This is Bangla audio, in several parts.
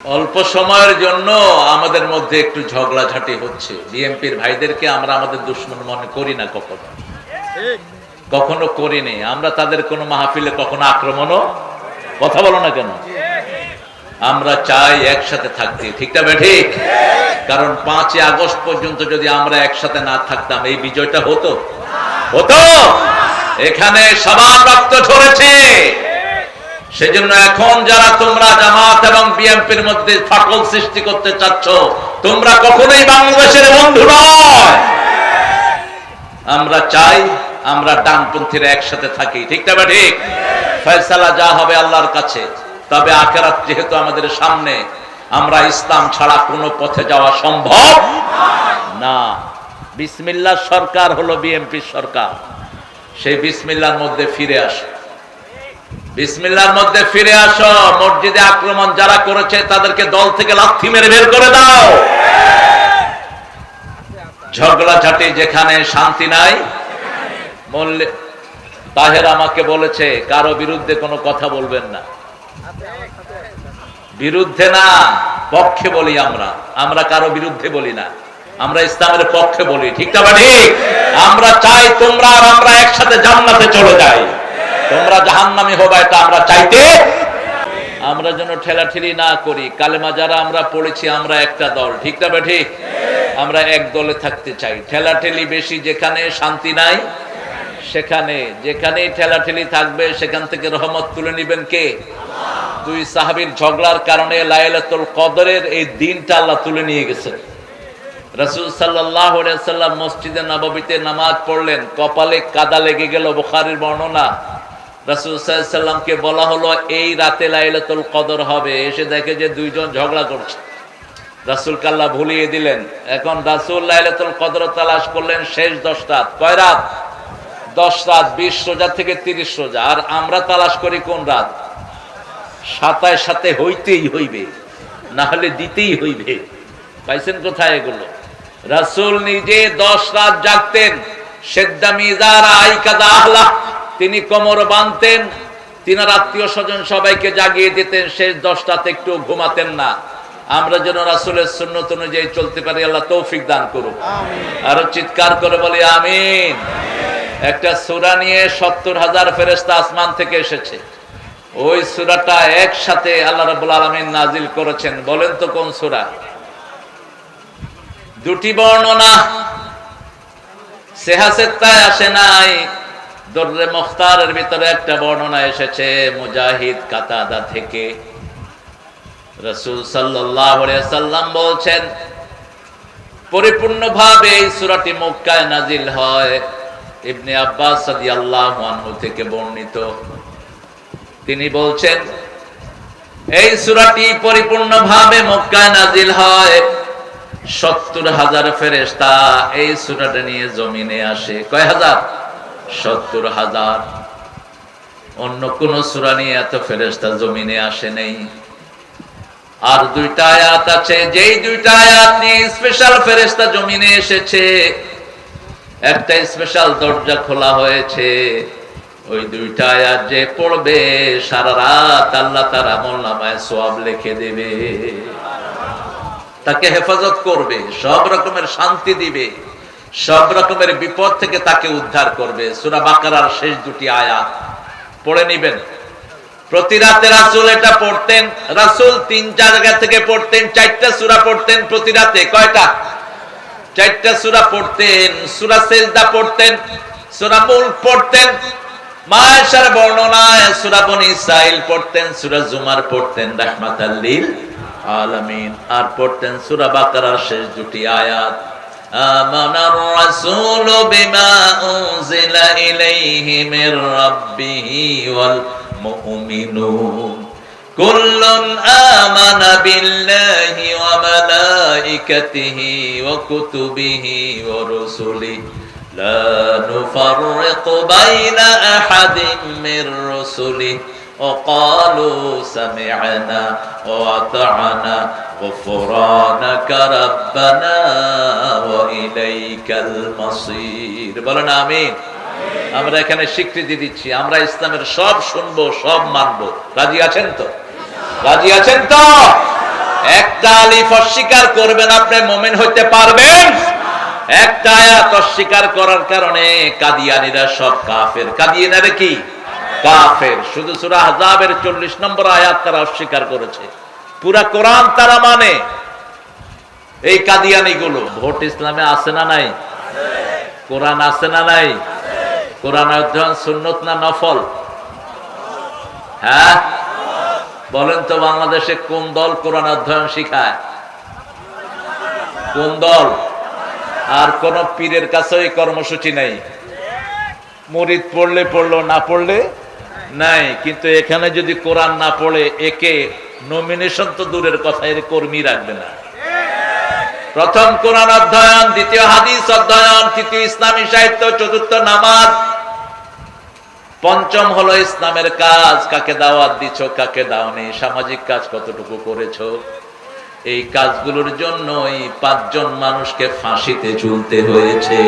অল্প সময়ের জন্য আমাদের মধ্যে একটু ঝগড়াঝাটি হচ্ছে। বিএনপির ভাইদেরকে আমরা আমাদের দুশমন মনে করি না, কখনো করিনি। আমরা তাদের কোনো মাহফিলে কখনো আক্রমণও, কথা বলো না কেন, আমরা চাই একসাথে থাকতে, ঠিক না ঠিক? কারণ 5ই আগস্ট পর্যন্ত যদি আমরা একসাথে না থাকতাম এই বিজয়টা হতো? এখানে সবার রক্ত ঝরেছে। সেজন্য এখন যারা তোমরা জামাত এবং বিএনপির মধ্যে ফাটল সৃষ্টি করতে চাচ্ছ, তোমরা কখনোই বাংলাদেশের বন্ধু নয়। আমরা চাই আমরা ডানপন্থীরা একসাথে থাকি, ঠিক না ঠিক? ফয়সালা যা হবে আল্লাহর কাছে। তবে আখিরাত যেহেতু আমাদের সামনে, আমরা ইসলাম ছাড়া কোনো পথে যাওয়া সম্ভব না। বিসমিল্লাহ সরকার হলো বিএনপির সরকার। সেই বিসমিল্লাহর মধ্যে ফিরে আসো, বিসমিল্লাহর মধ্যে ফিরে আসো। মসজিদে আক্রমণ যারা করেছে তাদেরকে দল থেকে লাথি মেরে বের করে দাও। ঝগড়াঝাটি যেখানে, শান্তি নাই। তাহের আমাকে বলেছে কারো বিরুদ্ধে কোনো কথা বলবেন না। বিরুদ্ধে না, পক্ষে বলি। আমরা কারো বিরুদ্ধে বলি না, আমরা ইসলামের পক্ষে বলি, ঠিক না ঠিক? আমরা চাই তোমরা আর আমরা একসাথে জান্নাতে চলে যাই, তোমরা জাহান্নামী হবে, এটা আমরা চাইতে। আমরা যেন ঠেলাঠেলি না করি। কালেমা যারা আমরা পড়েছি আমরা একটা দল, ঠিক না ঠিক? আমরা এক দলে থাকতে চাই। ঠেলাঠেলি বেশি যেখানে, শান্তি নাই সেখানে। যেখানেই ঠেলাঠেলি থাকবে সেখান থেকে রহমত তুলে নিবেন কে? দুই সাহাবীর ঝগড়ার কারণে লাইলাতুল কদরের এই দিনটা আল্লাহ তুলে নিয়ে গেছেন। রাসূল সাল্লাল্লাহু আলাইহি সাল্লাম মসজিদে নববীতে নামাজ পড়লেন, কপালে কাদা লেগে গেল। বুখারীর বর্ণনা। রাসূল সাল্লাল্লাহু আলাইহি সাল্লামকে বলা হলো এই রাতে লাইলাতুল কদর হবে। এসে দেখে যে দুইজন ঝগড়া করছে। রাসূলকে আল্লাহ ভুলিয়ে দিলেন। এখন রাসূল লাইলাতুল কদর তালাশ করলেন শেষ 10 রাত। কয় রাত? 10 রাত। 20 রোজা থেকে 30 রোজা। আর আমরা তালাশ করি কোন রাত? 27 সাথে হইতেই হইবে, না হলে দিতেই হইবে। পাইছেন কোথায় এগুলো? রাসূল নিজে 10 রাত জাগতেন। সেদ্দা মিজারা আইকাদা আহলা, তিনি কোমর বাঁধতেন, তিনার আত্মীয় স্বজন সবাইকে জাগিয়ে দিতেন। শেষ 10 রাতে একটু ঘুমাতেন না। আমরা যেন রাসূলের সুন্নাত অনুযায়ী চলতে পারি, আল্লাহ তৌফিক দান করুন। আরো চিৎকার করে বলি আমিন। একটা সূরা নিয়ে 70,000 ফেরেশতা আসমান থেকে এসেছে। ওই সূরাটা একসাথে আল্লাহ রাব্বুল আলামিন নাজিল করেছেন। বলেন তো কোন সূরা? দুটি বর্ণনা সেহাসেত্তায় আসে নাই। দররে মুখতারের ভিতরে একটা বর্ণনা এসেছে মুজাহিদ কাতাদা থেকে। রাসূল সাল্লাল্লাহু আলাইহি সাল্লাম বলছেন পরিপূর্ণভাবে এই সূরাটি মক্কায় নাজিল হয়। ইবনে আব্বাস রাদিয়াল্লাহু আনহু থেকে বর্ণিত। তিনি বলছেন এই সূরাটি পরিপূর্ণভাবে মক্কায় নাজিল হয়। 70,000 ফেরেশতা এই সূরাটা নিয়ে জমিনে আসে। কয় হাজার? 70,000। অন্য কোন সূরা নিয়ে এত ফেরেশতা জমিনে আসে নাই। আর দুইটা আয়াত আছে, যেই দুইটা আয়াত নিয়ে স্পেশাল ফেরেশতা জমিনে এসেছে। একটা স্পেশাল দরজা খোলা হয়েছে। ওই দুইটা আয়াত যে পড়বে সারা রাত আল্লাহ তার আমলনামায় সওয়াব লিখে দেবে, তাকে হেফাজত করবে, সব রকমের শান্তি দিবে, সব রকমের বিপদ থেকে তাকে উদ্ধার করবে। সূরা বাকারার শেষ দুটি আয়াত পড়ে নিবেন। প্রতি রাতে রাসূল এটা পড়তেন। রাসূল 3-4 জায়গা থেকে পড়তেন। 4টা সূরা পড়তেন প্রতি রাতে। কয়টা? 4টা সূরা পড়তেন। সূরা সিজদা পড়তেন, সূরা মুলক পড়তেন, মায়েশার বর্ণনায় সূরা বনী ইসরাইল পড়তেন, সূরা জুমার পড়তেন রাহমাতাল লিল আলামিন, আর পড়তেন সূরা বাকারার শেষ দুটি আয়াত। আমানার রাসূলু বিমা উনজিলা ইলাইহি মির রাব্বিহি ওয়াল মুমিনুন কুল্লুন আমানা বিল্লাহি ওয়া মালাইকাতিহি ওয়া কুতুবিহি ওয়া রুসুলিহি লা নুফাররিকু বাইনা আহাদিন মির রুসুলিহি ওয়া ক্বালু সামি'না ওয়া আতা'না গুফরানাকা রাব্বানা ওয়া ইলাইকাল মাসির। বলেন আমিন। আমরা এখানে স্বীকৃতি দিচ্ছি আমরা ইসলামের সব শুনবো, সব মানবো। রাজি আছেন তো? রাজি আছেন তো? একটা আলিফ অস্বীকার করবেন, আপনি মুমিন হইতে পারবেন? একটা আয়াত অস্বীকার করার কারণে কাদিয়ানীরা সব কাফের। কাদিয়ানীরা কি? কাফের। শুধু সূরা আহজাবের 40 নম্বর আয়াত তারা অস্বীকার করেছে, পুরা কোরআন তারা মানে। এই কাদিয়ানী গুলো। ভোট ইসলামে আছে না নাই? কোরআন আছে না নাই? কোরআন অধ্যয়ন সুন্নত না নফল? হ্যাঁ বলেন তো, বাংলাদেশে কোন দল কোরআন অধ্যয়ন শিখায়? কোন দল? আর কোন পীরের কাছে এই কর্মসূচি নাই। মুরিদ পড়লে পড়লো, না পড়লে নাই। কিন্তু এখানে যদি কোরআন না পড়ে, একে নমিনেশন তো দূরের কথা, এর কর্মী রাখবে না। প্রথম কোরআন অধ্যয়ন, দ্বিতীয় হাদিস অধ্যয়ন, তৃতীয় ইসলামী সাহিত্য, চতুর্থ নামাজ, পঞ্চম হলো ইসলামের কাজ। কাকে দাওয়াত দিছো, কাকে দাওনি, সামাজিক কাজ কতটুকু করেছো। এই কাজগুলোর জন্যই 5 জন মানুষকে ফাঁসিতে ঝুলতে হয়েছে।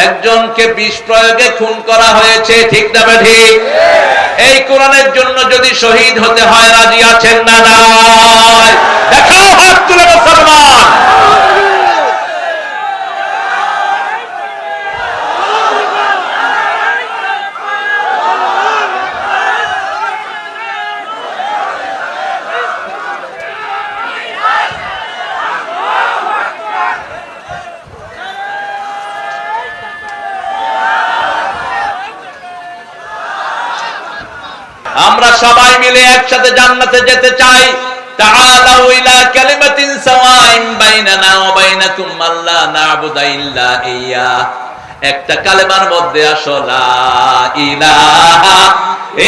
একজনকে বিষ প্রয়োগে খুন করা হয়েছে, ঠিক না ঠিক? এই কোরআনের জন্য যদি শহীদ হতে হয়, রাজি আছেন না নাই? দেখাও হাত তুলে মুসলমান। আমরা সবাই মিলে একসাথে জান্নাতে যেতে চাই। তাআলাউ ইলা কালিমাতিন সাওয়াইন বাইনানা ওয়া বাইনাকুম আল্লা না'বুদা ইল্লা ইয়া। একটা কালেমার মধ্যে আসো, লা ইলাহা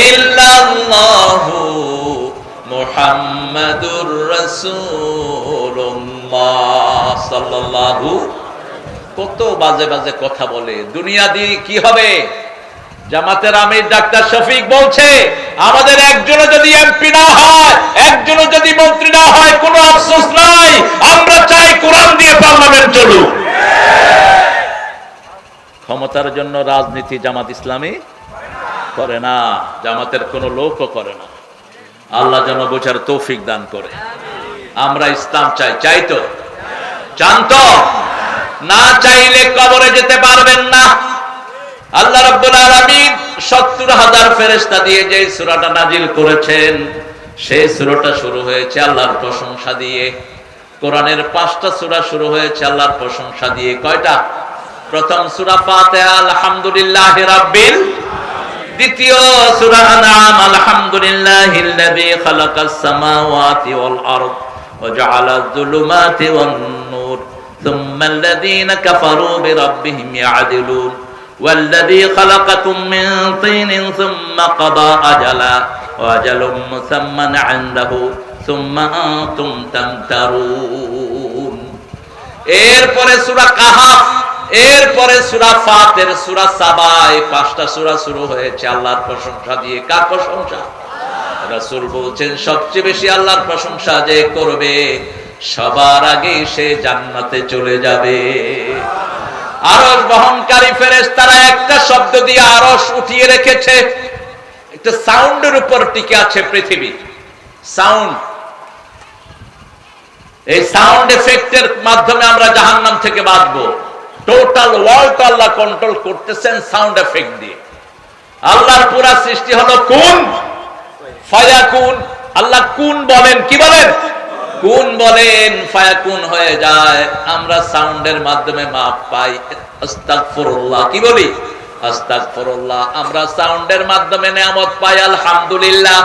ইল্লাল্লাহু মুহাম্মাদুর রাসূলুল্লাহ সাল্লাল্লাহু। কত বাজে বাজে কথা বলে। দুনিয়া দিয়ে কি হবে? জামাতের আমির ডাক্তার শফিক বলছে, আমাদের একজনও যদি এমপি না হয়, একজনও যদি মন্ত্রী না হয়, কোনো আফসোস নাই। আমরা চাই কোরআন দিয়ে পার্লামেন্ট চলুক। ক্ষমতার জন্য রাজনীতি জামাত ইসলামী করে না, জামাতের কোনো লোকও করে না। আল্লাহ যেন বোঝার তৌফিক দান করে। আমরা ইসলাম চাই। চাই তো? চান তো? না চাইলে কবরে যেতে পারবেন না। আল্লাহ রাব্বুল আলামিন 70,000 ফেরেশতা দিয়ে যে সূরাটা নাজিল করেছেন, সেই সূরাটা শুরু হয়েছে আল্লাহর প্রশংসা দিয়ে। কোরআনের 5টা সূরা শুরু হয়েছে আল্লাহর প্রশংসা দিয়ে। কয়টা? প্রথম সূরা ফাতিহা আলহামদুলিল্লাহি রাব্বিল, দ্বিতীয় সূরা আনআম আলহামদুলিল্লাহিল্লাযী খালাকাস সামাওয়াতি ওয়াল আরদ ওয়া জাআলায যুলুমাতি ওয়ান নূর সুম্মাল্লাযীনা কাফারু বিরাব্বিহিম ইয়া'দিলুন والذي خلقكم من طين ثم قضى أجلا وأجل مسمى عنده ثم أنتم تمترون। এরপরে সূরা কাহাফ, এরপরে সূরা ফাতির, সূরা সাবা। এই 5টা সূরা শুরু হয়েছে আল্লাহর প্রশংসা দিয়ে। কার প্রশংসা? রাসূল বলছেন, সবচেয়ে বেশি আল্লাহর প্রশংসা যে করবে, সবার আগে সে জান্নাতে চলে যাবে। আরশ বহনকারী ফেরেশতারা একটা শব্দ দিয়ে আরশ উঠিয়ে রেখেছে। একটা সাউন্ডের উপর টিকে আছে পৃথিবী। সাউন্ড। এই সাউন্ড এফেক্টের মাধ্যমে আমরা জাহান্নাম থেকে বাঁচবো। টোটাল ওয়ার্ল্ড আল্লাহ কন্ট্রোল করতেছেন সাউন্ড এফেক্ট দিয়ে। আল্লাহর পুরা সৃষ্টি হলো কুন ফায়াকুন। আল্লাহ কুন বলেন, কি বলেন? কুন বলেন, ফায়াকুন হয়ে যায়। আমরা সাউন্ডের মাধ্যমে মাপ পাই। আস্তাগফিরুল্লাহ, কি বলি? আস্তাগফিরুল্লাহ। আমরা সাউন্ডের মাধ্যমে নিয়ামত পাই, আলহামদুলিল্লাহ।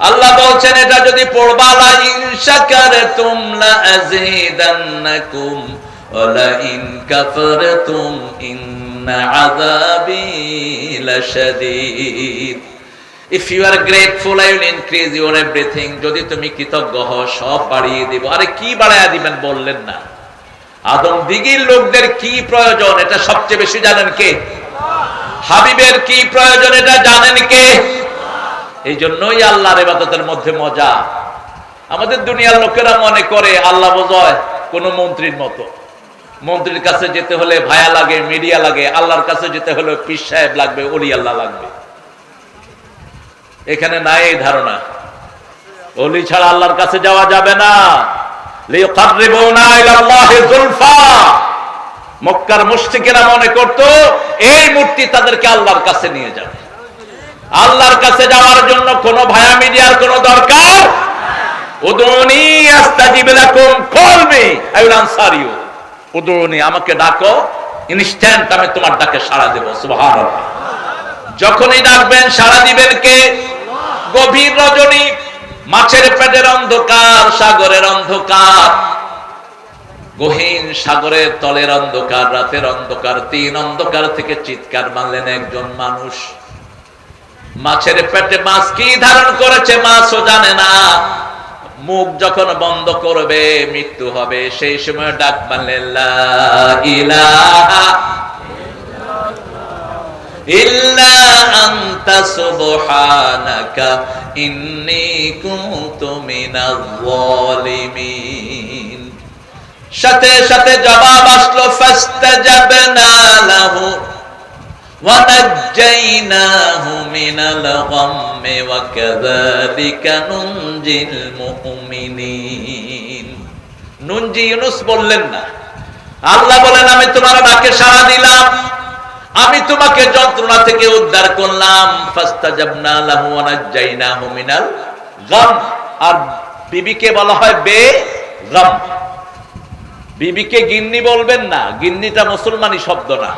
আল্লাহ বলছেন, এটা যদি পড়বা, লা ইন শাকারতুম লা আযীদান্নাকুম ওয়া লা ইন কাফারতুম ইন্না আযাবি লাশাদীদ। If you are grateful, I will increase your everything. যদি তুমি কৃতজ্ঞ হও, সব বাড়িয়ে দিব। আরে কি বাড়ায়া দিবেন বললেন না? আদম দিগির লোকদের কি প্রয়োজন এটা সবচেয়ে বেশি জানেন কে? হাবিবের কি প্রয়োজন এটা জানেন কে? এই জন্যই আল্লাহর ইবাদতের মধ্যে মজা। আমাদের দুনিয়ার লোকেরা মনে করে আল্লাহ বোঝায় কোন মন্ত্রীর মতো। মন্ত্রীর কাছে যেতে হলে ভায়া লাগে, মিডিয়া লাগে। আল্লাহর কাছে যেতে হলে পীর সাহেব লাগবে, ওলি আল্লাহ লাগবে। এখানে নাই এই ধারণা। ওলি ছাড়া আল্লাহর কাছে যাওয়া যাবে না। লিয়ুকাররিবুনা ইলাল্লাহি যুলফা। মক্কার মুশরিকেরা মনে করত এই মূর্তি তাদেরকে আল্লাহর কাছে নিয়ে যাবে। আল্লাহর কাছে যাওয়ার জন্য কোন ভায়া মিডিয়ার কোন দরকার। উদুনি আস্তাজিব লাকুম, call me I will answer you. উদুনি, আমাকে ডাকো, ইনস্ট্যান্ট আমি তোমার ডাকে সাড়া দেব। সুবহানাল্লাহ। যখনই ডাকবেন সাড়া দিবেন কে? গভীর রজনী, মাছের পেটের অন্ধকার, সাগরের অন্ধকার, গহীন সাগরের তলের অন্ধকার, রাতের অন্ধকার, তিন অন্ধকার থেকে চিৎকার মারলেন একজন মানুষ। মাছের পেটে মাছ কি ধারণ করেছে মাছও জানে না। মুখ যখন বন্ধ করবে মৃত্যু হবে, সেই সময় ডাক মারলেন লা ইলাহা ইল্লা আনতা সুবহানাকা ইন্নী কুনতু মিনাল যালিমিন। সাথে সাথে জবাব আসলো ফাস্তাজাবনা লাহু ওয়া নাজ্জাইনাহু মিনাল গাম্মি ওয়া কাযালিকা নুনজিল মুমিনিন। নুনজি ইউনুস বললেন না, আল্লাহ বলেন আমি তোমার ডাকে সাড়া দিলাম, আমি তোমাকে যন্ত্রণা থেকে উদ্ধার করলাম। ফাস্তাজাবনা লাহু ওয়া নাজ্জাইনাহু মিনাল গাম। আর বিবিকে বলা হয় বেগম। বিবিকে গিন্নি বলবেন না, গিন্নিটা মুসলমানি শব্দ না,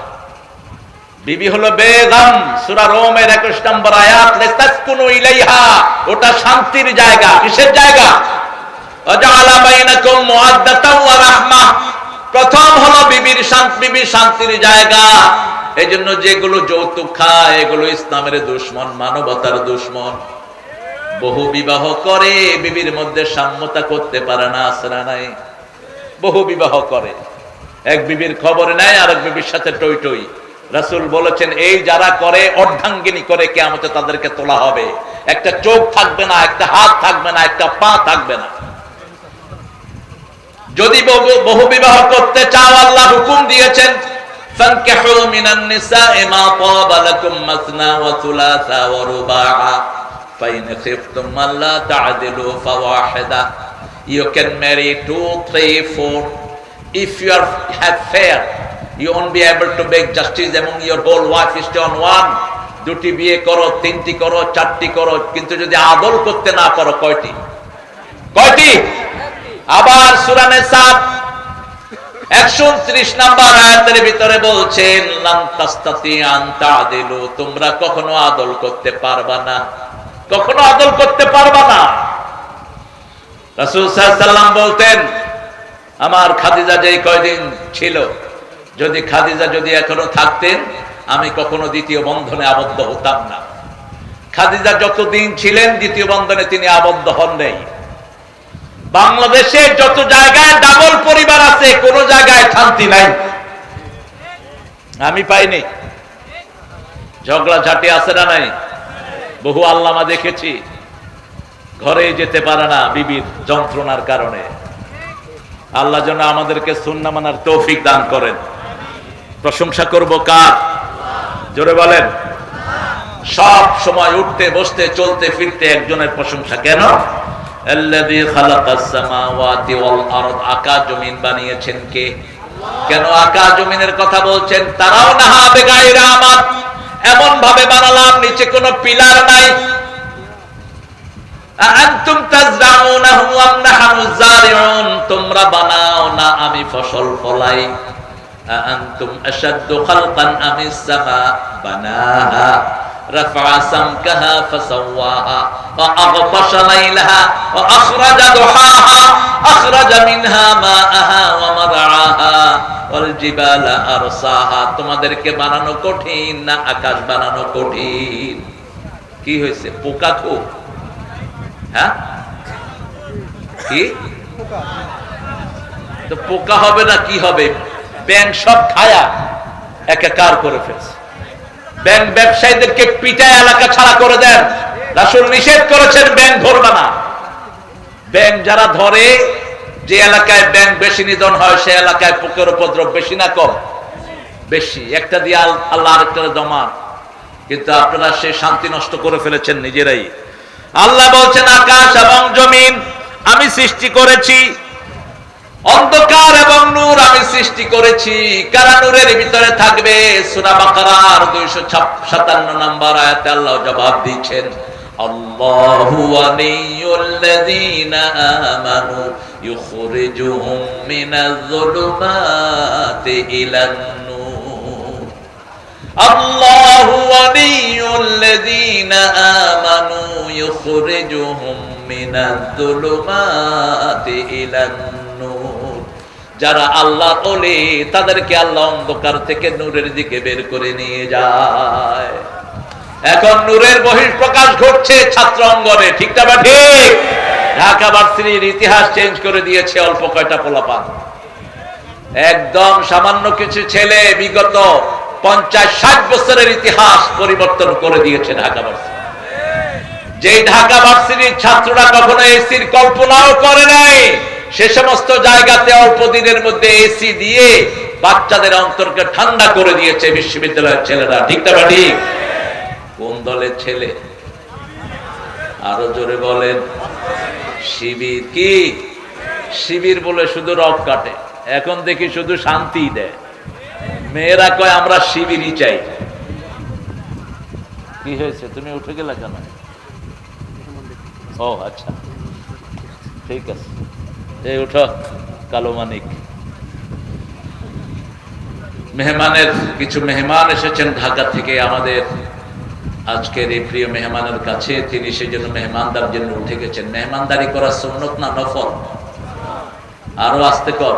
বিবি হলো বেগম। সূরা রোমের 21 নম্বর আয়াত, লিতাসকুনু ইলাইহা, ওটা শান্তির জায়গা। কিসের জায়গা? ওয়াজআলা বাইনাকুম মুআদ্দাতাও ওয়া রাহমাহ। প্রথম হলো বিবির শান্তির জায়গা। এজন্য যেগুলো যৌতুক খায় এগুলো ইসলামের দুশমন, মানবতার দুশমন। বহু বিবাহ করে বিবির মধ্যে সাম্যতা করতে পারে না, আসরা নাই। বহু বিবাহ করে, এক বিবির খবর নেয় আর এক বিবির সাথে টই টই। রাসূল বলেছেন এই যারা করে অর্ধাঙ্গিনী করে, কিয়ামতে তাদেরকে তোলা হবে। একটা চোখ থাকবে না, একটা হাত থাকবে না, একটা পা থাকবে না। যদি বহু বিবাহ করতে চাও, আল্লাহ হুকুম দিয়েছেন ফানকিহু মিনান নিসা'i মা তাবা লাকুম মাসনা ওয়া থুলাসা ওয়া রুবা'a ফাইন খিফতুম আল্লা তা'দিলু ফাওয়াহিদা। You can marry 2, 3, 4. If you have fair, you won't be able to make justice among your whole wife is on one. দুটি বিয়ে করো, তিনটি করো, চারটি করো, কিন্তু যদি আদল করতে না পারো কয়টি? আবার সূরা নিসা 129 নম্বর আয়াতের ভিতরে বলছেন লান তাস্তাতি আন তা'দিলু, তোমরা কখনো আদল করতে পারবা না, কখনো আদল করতে পারবা না। রাসূল সাল্লাল্লাহু আলাইহি ওয়াসাল্লাম বলতেন আমার খাদিজা যেই কয়দিন ছিল, যদি খাদিজা এখনো থাকতেন আমি কখনো দ্বিতীয় বন্ধনে আবদ্ধ হতাম না। খাদিজা যতদিন ছিলেন দ্বিতীয় বন্ধনে তিনি আবদ্ধ হন নাই। বাংলাদেশে যত জায়গায় ডাবল পরিবার আছে কোন জায়গায় শান্তি নাই, আমি পাইনি। ঝগড়া ঝাঁটি আছে না নাই? বহু আল্লামা দেখেছি ঘরে যেতে পারে না বিবির যন্ত্রণার কারণে। আল্লাহ যেন আমাদেরকে সুন্নাহ মানার তৌফিক দান করেন। প্রশংসা করব কার? জোরে বলেন। সব সময় উঠতে বসতে চলতে ফিরতে একজনের প্রশংসা। কেন? আল্লাযী খালাকাস সামাওয়াতি ওয়াল আরদ, আকাশ জমিন বানিয়েছেন কে? কেন আকাশ জমিনের কথা বলছেন? তারাও নাহা বেগাইরা আমাদ, এমন ভাবে বানালাম নিচে কোনো পিলার নাই। আনতুম তাজরাউনাহু আম নাহনু যারিউন, তোমরা বানাও না আমি ফসল ফলাই। আনতুম আশাদ্দু খালকান আমিস সামা বানাহা রাফা সামকাহা ফাসাওয়াহা ওয়া আগতাশা লাইলাহা ওয়া আখরাজা দুহাহা আখরাজা মিনহা মাআহা ওয়া মারআহা ওয়াল জিবালা আরসাহা। তোমাদেরকে বানানো কঠিন না আকাশ বানানো কঠিন? কি হয়েছে? পোকা খুব। হ্যাঁ কি তো পোকা হবে না কি হবে? ব্যাংক সব খায়া একাকার করে ফেলছে। ব্যাংক ব্যবসায়ীদেরকে পিটায় এলাকা ছাড়া করে দেন। রাসূল নিষেধ করেছেন ব্যাংক ধরবে না। ব্যাংক যারা ধরে, যে এলাকায় ব্যাংক বেশি নিধন হয় সে এলাকায় পোকের উপদ্রব বেশি না কম? বেশি। একটা দিয়ে আল্লাহ আরেকটা জমা। কিন্তু আপনারা সে শান্তি নষ্ট করে ফেলেছেন নিজেরাই। আল্লাহ বলছেন আকাশ এবং জমিন আমি সৃষ্টি করেছি, অন্ধকার এবং নূর আমি সৃষ্টি করেছি। কারা নূরের ভিতরে থাকবে? সূরা বাকারার 257 নম্বর আয়াতে আল্লাহ জবাব দিয়েছেন, আল্লাহু ওয়ালিয়ুল্লাযীনা আমানু ইউখরিজুহুম মিনাজ-যুলুমাতি ইলান-নূর। আল্লাহু ওয়ালিয়ুল্লাযীনা আমানু ইউখরিজুহুম মিনাজ-যুলুমাতি ইলান-নূর। যারা আল্লাহর ওলি তাদেরকে আল্লাহ অন্ধকার থেকে নূরের দিকে বের করে নিয়ে যায়। এখন নূরের বহিঃপ্রকাশ ঘটছে ছাত্র অঙ্গনে, ঠিক না বা ঠিক? ঢাকা ভার্সিটির ইতিহাস চেঞ্জ করে দিয়েছে অল্প কয়টা পোলাপান। একদম সামান্য কিছু ছেলে বিগত 50-60 বছরের ইতিহাস পরিবর্তন করে দিয়েছে ঢাকা ভার্সিটি। যেই ঢাকা ভার্সিটির ছাত্ররা কখনো এসির কল্পনাও করে নাই, সে সমস্ত জায়গাতে অল্প দিনের মধ্যে এসি দিয়ে বাচ্চাদের অন্তরকে ঠান্ডা করে দিয়েছে বিশ্ববিদ্যালয়ের ছেলেরা, ঠিক না বা ঠিক? কোন দলের ছেলে? আরো জোরে বলেন। শিবির। কি শিবির বলে শুধু রক কাটে, এখন দেখি শুধু শান্তি দেয়। মেয়েরা কয় আমরা শিবিরই চাই। কি হয়েছে, তুমি উঠে গেলে কেন? ও আচ্ছা, ঠিক আছে, এই উঠো। কালো মানিক, কিছু মেহমান এসেছেন ঢাকা থেকে আমাদের আজকের এই প্রিয় মেহমানের কাছে। তিনি সেই জন্য মেহমানদার জন্য উঠে গেছেন। মেহমানদারি করা সুন্নত না নফল? আরো আস্তে কর,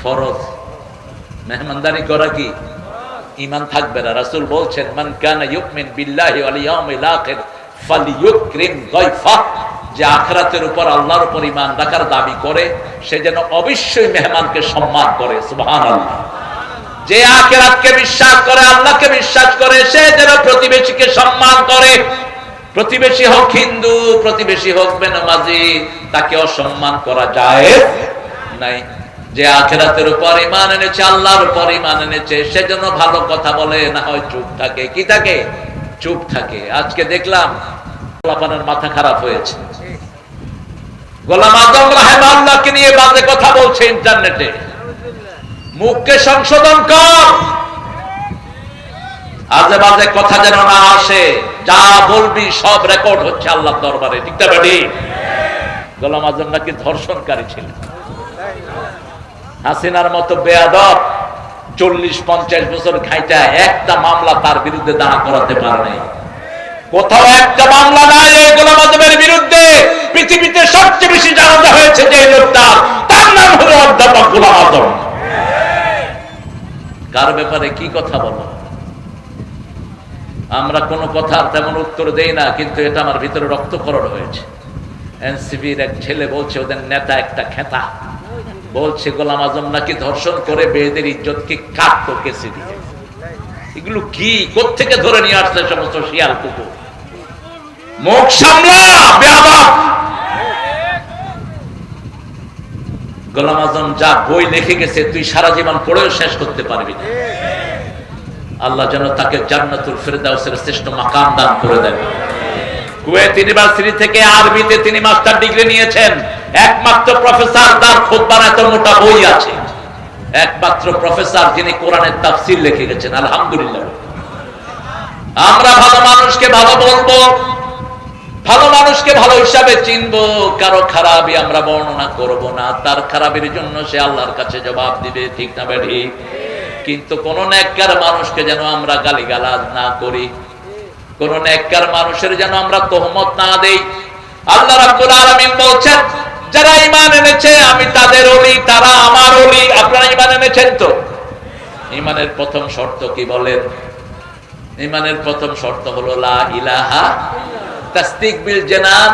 ফরজ। মেহমানদারি করা কি? ঈমান থাকবে না। রাসূল বলছেন, মান কানা ইউমিন বিল্লাহি ওয়াল ইয়াউমিল আখির ফালিয়ুকরিম যায়ফা। যে আখিরাতের উপর আল্লাহর উপর ঈমান রাখার দাবি করে সে যেন অবশ্যই মেহমানকে সম্মান করে। সুবহানাল্লাহ। যে আখিরাতকে বিশ্বাস করে, আল্লাহকে বিশ্বাস করে, সে যেন প্রতিবেশীকে সম্মান করে। প্রতিবেশী হোক হিন্দু, প্রতিবেশী হোক বেনামাজি, তাকে অসম্মান করা যায় নাই। যে আখিরাতের উপর ঈমান এনেছে, আল্লাহর উপর ঈমান এনেছে, সে যেন ভালো কথা বলে, না হয় চুপ থাকে। কি থাকে? চুপ থাকে। আজকে দেখলাম গোলাপানের মাথা খারাপ হয়েছে। গোলাম আজম রাহিমাহুল্লাহকে নিয়ে বাজে কথা বলছে ইন্টারনেটে। মুখকে সংশোধন কর, আজে বাজে কথা যেন না আসে। যা বলবি সব রেকর্ড হচ্ছে আল্লাহর দরবারে, ঠিক না বেটি? গোলাম আজম নাকি ধর্ষণকারী ছিলেন। হাসিনার মতো বেয়াদব 40-50 বছর খাইটা একটা মামলা তার বিরুদ্ধে দাঁড়া করাতে পারে নাই। কোথাও একটা মামলা নাই এই গোলাম আজমের বিরুদ্ধে। পৃথিবীতে সবচেয়ে বেশি জানাজা হয়েছে যে লোকটা, তার নাম হলো অধ্যাপক গোলাম আজম। কার ব্যাপারে কি কথা বলো? আমরা কোনো কথার তেমন উত্তর দেই না, কিন্তু এটা আমার ভিতরে রক্তক্ষরণ হয়েছে। এনসিপির এক ছেলে বলছে ওদের নেতা একটা খেতা, বলছে গোলাম আজম নাকি ধর্ষণ করে মেয়েদের ইজ্জতকে কাটতো কেসে দিয়ে। এগুলো কি, কোত্থেকে ধরে নিয়ে আসছে সমস্ত শিয়াল কুকুর? মুখ সামলা বেয়াদব। গোলাম আজম যা বই লিখে গেছে তুই সারা জীবন পড়েও শেষ করতে পারবি না। আল্লাহ যেন তাকে জান্নাতুল ফেরদাউসের শ্রেষ্ঠ মাকাম দান করে দেন। কুয়েত ইউনিভার্সিটি থেকে আরবিতে তিনি মাস্টার ডিগ্রি নিয়েছেন। একমাত্র প্রফেসর, তার খুতবার এত মোটা বই আছে। একমাত্র প্রফেসর যিনি কোরআনের তাফসীর লিখে গেছেন। আলহামদুলিল্লাহ। আমরা ভালো মানুষকে ভালো বলবো, ভালো মানুষকে ভালো হিসাবে চিনবো, কারো খারাপই আমরা বর্ণনা করব না। তার খারাপের জন্য সে আল্লাহর কাছে জবাব দিবে, ঠিক না বেঠি? কিন্তু কোন নেককার মানুষকে যেন আমরা গালিগালাজ না করি, কোন নেককার মানুষের যেন আমরা তোহমত না দেই। আল্লাহ রাব্বুল আলামিন বলছেন, যারা ঈমান এনেছে আমি তাদের ওলি, তারা আমার ওলি। আপনারা ঈমান এনেছেন তো? ঈমানের প্রথম শর্ত কি বলেন? ঈমানের প্রথম শর্ত হলো লা ইলাহা, তাসদিক বিল জানান,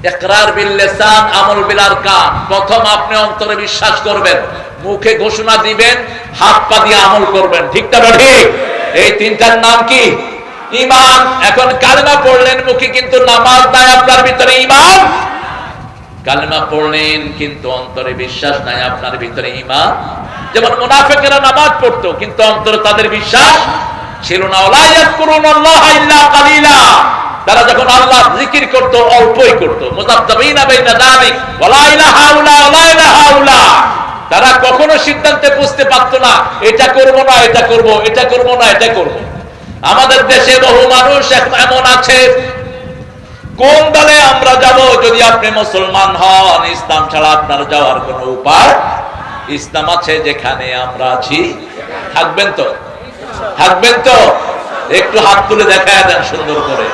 ইকরার বিল লিসান, আমল বিল আরকান। প্রথম আপনি অন্তরে বিশ্বাস করবেন, মুখে ঘোষণা দিবেন, হাত পা দিয়ে আমল করবেন, ঠিক না ঠিক? এই তিনটার নাম কি? ঈমান। এখন কালেমা পড়লেন মুখে কিন্তু নামাজ নাই আপনার ভিতরে, ঈমান। কালেমা পড়লেন কিন্তু অন্তরে বিশ্বাস নাই আপনার ভিতরে, ঈমান। যেমন মুনাফিকরা নামাজ পড়তো কিন্তু অন্তরে তাদের বিশ্বাস ছিল না। ওয়া লা ইয়াযকুরুনাল্লাহা ইল্লা কালিলা, তারা যখন আল্লাহ জিকির করত অল্পই করত, মুযাবযাবিনা বাইনা যালিক ওয়ালা ইলাহা ইল্লা ওয়ালা ইলাহা ইল্লা। তারা কখনো সিদ্ধান্তে বুঝতে পারতো না এটা করব না এটা করব, এটা করব না এটা করব। আমাদের দেশে বহু মানুষ এমন আছে, কোন দলে আমরা যাব? যদি আপনি মুসলমান হন, ইসলাম ছাড়া আপনার যাওয়ার কোনো উপায়? ইসলাম আছে যেখানে আমরা আছি। থাকবেন তো? থাকবেন তো? একটু হাত তুলে দেখায় দেন সুন্দর করে।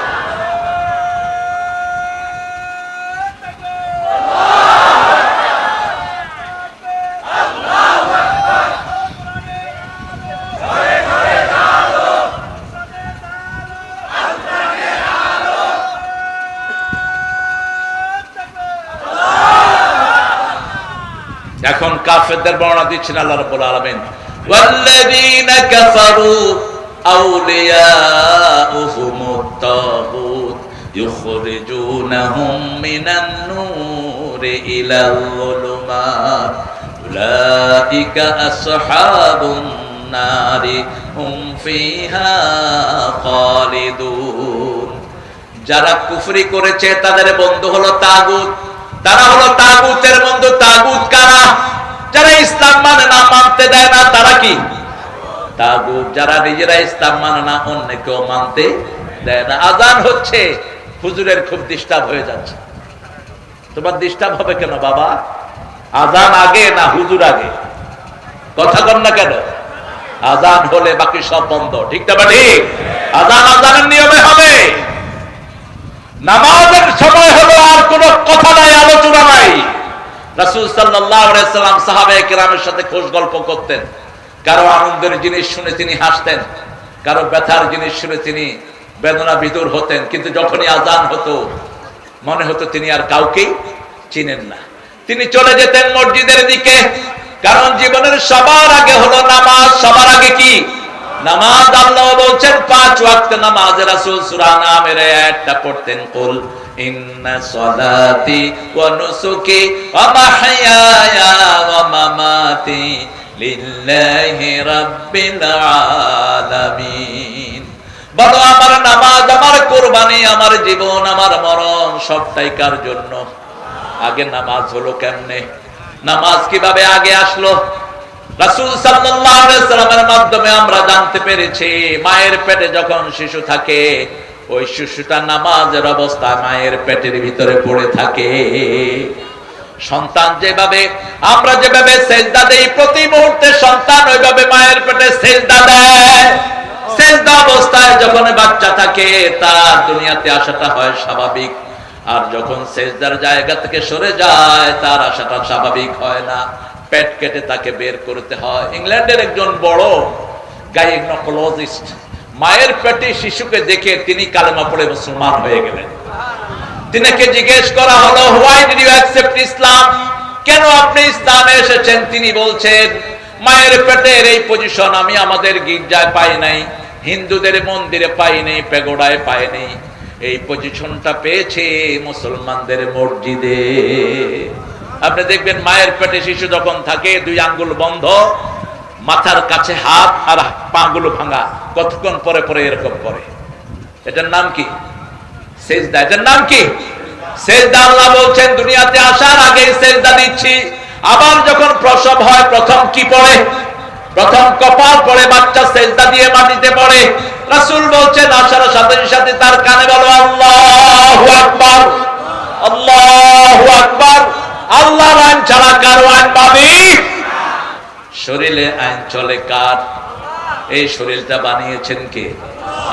এখন কাফেরদের বর্ণনা দিচ্ছেন আল্লাহ রাব্বুল আলামিন, ওয়াল্লাযীনা কাফারু আউলিয়াউহুমুত তাগুত ইউখরিজুনাহুম মিনান নূরি ইলাল যুলুমাত উলাইকা আসহাবুন নারি হুম ফিহা খালিদুন। যারা কুফরি করেছে তাদের বন্ধু হলো তাগুত, তারা হলো তাগুতের বন্ধু। তাগুত কারা? যারা ইসলাম মানে না, মানতে দেয় না, তারা কি তাগুত। যারা নিজেরা ইসলাম মানে না, অন্যকেও মানতে দেয় না। আজান হচ্ছে, হুজুরের খুব ডিস্টার্ব হয়ে যাচ্ছে। তোমার ডিস্টার্ব হবে কেন বাবা? আজান আগে না হুজুর আগে? কথা কর না কেন? আজান হলে বাকি সব বন্ধ, ঠিক না? ঠিক। আজান আজানের নিয়মে হবে। নামাজের সময় হলো, আর কোনো কথা নাই, আলোচনা নাই। রাসূল সাল্লাল্লাহু আলাইহি সাল্লাম সাহাবায়ে কেরামের সাথে খোশ গল্প করতেন। কারো আনন্দের জিনিস শুনে তিনি হাসতেন, কারো ব্যথার জিনিস শুনে তিনি বেদনা বিদুর হতেন। কিন্তু যখনই আজান হতো মনে হতো তিনি আর কাউকে চিনেন না। তিনি চলে যেতেন মসজিদের দিকে, কারণ জীবনের সবার আগে হলো নামাজ। সবার আগে কি? নামাজ। আল্লাহ বলছেন 5 ওয়াক্ত নামাজ। রাসূল সূরা নামের আয়াতটা পড়তেন, কুল ইন্না সলাতি ওয়া নুসুকি ওয়া মাহইয়ায়া ওয়া মামাতি লিল্লাহি রাব্বিল আলামিন। বলো আমার নামাজ, আমার কুরবানি, আমার জীবন, আমার মরণ সবটাই কার জন্য? আগে নামাজ হলো কেমনে? নামাজ কিভাবে আগে আসলো? রাসূল সাল্লাল্লাহু আলাইহি সাল্লামের মাধ্যমে আমরা জানতে পেরেছি, মায়ের পেটে যখন শিশু থাকে, ওই শিশুটা নামাজের অবস্থায় মায়ের পেটের ভিতরে পড়ে থাকে। সন্তান যেভাবে, আমরা যেভাবে সেজদা দেই প্রতি মুহূর্তে, সন্তান ওইভাবে মায়ের পেটে সেজদা দেয়। সেজদা অবস্থায় যখন বাচ্চা থাকে, তার দুনিয়াতে আসাটা হয় স্বাভাবিক। আর যখন সেজদার জায়গা থেকে সরে যায়, তার আসাটা স্বাভাবিক হয় না। পেট কেটে তাকে বের করতে হয়। ইংল্যান্ডের একজন বড় গাইনোকোলজিস্ট মায়ের পেটে শিশুকে দেখে তিনি কালেমা পড়ে মুসলমান হয়ে গেলেন। তিনাকে জিজ্ঞেস করা হলো, why did you accept Islam? কেন আপনি ইসলামে এসেছেন? তিনি বলছেন, মায়ের পেটের এই পজিশন আমি আমাদের গির্জায় পাই নাই, হিন্দুদের মন্দিরে পাই নাই, পেগোডায় পাই নাই। এই পজিশনটা পেয়েছে মুসলমানদের মসজিদে। আপনি দেখবেন মায়ের পেটে শিশু যখন থাকে, 2 আঙ্গুল বন্ধ, মাথার কাছে হাত, আর পাগুলো ভাঙা। কতক্ষণ পরে পরে এরকম করে। এটার নাম কি? সেজদা। এটার নাম কি? সেজদা। আল্লাহ বলছেন দুনিয়াতে আসার আগে সেজদা দিচ্ছি। আবার যখন প্রসব হয় প্রথম কি পড়ে? প্রথম কপাল পড়ে, বাচ্চা সেজদা দিয়ে মাটিতে পড়ে। রাসূল বলছেন আসার সাথে সাথে তার কানে বলো আল্লাহু আকবার, আল্লাহু আকবার। আল্লাহর আইন ছাড়া কারো আইন পাবি? শরীরে আইন চলে কার? এই শরীরটা বানিয়েছেন কে?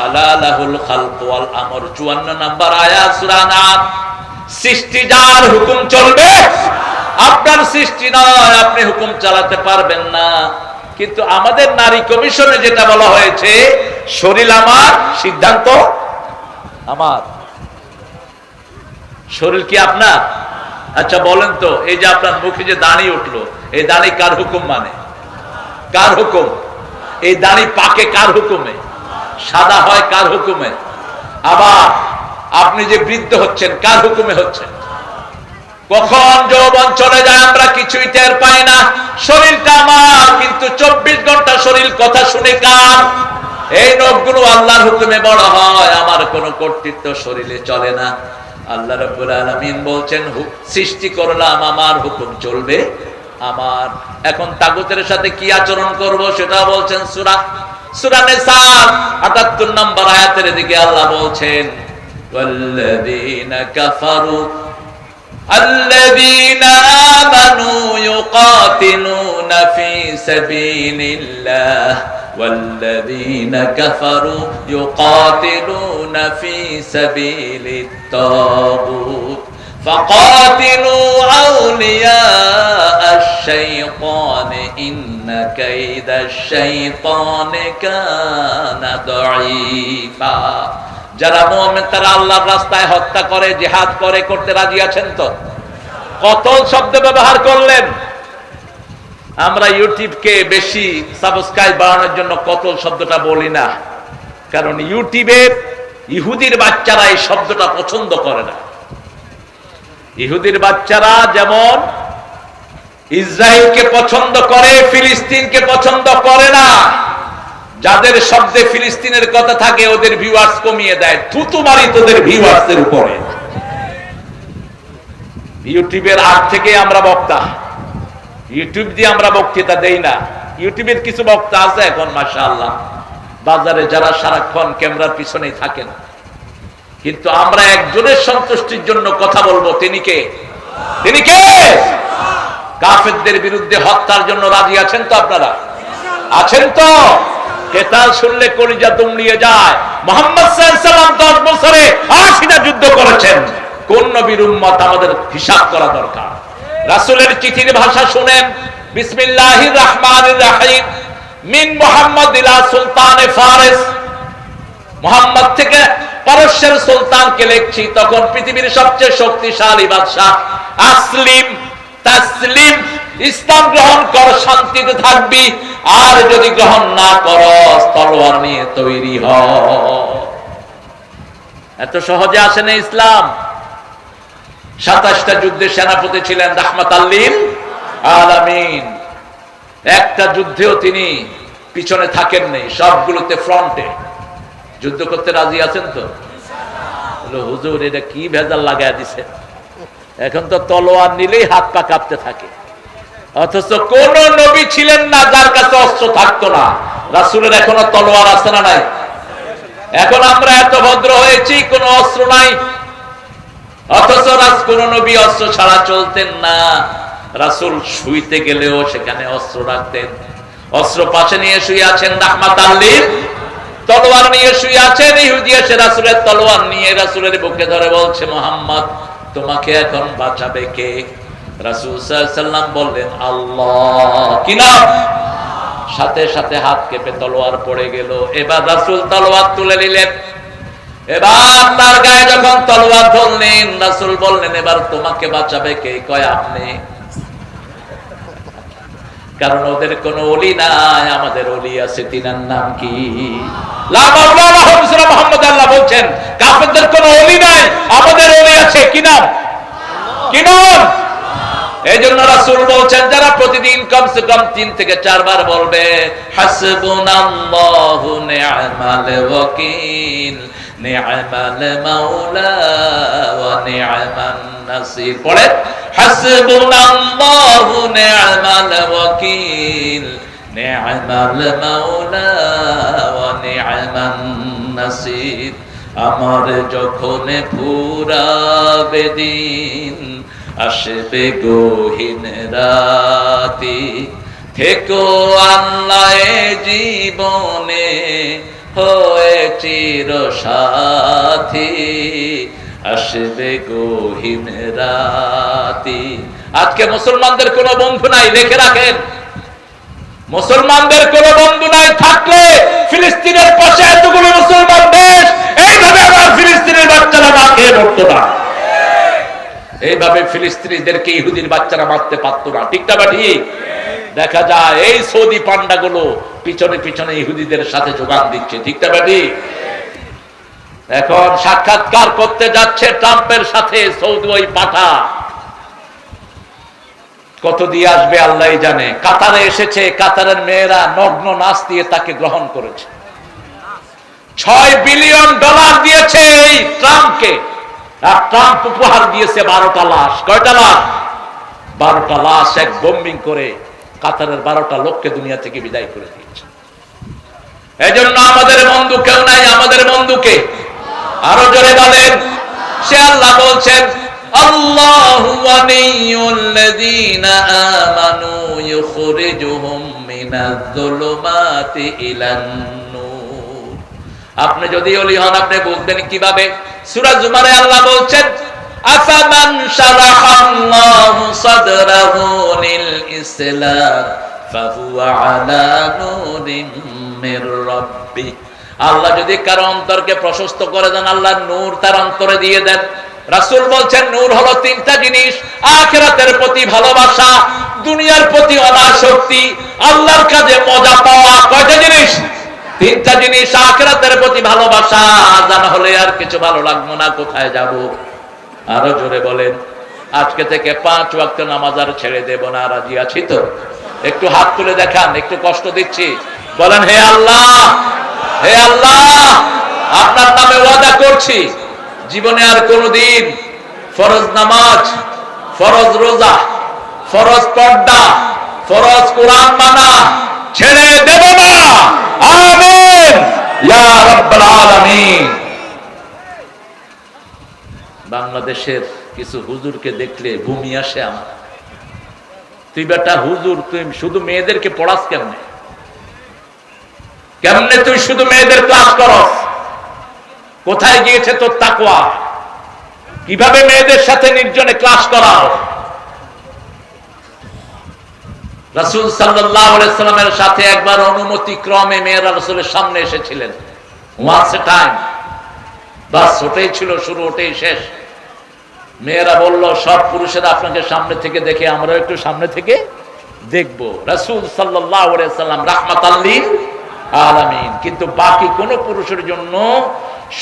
আলা লাহুল খালকু ওয়াল আমর। 54 নম্বর আয়াত সূরা নাম। সৃষ্টি যার, হুকুম চলবে। আপনার সৃষ্টি নয়, আপনি হুকুম চালাতে পারবেন না। কিন্তু আমাদের নারী কমিশনে যেটা বলা হয়েছে, শরীর আমার, সিদ্ধান্ত আমার। শরীর কি আপনার? আচ্ছা বলেন তো, এই যে আপনার মুখে যে দাড়ি উঠলো, এই দাড়ি কার হুকুম মানে? কার হুকুম? এই দাড়ি পাকে কার হুকুমে? সাদা হয় কার হুকুমে? আবার আপনি যে বৃদ্ধ হচ্ছেন কার হুকুমে হচ্ছেন? কখন যৌবন চলে যায় আমরা কিছুই টের পাই না। শরীরটা আমার, কিন্তু 24 ঘন্টা শরীর কথা শুনে কার? এই নখগুলো আল্লাহর হুকুমে বড় হয়, আমার কোনো কর্তৃত্ব শরীরে চলে না। আল্লাহ রাব্বুল আলামিন বলছেন সৃষ্টি করলাম, আমার হুকুম চলবে আমার। এখন তাগুতের সাথে কি আচরণ করব সেটা বলছেন সূরা নিসা ৭৮ নম্বর আয়াতের দিকে আল্লাহ বলছেন ওয়াল্লাযীনা কাফারু الذين آمنوا يقاتلون في سبيل الله والذين كفروا يقاتلون في سبيل الطاغوت فقاتلوا أولياء الشيطان إن كيد الشيطان كان ضعيفا। যারা মুমিন তারা আল্লাহর রাস্তায় হত্যা করে, জিহাদ করে, করতে রাজি আছেন তো? কতল শব্দ ব্যবহার করলেন। আমরা ইউটিউবকে বেশি সাবস্ক্রাইব বাড়ানোর জন্য কতল শব্দটা বলি না, কারণ ইউটিউবে ইহুদির বাচ্চারা এই শব্দটা পছন্দ করে না। ইহুদির বাচ্চারা যেমন ইসরায়েলকে পছন্দ করে, ফিলিস্তিনকে পছন্দ করে না। যাদের শব্দে ফিলিস্তিনের কথা থাকে ওদের ভিউয়ার্স কমিয়ে দেয়। থুতু মারি তোদের ভিউয়ার্সের উপরে। ইউটিউবের আগ থেকে আমরা বক্তা, ইউটিউব দিয়ে আমরা বক্তৃতা দেই না। ইউটিউবের কিছু বক্তা আছে এখন মাশাআল্লাহ বাজারে, যারা সারাক্ষণ ক্যামেরার পিছনেই থাকেন, কিন্তু আমরা একজনের সন্তুষ্টির জন্য কথা বলবো। তিনি কে? তিনি কে? কাফেরদের বিরুদ্ধে হত্যার জন্য রাজি আছেন তো? আপনারা আছেন তো? কেতাল শুনলে কলিজা দুমড়িয়ে যায়। মুহাম্মদ সাল্লাল্লাহু আলাইহি ওয়াসাল্লাম 10 বছরে 80টা যুদ্ধ করেছেন। কোন নবীর উম্মত আমাদের হিসাব করা দরকার। রাসূলের চিঠির ভাষা শুনেন, বিসমিল্লাহির রহমানির রহিম মিন মুহাম্মদ ইলা সুলতানে ফারিস। মুহাম্মদ থেকে পারস্যের সুলতানকে লিখছি। তখন পৃথিবীর সবচেয়ে শক্তিশালী বাদশা। আসলিম তাসলিম, ইসলাম গ্রহণ কর, শান্তিতে থাকবি। আর যদি গ্রহণ না করস তলোয়ার নিয়ে তৈরি হ। এত সহজে আসে না ইসলাম। 27টা যুদ্ধে সেনাপতি ছিলেন রাহমাতাল লিল আলামিন। একটা যুদ্ধেও তিনি পিছনে থাকেন নাই, সবগুলোতে ফ্রন্টে। যুদ্ধ করতে রাজি আছেন তো? হুজুর এটা কি ভেজাল লাগায় দিছে, এখন তো তলোয়ার নিলেই হাত পা কাঁপতে থাকে। অথচ কোন নবী ছিলেন না যার কাছে অস্ত্র থাকতো না। রাসূলের এখনো তলোয়ার আছে না নাই? এখন আমরা এত ভদ্র হয়েছি, কোনো অস্ত্র নাই। অথচ কোন নবী অস্ত্র ছাড়া চলতেন না। রাসূল শুইতে গেলেও সেখানে অস্ত্র রাখতেন। অস্ত্র পাশে নিয়ে শুয়ে আছেন রাহমাতাল লিল, তলোয়ার নিয়ে শুয়ে আছেন। ইহুদি এসে রাসূলের তলোয়ার নিয়ে রাসূলের বুকে ধরে বলছে, মুহাম্মদ তোমাকে এখন বাঁচাবে কে? রাসূল সাল্লাল্লাহু আলাইহি ওয়াসাল্লাম বললেন, আল্লাহ। কি নাম? সাথে সাথে হাত কেঁপে তলোয়ার পড়ে গেল। এবার রাসূল তলোয়ার তুলে নিলেন। এবার তার গায়ে যখন তলোয়ার ধরলেন, রাসূল বললেন, এবার তোমাকে বাঁচাবে কে? কয় আপনি। কারণ ওদের কোন ওলি নাই, আমাদের ওলি আছে। তিনার নাম কি? লা মাওলা লাহুম সিরা মুহাম্মদ। আল্লাহ বলছেন কাফেরদের কোন ওলি নাই, আমাদের ওলি আছে। কি নাম? কি নাম? এইজন্য রাসূল বলছেন যারা প্রতিদিন কমসে কম 3 থেকে 4 বার বলবে হাসবুনাল্লাহু নি'মাল ওয়াকিল নি'মাল মাওলা ওয়া নি'মান নাসির। পড়ে হাসবুনাল্লাহু নি'মাল ওয়াকিল নি'মাল মাওলা ওয়া নি'মান নাসির। আমার যখন ফুরাবে দিন, আসবে গহীন রাতি, থেকো আল্লাহ জীবনে হয়ে চির সাথী, আসবে গহীন রাতি। আজকে মুসলমানদের কোন বন্ধু নাই, লিখে রাখেন। মুসলমানদের কোন বন্ধু নাই। থাকলে ফিলিস্তিনের পাশে এতগুলো মুসলমান দেশ, এইভাবে আমার ফিলিস্তিনের বাচ্চারা না খেয়ে মরতো না। এইভাবে ফিলিস্তিনিদেরকে ইহুদির বাচ্চারা মারতে পারতো না। ঠিক না? ঠিক। দেখা যায় এই সৌদি পান্ডাগুলো পিছনে পিছনে ইহুদিদের সাথে যোগান দিচ্ছে। ঠিক না? ঠিক। এখন সাক্ষাৎকার করতে যাচ্ছে ট্রাম্পের সাথে সৌদি ওই পাঠা। কত দিয়ে আসবে আল্লাহই জানে। কাতারে এসেছে, কাতারের মেয়েরা নগ্ন নাচ দিয়ে তাকে গ্রহণ করেছে। $6 বিলিয়ন দিয়েছে এই ট্রাম্পকে, আর ট্রাম্প উপহার দিয়েছে 12টা লাশ। কয়টা লাশ? 12টা লাশ এক বোম্বিং করে কাতারের 12টা লোককে দুনিয়া থেকে বিদায় করে দিয়েছে। এজন্য আমাদের বন্ধু কেউ নাই, আমাদের বন্ধুকে আরো জোরে বলেন। সে আল্লাহ বলছেন, আল্লাহু ওয়ালিয়ুল্লাযীনা আমানু ইউখরিজুহুম মিনাজ-যুলুমাতি ইলান-নূর। আপনি যদি ওলি হন আপনি বুঝবেন কিভাবে? সূরা জুমারে আল্লাহ বলছেন, আফামান শারাহাল্লাহু সাদরাহু লিল ইসলাম ফাহুয়া আলা নূরিন মির রাব্বি। আল্লাহ যদি কারো অন্তরকে প্রশস্ত করে দেন, আল্লাহ নূর তার অন্তরে দিয়ে দেন। রাসূল বলছেন নূর হলো 3টা জিনিস: আখিরাতের প্রতি ভালোবাসা, দুনিয়ার প্রতি অনাসক্তি, আল্লাহর কাজে মজা পাওয়া। কয়টা জিনিস? 3টা জিনিস। আখিরাতের প্রতি ভালোবাসা, আযান হলে আর কিছু ভালো লাগবে না, কোথায় যাব? আরো জোরে বলেন। আজকে থেকে 5 ওয়াক্ত নামাজ আর ছেড়ে দেব না, রাজি আছি তো? একটু হাত তুলে দেখান, একটু কষ্ট দিচ্ছি। বলেন, হে আল্লাহ, হে আল্লাহ, আপনার নামে ওয়াদা করছি জীবনে আর কোনদিন ফরজ নামাজ, ফরজ রোজা, ফরজ পর্দা, ফরজ কোরআন মানা ছেড়ে দেব না। আমিন ইয়া রাব্বাল আলামিন। বাংলাদেশের কিছু হুজুরকে দেখলে ভূমি আসে আমার। তুই বেটা হুজুর, তুই শুধু মেয়েদেরকে পড়াস কেমনে? কেমনে তুই শুধু মেয়েদের ক্লাস করস? কোথায় গিয়েছে তোর তাকওয়া? কিভাবে মেয়েদের সাথে নির্জনে ক্লাস করাও? রাসূল সাল্লাল্লাহু আলাইহি সাল্লামের সাথে একবার অনুমতি ক্রমে মেয়েরা রাসূলের সামনে এসেছিলেন। ওয়ান্স এ টাইম, বাস ওটাই ছিল শুরু, ওটাই শেষ। মেয়েরা বলল, সব পুরুষেরা আপনাকে সামনে থেকে দেখে, আমরা একটু সামনে থেকে দেখব। রাসূল সাল্লাল্লাহু আলাইহি সাল্লাম রাহমাতাল লিল আলামিন। কিন্তু বাকি কোন পুরুষের জন্য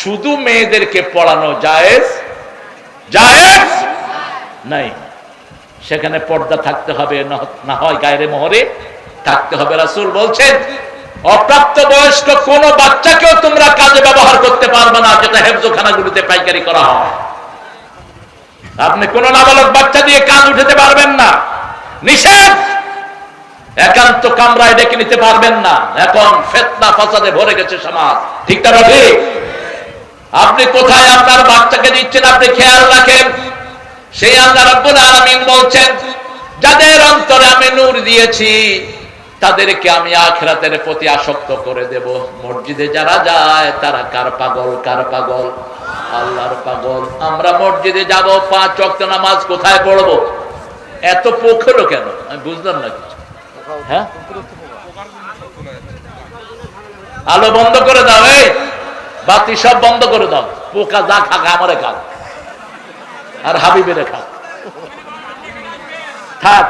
শুধু মেয়েদেরকে পড়ানো জায়েজ জায়েজ নাই। সেখানে পর্দা থাকতে হবে, না হয় গায়রে মোহরে থাকতে হবে। রাসূল বলছেন, অপ্রাপ্ত বয়স্ক কোন বাচ্চাকেও তোমরা কাজে ব্যবহার করতে পারবে না, যেটা হেফজখানাগুলোতে পাইকারি করা হয়। আপনি কোন নাবালক বাচ্চা দিয়ে কাজ উঠাতে পারবেন না, নিষেধ। একান্ত কামরায় ডেকে নিতে পারবেন না। এখন ফিতনা ফাসাদে ভরে গেছে সমাজ, ঠিক না? ঠিক। আপনি কোথায় আপনার বাচ্চাকে দিচ্ছেন আপনি খেয়াল রাখেন। সেই আল্লাহ রাব্বুল আলামিন বলছেন, যাদের অন্তরে আমি নূর দিয়েছি তাদেরকে আমি আখিরাতের প্রতি আসক্ত করে দেব। মসজিদে যারা যায় তারা কার পাগল? কার পাগল? আল্লাহর পাগল। আমরা মসজিদে যাব, 5 ওয়াক্ত নামাজ কোথায় পড়বো? এত পোখলো কেন? আমি বুঝলাম না কিছু। হ্যাঁ, আলো বন্ধ করে দাও, এই বাতি সব বন্ধ করে দাও। পোকা যা খাক আমারে খাক, আর হাবিবের খাক, থাক।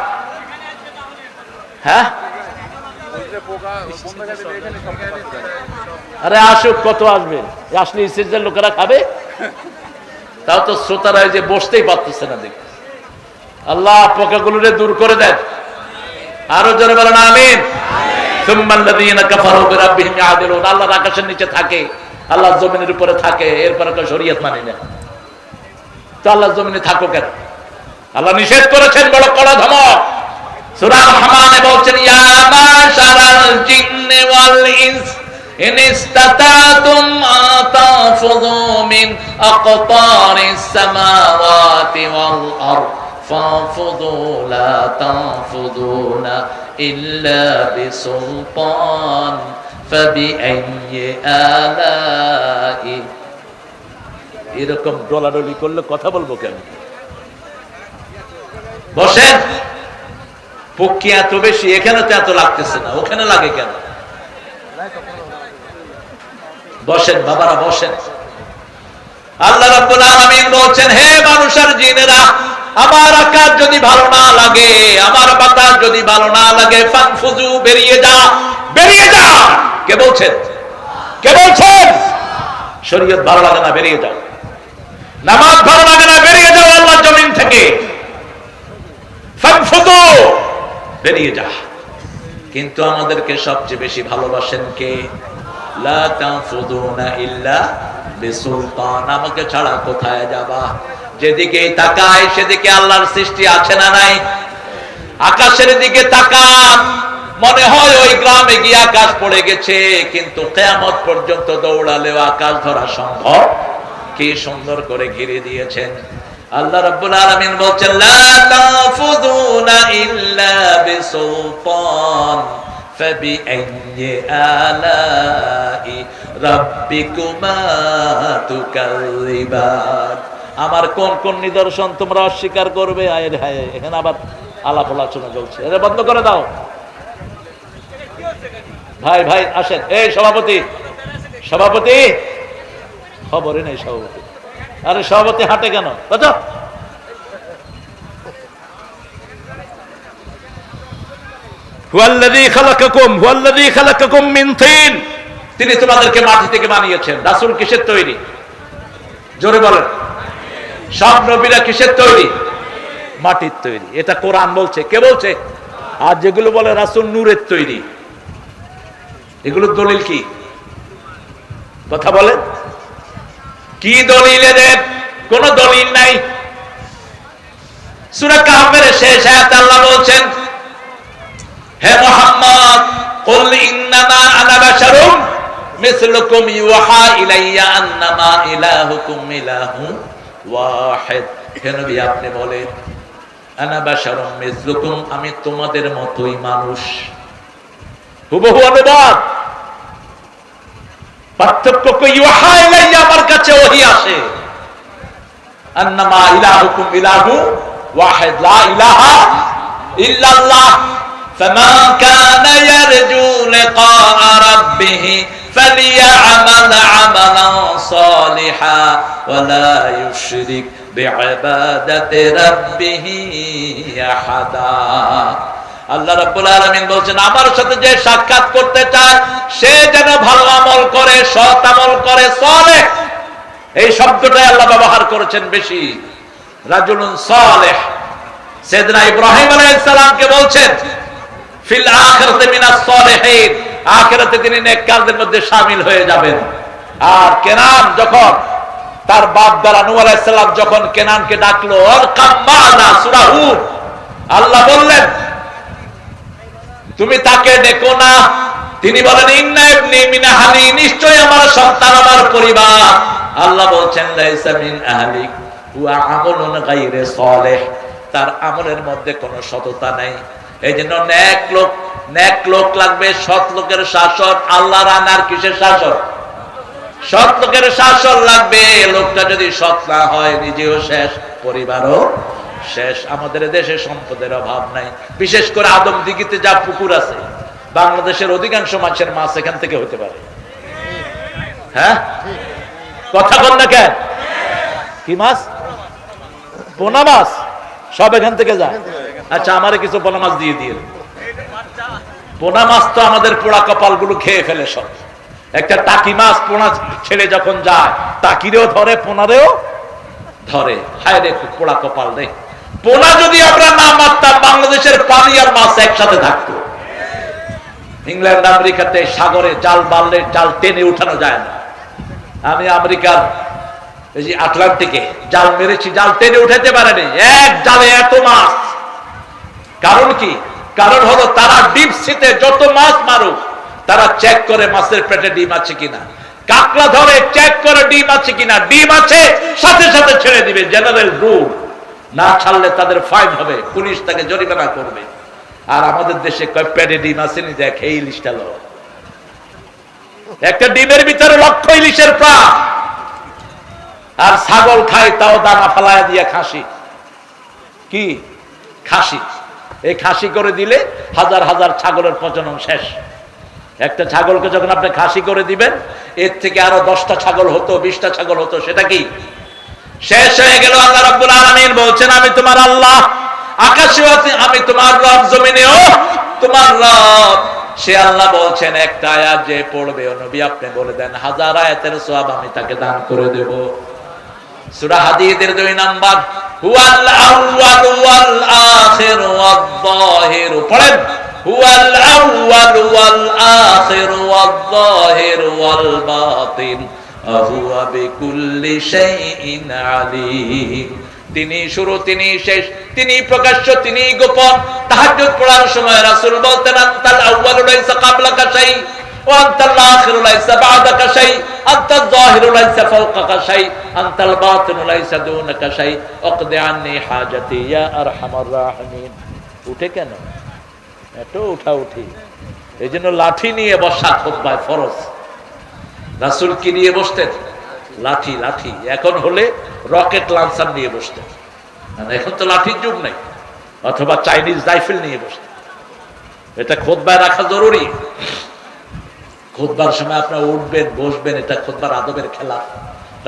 হ্যাঁ, আরে আসুক, কত আসবে? আসলে ইসের লোকেরা খাবে, তাও তো শ্রোতারা যে বসতেই পারতেছে না। দেখ, আল্লাহ পোকাগুলোরে দূর করে দেন। আরো জোরে বলেন আমিন। সুম্মাল্লাযীনা কাফারু বিরাব্বিহিম ইয়াদিলুন। আল্লাহর আকাশের নিচে থাকে, আল্লাহ জমিনের উপরে থাকে, এরপরে তো শরীয়ত মানি না। তো আল্লাহ জমিনে থাকো কেন? আল্লাহ নিষেধ করেছেন, বড় কড়া ধমক। সূরা রহমানে বলছেন, ইয়া মাশারাল জিন্নি ওয়াল ইনস ইন ইসতাতাতুম আতাফুযু মিন আকতারিস সামাওয়াতি ওয়াল আরদ ফাফুযু লা তানফুযুনা ইল্লা বিসুলতান ফাবিআইয়ি আলাই। এরকম ডলাডলি করলে কথা বলবো কেন? বসেন। পক্ষী এত বেশি, এখানে তো এত লাগতেছে না, ওখানে লাগে কেন? বসেন বাবারা, বসেন। আল্লাহ রাব্বুল আলামিন বলছেন, হে মানুষের জিনেরা, আমার আকাশ যদি ভালো না লাগে, আমার বাতাস যদি ভালো না লাগে, ফানফুজু, বেরিয়ে যা, বেরিয়ে যা। কে বলছেন? কে বলছেন? শরীয়ত ভালো লাগে না, বেরিয়ে যাও। নামাজ ভালো লাগে না, বেরিয়ে যাও আল্লাহর জমিন থেকে। ফানফুজু, বেরিয়ে যা। কিন্তু আমাদেরকে সবচেয়ে বেশি ভালোবাসেন কে? লা তানফুদুনা ইল্লা বিসুলতান, আমাকে ছাড়া কোথায় যাবা? যেদিকে তাকায় সেদিকে আল্লাহর সৃষ্টি আছে না নাই? আকাশের দিকে তাকান, মনে হয় ওই গ্রামে গিয়ে আকাশ পড়ে গেছে, কিন্তু কিয়ামত পর্যন্ত দৌড়ালেও আকাশ ধরা সম্ভব। কি সুন্দর করে ঘিরে দিয়েছেন আল্লাহ রাব্বুল আলামিন বলছেন, লা তানফুদুনা ইল্লা বিসুলতান ফাবিআইয়ি আলাই রাব্বিকুমা তুকাযিবান। আমার কোন কোন নিদর্শন তোমরা অস্বীকার করবে? আয় হায়, এখানে আবার আলাপ আলোচনা চলছে, এটা বন্ধ করে দাও। ভাই ভাই আসেন। এই সভাপতি, সভাপতি খবরই নেই সভাপতি। আরে সভাপতি হাঁটে কেন? বুঝো হুয়াল্লাযী খালাকাকুম হুয়াল্লাযী খালাকাকুম মিন তিন, তিনি তোমাদেরকে মাটি থেকে বানিয়েছেন। রাসূল কিসের তৈরি? জোরে বলেন। সব নবীরা কিসের তৈরি? মাটির তৈরি। এটা কোরআন বলছে। কে বলছে? আর যেগুলো বলে রাসূল নূরের তৈরি, এগুলো দলিল কি? কথা বলেন, কি দলিল এদের? কোন দলিল নাই। সূরা কাহফের শেষ আয়াতে আল্লাহ বলছেন, হে মুহাম্মদ কুল ইন্নামা আনা বাশারুম মিসলুকুম ইউহা ইলাইয়া আন্নামা ইলাহুকুম ইলাহুন ওয়াহিদ। হে নবী আপনি বলেন, আনা বাশারুম মিসলুকুম, আমি তোমাদের মতোই মানুষ। হুবহু অনুবাদ। পার্থক্য কি? ইউহা ইলাইয়া, আমার কাছে ওহী আসে। আন্নামা ইলাহুকুম ইলাহু ওয়াহিদ, লা ইলাহা ইল্লাল্লাহ। ফামান কানা ইয়ারজু লিকা রাব্বিহি ফালিয়া'মাল 'আমালান সালিহা ওয়া লা ইউশরিক বি'ইবাদাতি রাব্বিহি আহাদা। আল্লাহ রাব্বুল আলামিন বলছেন, আমার সাথে যে সাক্ষাৎ করতে চায় সে যেন ভালো আমল করে, সৎ আমল করে, সালেহ। এই শব্দটাই আল্লাহ ব্যবহার করেছেন বেশি, রাজুলুন সালেহ। সাইয়েদনা ইব্রাহিম আলাইহিস সালামকে বলছেন ফিল আখিরাতি মিনাস সালিহিন, আখিরাতে তিনি নেককারদের মধ্যে শামিল হয়ে যাবেন। আর কেনান যখন তার বাপ দ্বারা নূহ আলাইহিস সালাম যখন কেনানকে ডাকলো, আর কাম্মানা, সূরা হুদ, আল্লাহ বললেন তুমি তাকে দেখো না। তিনি বলেন ইন্না ইবনি মিন আহলি, নিশ্চয় আমার সন্তান, আমার পরিবার। আল্লাহ বলছেন লাইসা মিন আহলিক ওয়া আমালুন গায়রে সালেহ, তার আমলের মধ্যে কোনো সততা নাই। এই জন্য নেক লোক লাগবে, সৎ লোকের শাসন। আল্লাহর আনার কিসের শাসন? সৎ লোকের শাসন লাগবে। লোকটা যদি সৎ না হয়, নিজেও শেষ, পরিবারও শেষ। আমাদের দেশে সম্পদের অভাব নাই, বিশেষ করে আদমদিঘিতে যা পুকুর আছে, বাংলাদেশের অধিকাংশ মাছের মাছ এখান থেকে হতে পারে। হ্যাঁ, কথা বল না কেন? কি মাছ? পোনা মাছ সব এখান থেকে যায়। আচ্ছা, আমারে কিছু পোনা মাছ দিয়ে দিয়ে। পোনা মাছ তো আমাদের পোড়া কপাল গুলো খেয়ে ফেলে সব। একটা টাকি মাছ পোনা ছেড়ে যখন যায়, টাকিরেও ধরে, পোনারেও ধরে। হায় রে, পোড়া কপাল রে। পোনা যদি আমরা না মারতাম, বাংলাদেশের পানি আর মাছ একসাথে থাকতো। ইংল্যান্ড আমেরিকাতে সাগরে জাল বাড়লে জাল টেনে উঠানো যায় না। আমি আমেরিকার এই যে আটলান্টিকে জাল মেরেছি, জাল টেনে উঠাতে পারেনি। এক জালে এত মাছ। কারণ কি? কারণ হলো তারা ডিপ সিতে যত মাছ মারুক, তারা চেক করে মাছের পেটে ডিম আছে কিনা। কাঁকড়া ধরে চেক করে ডিম আছে কিনা, ডিম আছে সাথে সাথে ছেড়ে দিবে। জেনারেল রুল, না ছাড়লে তাদের ফাইন হবে, পুলিশ তাকে জরিমানা করবে। আর আমাদের দেশে পেটে ডিম আসেনি, দেখ এই ইলিশটা লো। একটা ডিমের ভিতরে লক্ষ ইলিশের প্রাণ। আর ছাগল খায়, তাও দানা ফালায় দিয়ে খাসি। কি খাসি? এই খাসি করে দিলে হাজার হাজার ছাগলের প্রজনন শেষ। একটা ছাগলকে যখন আপনি খাসি করে দিবেন, এর থেকে আরো 10টা ছাগল হতো, 20টা ছাগল হতো, সেটা কি শেষ হয়ে গেল। আল্লাহ রাব্বুল আলামিন বলছেন, আমি তোমার আল্লাহ, আকাশেও আছি, আমি তোমার রব, জমিনেও তোমার রব। সে আল্লাহ বলছেন, একটা আয়াত যে পড়বে, ও নবী আপনি বলে দেন, 1000 আয়াতের সওয়াব আমি তাকে দান করে দেব। সূরা হাদীদের 2 নাম্বার, হুয়াল আউয়াল ওয়াল আখির ওয়াল যাহির। পড়েন, হুয়াল আউয়াল ওয়াল আখির ওয়াল যাহির ওয়াল বাতিন আহুয়া বিকুল্লি শাইইন আলীম। তিনি শুরু, তিনি শেষ, তিনি প্রকাশ্য, তিনি গোপন। তাহাজ্জুদ পড়ার সময় রাসূল বলতেন, আনতাল আউয়ালু লাইসা ক্বাবলাকা শাই ওয়া আনতাল আখিরু লাইসা বা'দাকা শাই, আনতাল যাহিরু লাইসা ফাওকাকা শাই, আনতাল বাতিনু লাইসা দুনাকা শাই, আকদি আন্নি হাজাতি ইয়া আরহামার রাহিমিন। উঠে কেন এত উঠি? এইজন্য লাঠি নিয়ে বসা খুতবায় ফরজ। রাসূল কি নিয়ে বসতেন? লাঠি। লাঠি এখন হলে রকেট লঞ্চার নিয়ে বসতেন, এখন তো লাঠির যুগ নাই। অথবা চাইনিজ রাইফেল নিয়ে বসতেন। এটা খুতবায় রাখা জরুরি। খুতবার সময় আপনারা উঠবেন, বসবেন, এটা খুতবার আদবের খেলা।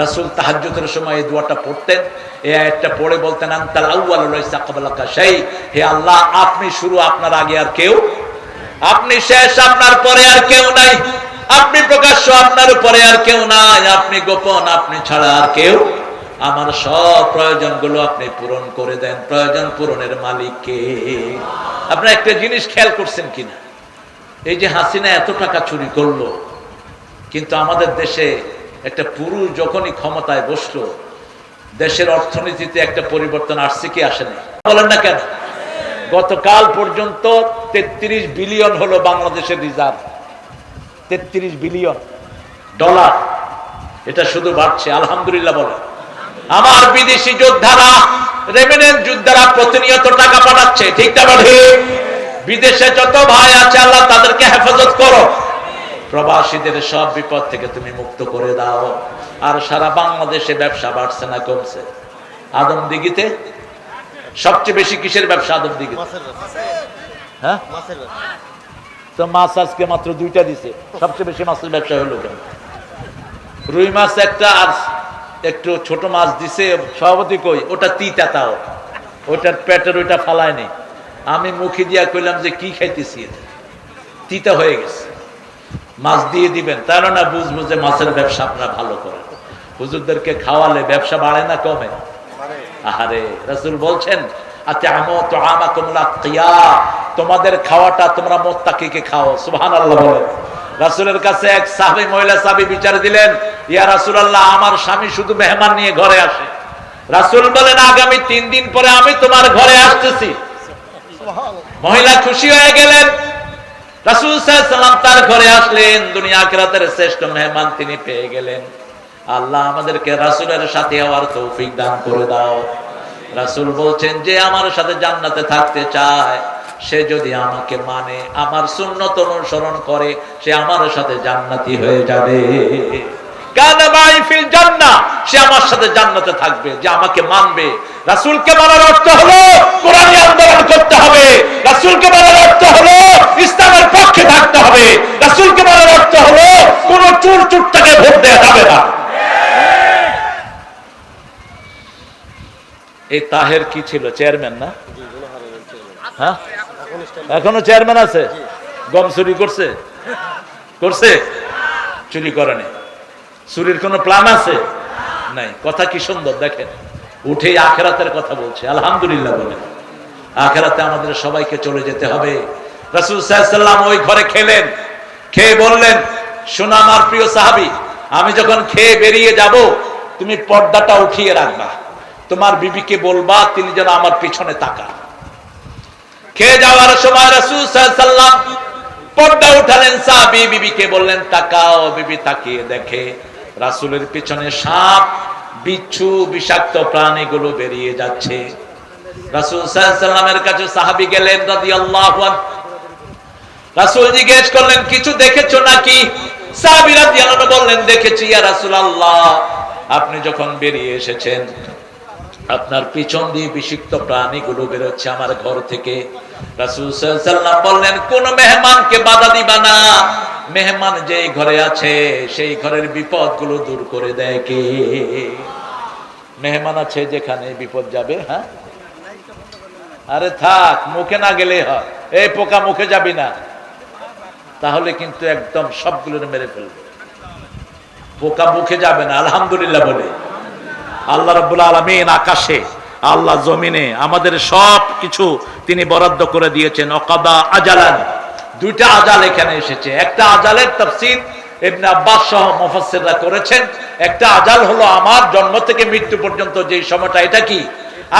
রাসূল তাহাজ্জুদের সময় এই দোয়াটা পড়তেন। এই আয়াতটা পড়ে বলতেন, আনতাল আউয়ালু লাইসা ক্বাবলাকা শাই, হে আল্লাহ আপনি শুরু, আপনার আগে আর কেউ, আপনি শেষ, আপনার পরে আর কেউ নাই, আপনি প্রকাশ্য, আপনার উপরে আর কেউ নাই, আপনি গোপন, আপনি ছাড়া আর কেউ। আমার সব প্রয়োজনগুলো আপনি পূরণ করে দেন। প্রয়োজন পূরণের মালিক কে? আপনারা একটা জিনিস খেয়াল করছেন কিনা, এই যে হাসিনা এত টাকা চুরি করলো, কিন্তু আমাদের দেশে একটা পুরুষ যখনই ক্ষমতায় বসলো, দেশের অর্থনীতিতে একটা পরিবর্তন আসছে কি আসে না? বলেন না কেন? গতকাল পর্যন্ত 33 বিলিয়ন হলো বাংলাদেশের রিজার্ভ। 33 billion dollar. এটা শুধু বাড়ছে, আলহামদুলিল্লাহ বলে। আমার বিদেশি যোদ্ধারা, রেমিনেন্ট যোদ্ধারা প্রতিনিয়ত টাকা পাঠাচ্ছে, ঠিক না বলে? বিদেশে যত ভাই আছে আল্লাহ তাদেরকে হেফাজত করো। প্রবাসীদের সব বিপদ থেকে তুমি মুক্ত করে দাও। আর সারা বাংলাদেশে ব্যবসা বাড়ছে না কমছে? আদমদিঘিতে সবচেয়ে বেশি কিসের ব্যবসা? আদমদিঘিতে, হ্যাঁ? তো মাছ আজকে মাত্র 2টা দিছে, সবচেয়ে বেশি মাছের ব্যবসা হলো কেন? রুই মাছ একটা আর একটু ছোট মাছ দিছে, সভাপতি কই ওটা তিতা, তাও ওটার পেটের ওইটা ফালায়নি। আমি মুখে দিয়া কইলাম যে কি খাইতেছি, তিতা হয়ে গেছে, মাছ দিয়ে দিবেন, তাহলে না বুঝবো যে মাছের ব্যবসা আপনারা ভালো করেন। হুজুরদেরকে খাওয়ালে ব্যবসা বাড়ে না কমে? আহারে, রাসূল বলছেন, তোমাদের খাওয়াটা তোমরা মুত্তাকিকে খাও। সুবহানাল্লাহ বলেন। রাসূলের কাছে এক সাহাবী, মহিলা সাহাবী বিচার দিলেন, ইয়া রাসূলুল্লাহ, আমার স্বামী শুধু মেহমান নিয়ে ঘরে আসে। রাসূল বলেন, আগামী 3 দিন পরে আমি তোমার ঘরে আসতেছি। মহিলা খুশি হয়ে গেলেন। রাসূল সাল্লাল্লাহু আলাইহি ওয়াসাল্লাম তার ঘরে আসলেন। দুনিয়া আখিরাতের শ্রেষ্ঠ মেহমান তিনি পেয়ে গেলেন। আল্লাহ আমাদেরকে রাসূলের সাথে হওয়ার তৌফিক দান করে দাও। রাসূল বলছেন, যে আমার সাথে জান্নাতে থাকতে চায়, সে যদি আমাকে মানে, আমার সুন্নত অনুসরণ করে, সে আমার সাথে জান্নাতি হয়ে যাবে। কানা মাই ফিল জান্নাহ, সে আমার সাথে জান্নাতে থাকবে। যে আমাকে মানবে, রাসূলকে মানার অর্থ হলো কোরআনী আন্দোলন করতে হবে। রাসূলকে মানার অর্থ হলো ইসলামের পক্ষে থাকতে হবে। রাসূলকে মানার অর্থ হলো কোন চুরটাকে ভোট দেওয়া যাবে না। এই তাহের কি ছিল? চেয়ারম্যান না? হ্যাঁ, এখনো চেয়ারম্যান আছে। গম চুরি করছে? করছে? চুরি করেনি। চুরির কোন প্ল্যান আছে? নাই। কথা কি সুন্দর দেখেন, উঠে আখিরাতের কথা বলছে। আলহামদুলিল্লাহ বলেন। আখিরাতে আমাদের সবাইকে চলে যেতে হবে। রাসূল সাল্লাল্লাহু আলাইহি ওয়াসাল্লাম ওই ঘরে খেলেন, খেয়ে বললেন, শোনো আমার প্রিয় সাহাবী, আমি যখন খেয়ে বেরিয়ে যাব, তুমি পর্দাটা উঠিয়ে রাখবা। তোমার বিবিকে বলবা তিনি যেন আমার পিছনে তাকান। খেয়ে যাওয়ার সময় রাসূল সাল্লাল্লাহু আলাইহি ওয়াসাল্লাম পর্দা উঠালেন, সাহাবী বিবিকে বললেন তাকাও। বিবি তাকিয়ে দেখে রাসূলের পিছনে সাপ, বিচ্ছু, বিষাক্ত প্রাণীগুলো বেরিয়ে যাচ্ছে। রাসূল সাল্লাল্লাহু আলাইহি ওয়াসাল্লামের কাছে সাহাবী গেলেন রাদিয়াল্লাহু আনহু। রাসূল জিজ্ঞেস করলেন, কিছু দেখেছো নাকি? সাহাবী রাদিয়াল্লাহু আনহু বললেন, দেখেছি ইয়া রাসূলুল্লাহ, আপনি যখন বেরিয়ে এসেছেন, আপনার পিছন দিয়ে বিষাক্ত প্রাণীগুলো বেরোচ্ছে আমার ঘর থেকে। রাসূল সাল্লাল্লাহু আলাইহি ওয়াসাল্লাম বললেন, কোন মেহমানকে বাধা দিবা না। মেহমান যেই ঘরে আছে সেই ঘরের বিপদগুলো দূর করে দেয় কে? মেহমান আছে যেখানে বিপদ যাবে। হ্যাঁ, আরে থাক, মুখে না গেলে হয়। এই পোকা মুখে যাবি না, তাহলে কিন্তু একদম সবগুলো মেরে ফেলবে। পোকা মুখে যাবে না। আলহামদুলিল্লাহ বলে। আল্লাহ রাব্বুল আলামিন আকাশে আল্লাহ জমিনে আমাদের সব কিছু তিনি বরাদ্দ করে দিয়েছেন। অকাদা আজালান, দুইটা আজাল এখানে এসেছে। একটা আজালের তাফসীর ইবনে আব্বাস সহ মুফাসসিররা করেছেন। একটা আজাল হলো আমার জন্ম থেকে মৃত্যু পর্যন্ত যে সময়টা, এটা কি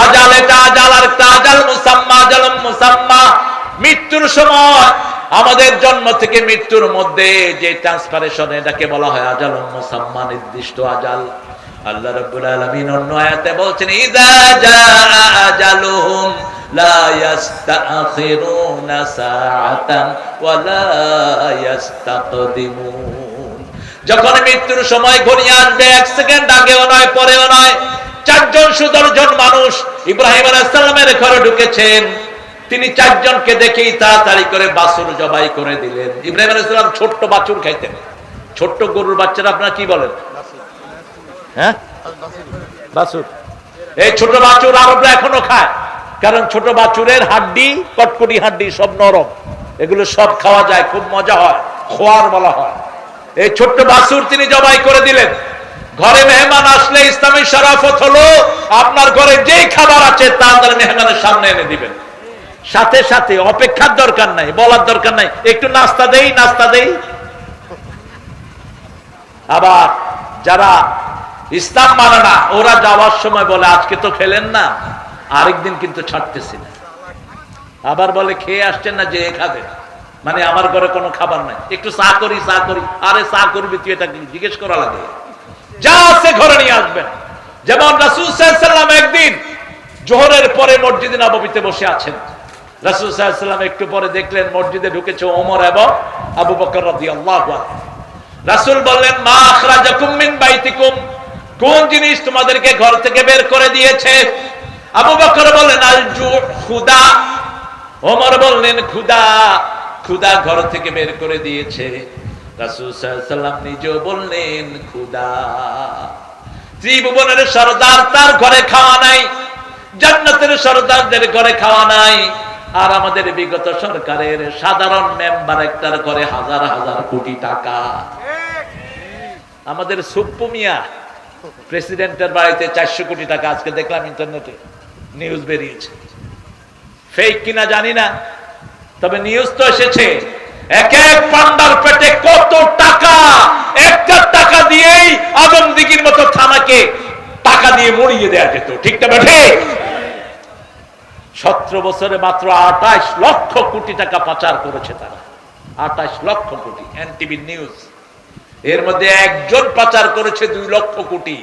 আজাল, এটা আজাল। আর একটা আজাল মুসাম্মা, আজালুম মুসাম্মা, মৃত্যুর সময় আমাদের জন্ম থেকে মৃত্যুর মধ্যে যে ট্রান্সফারেশন, এটাকে বলা হয় আজালুম মুসাম্মা, নির্দিষ্ট আজাল। আল্লাহ রাব্বুল আলামিন অন্য আয়াতে বলছেন ইযা জাআ আজালুহুম লা ইস্তাখিরুনা সাআতান ওয়া লা ইস্তাকদিমুন। যখন মৃত্যুর সময় ঘনিয়ে আসবে, এক সেকেন্ড আগেও নয় পরেও নয়। চারজন সুদর্শন মানুষ ইব্রাহিম আলাইহিস সালামের ঘরে ঢুকেছেন। তিনি চারজনকে দেখেই তাড়াতাড়ি করে বাছুর জবাই করে দিলেন। ইব্রাহিম আলাইহিস সালাম ছোট্ট বাছুর খাইতেন। ছোট্ট গরুর বাচ্চারা আপনারা কি বলেন? হ্যাঁ, বাছুর। এই ছোট বাছুর আরবরা এখনো খায়, কারণ ছোট বাছুরের হাড্ডি, কটকটি হাড্ডি সব নরম, এগুলো সব খাওয়া যায়, খুব মজা হয়, খোয়ার বলা হয়। এই ছোট্ট বাছুর তিনি জবাই করে দিলেন। ঘরে মেহমান আসলে ইসলামী শরাফত হলো আপনার ঘরে যেই খাবার আছে তা আপনার মেহমানের সামনে এনে দিবেন। সাথে সাথে, অপেক্ষার দরকার নাই, বলার দরকার নাই একটু নাস্তা দেই, নাস্তা দেই। আবার যারা ইসলাম মানে না, ওরা যাওয়ার সময় বলে আজকে তো খেলেন না, আরেকদিন কিন্তু ছাড়তেছি না। আবার বলে খেয়ে আসছেন না, যে খাবেন, মানে আমার ঘরে কোনো খাবার নাই, একটু চা করি, চা করি। আরে চা করবি তুই, এটা জিজ্ঞেস করা লাগে? যা আছে ঘরে নিয়ে আসবেন। যেমন রাসূল সাল্লাল্লাহু আলাইহি ওয়াসাল্লাম একদিন জোহরের পরে মসজিদে নববীতে বসে আছেন। রাসূল সাল্লাল্লাহু আলাইহি ওয়াসাল্লাম একটু পরে দেখলেন মসজিদে ঢুকেছে ওমর এবং আবু বকর রাদিয়াল্লাহু আনহু। রাসূল বললেন মা আখরাজাকুম মিন বাইতিকুম, কোন জিনিস তোমাদেরকে ঘর থেকে বের করে দিয়েছে? আবু বকর বললেন আল জু, ক্ষুধা। ওমর বললেন ক্ষুধা, ক্ষুধা ঘর থেকে বের করে দিয়েছে। রাসূল সাল্লাল্লাহু আলাইহি ওয়াসাল্লাম নিজেও বললেন ক্ষুধা। ত্রিভুবনের সরদার, তার ঘরে খাওয়া নাই, জান্নাতের সরদারদের ঘরে খাওয়া নাই। আর আমাদের বিগত সরকারের সাধারণ মেম্বার একটার ঘরে হাজার হাজার কোটি টাকা। আমাদের সুপ্পু মিয়া প্রেসিডেন্টের বাড়িতে 400 কোটি টাকা, আজকে দেখলাম ইন্টারনেটে নিউজ বেরিয়েছে। ফেক কিনা জানি না, তবে নিউজ তো এসেছে। এক এক পান্ডার পেটে কত টাকা! একটা টাকা দিয়েই আদমদিঘির মতো থানাকে টাকা দিয়ে মরিয়ে দেয়া যেত, ঠিক না বেঠে? 17 বছরে মাত্র 28 লক্ষ কোটি টাকা পাচার করেছে তারা। 28 লক্ষ কোটি, এনটিভি নিউজ। এর মধ্যে একজন পাচার করেছে 2 লক্ষ কোটি,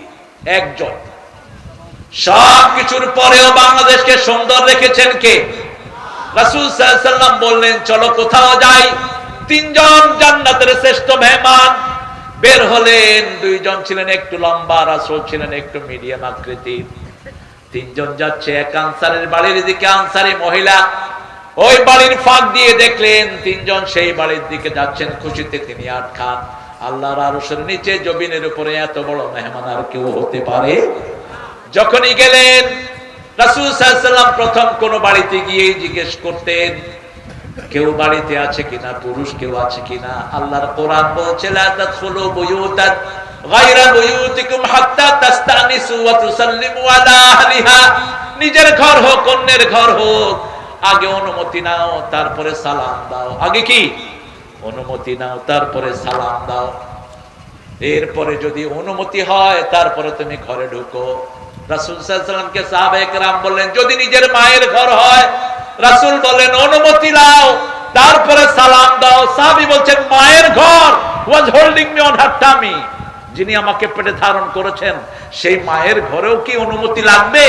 একজন। সব কিছুর পরেও বাংলাদেশকে সুন্দর রেখেছেন কে? রাসূল সাল্লাল্লাহু আলাইহি ওয়াসাল্লাম বললেন চলো কোথাও যাই। 3 জন জান্নাতের শ্রেষ্ঠ মেহমান বের হলেন। 2 জন ছিলেন একটু লম্বা, রাসূল ছিলেন একটু মিডিয়াম আকৃতির। 3 জন যাচ্ছে এক আনসারের বাড়ির দিকে, আনসারী মহিলা। ওই বাড়ির ফাঁক দিয়ে দেখলেন 3 জন সেই বাড়ির দিকে যাচ্ছেন। খুশিতে তিনি আটখান। আল্লাহর আরশের নিচে জমিনের উপরে এত বড় মেহমান আর কেউ হতে পারে? যখনই গেলেন রাসূল সাল্লাল্লাহু আলাইহি ওয়াসাল্লাম প্রথম কোন বাড়িতে গিয়ে জিজ্ঞেস করতেন কেউ বাড়িতে আছে কিনা, পুরুষ কেউ আছে কিনা। আল্লাহর কোরআন বলছে লা তাদখুলু বুয়ুতান গায়রা বুয়ুতিকুম হাত্তা তাস্তানিসু ওয়া তুসাল্লিমু আলা আহলিহা। নিজের ঘর হোক অন্যের ঘর হোক, আগে অনুমতি নাও তারপরে সালাম দাও। আগে কি? অনুমতি নাও তারপরে সালাম দাও। এরপরে যদি অনুমতি হয় তারপরে তুমি ঘরে ঢুকো। রাসূল সাল্লাল্লাহু আলাইহি ওয়াসাল্লামকে সাহাবায়ে কেরাম বললেন যদি নিজের মায়ের ঘর হয়, রাসূল বললেন অনুমতি নাও তারপরে সালাম দাও। সাহাবী বলছেন মায়ের ঘর, was holding me on her tummy, যিনি আমাকে পেটে ধারণ করেছেন সেই মায়ের ঘরেও কি অনুমতি লাগবে?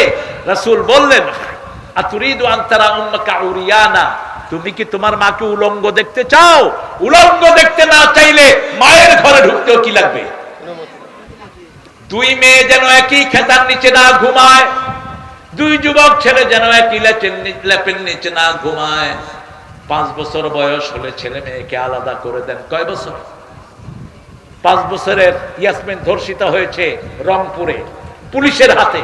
রাসূল বললেন আতুরিদু আন তারা উম্মাকা উরিয়ানা, তুমি কি তোমার মাকে উলঙ্গ দেখতে চাও? উলঙ্গ দেখতে না চাইলে মায়ের ঘরে ঢুকতেও কি লাগবে? 2 মেয়ে যেন একই খেতার নিচে না ঘুমায়, 2 যুবক ছেলে যেন একই লেপের নিচে না ঘুমায়। 5 বছর বয়স হলে ছেলে মেয়েকে আলাদা করে দেন। কয় বছর? 5 বছরের ইয়াসমিন ধর্ষিতা হয়েছে রংপুরে পুলিশের হাতে।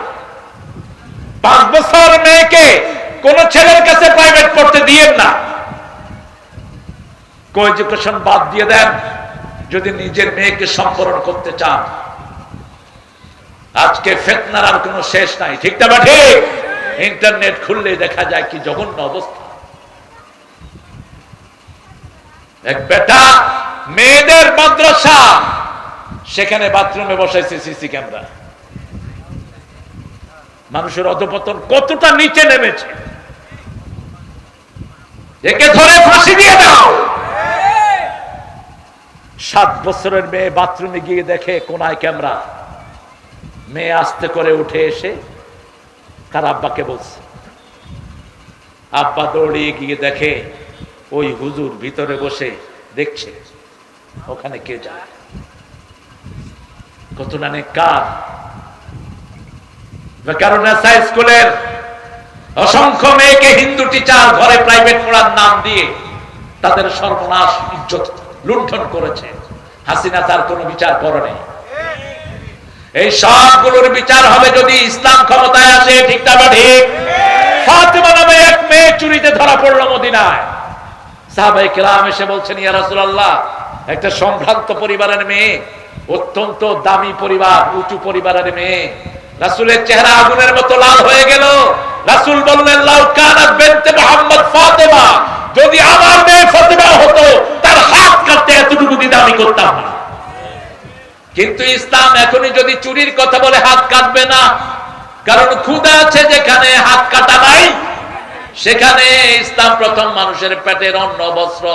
5 বছর মেয়েকে কোন ছেলের কাছে প্রাইভেট পড়তে দিয়েন না, কো-এডুকেশন বাদ দিয়ে দেন যদি নিজের মেয়েকে সম্বরণ করতে চান। আজকে ফিতনার আর কোনো শেষ নাই, ঠিক না ঠিক? ইন্টারনেট খুললে দেখা যায় কি জঘন্য অবস্থা। এক বেটা মেয়েদের মাদ্রাসা, সেখানে বাথরুমে বসাইছে সিসি ক্যামেরা। মানুষের অধপতন কতটা নিচে নেমেছে, একে ধরে ফাঁসি দিয়ে দাও। 7 বছরের মেয়ে বাথরুমে গিয়ে দেখে কোনায় ক্যামেরা। মেয়ে আস্তে করে উঠে এসে তার আব্বাকে বলছে, আব্বা দৌড়িয়ে গিয়ে দেখে ওই হুজুর ভিতরে বসে দেখছে ওখানে কে যায়। কত না নেককার। স্কুলের অসংখ্য মেয়েকে হিন্দু টিচার ঘরে প্রাইভেট পড়ার নাম দিয়ে তাদের সর্বনাশ ইজ্জত লুণ্ঠন করেছে। হাসিনা তার কোনো বিচার করেনি। এই সবগুলোর বিচার হবে যদি ইসলাম ক্ষমতায় আসে। ঠিক না ঠিক? ফাতেমা নামে এক মেয়ে চুরিতে ধরা পড়লো মদিনায়। সাহাবায়ে কেরাম এসে বলছেন, ইয়া রাসূলুল্লাহ, একটা সম্ভ্রান্ত পরিবারের মেয়ে, অত্যন্ত দামি পরিবার, উঁচু পরিবারের মেয়ে। রাসূলের চেহারা আগুনের মতো লাল হয়ে গেল। রাসূল বললেন, লাউ কানাত বিনতে মুহাম্মদ ফাতেমা, যদি আমার মেয়ে ফাতেমা হতো তার হাত কাটতে এতটুকু দিতে আমি করতাম না। কিন্তু ইসলাম এখনই যদি চুরির কথা বলে হাত কাটবে না, কারণ ক্ষুধা আছে যেখানে হাত কাটা নাই, সেখানে ইসলাম প্রথম মানুষের পেটের অন্ন, বস্ত্র,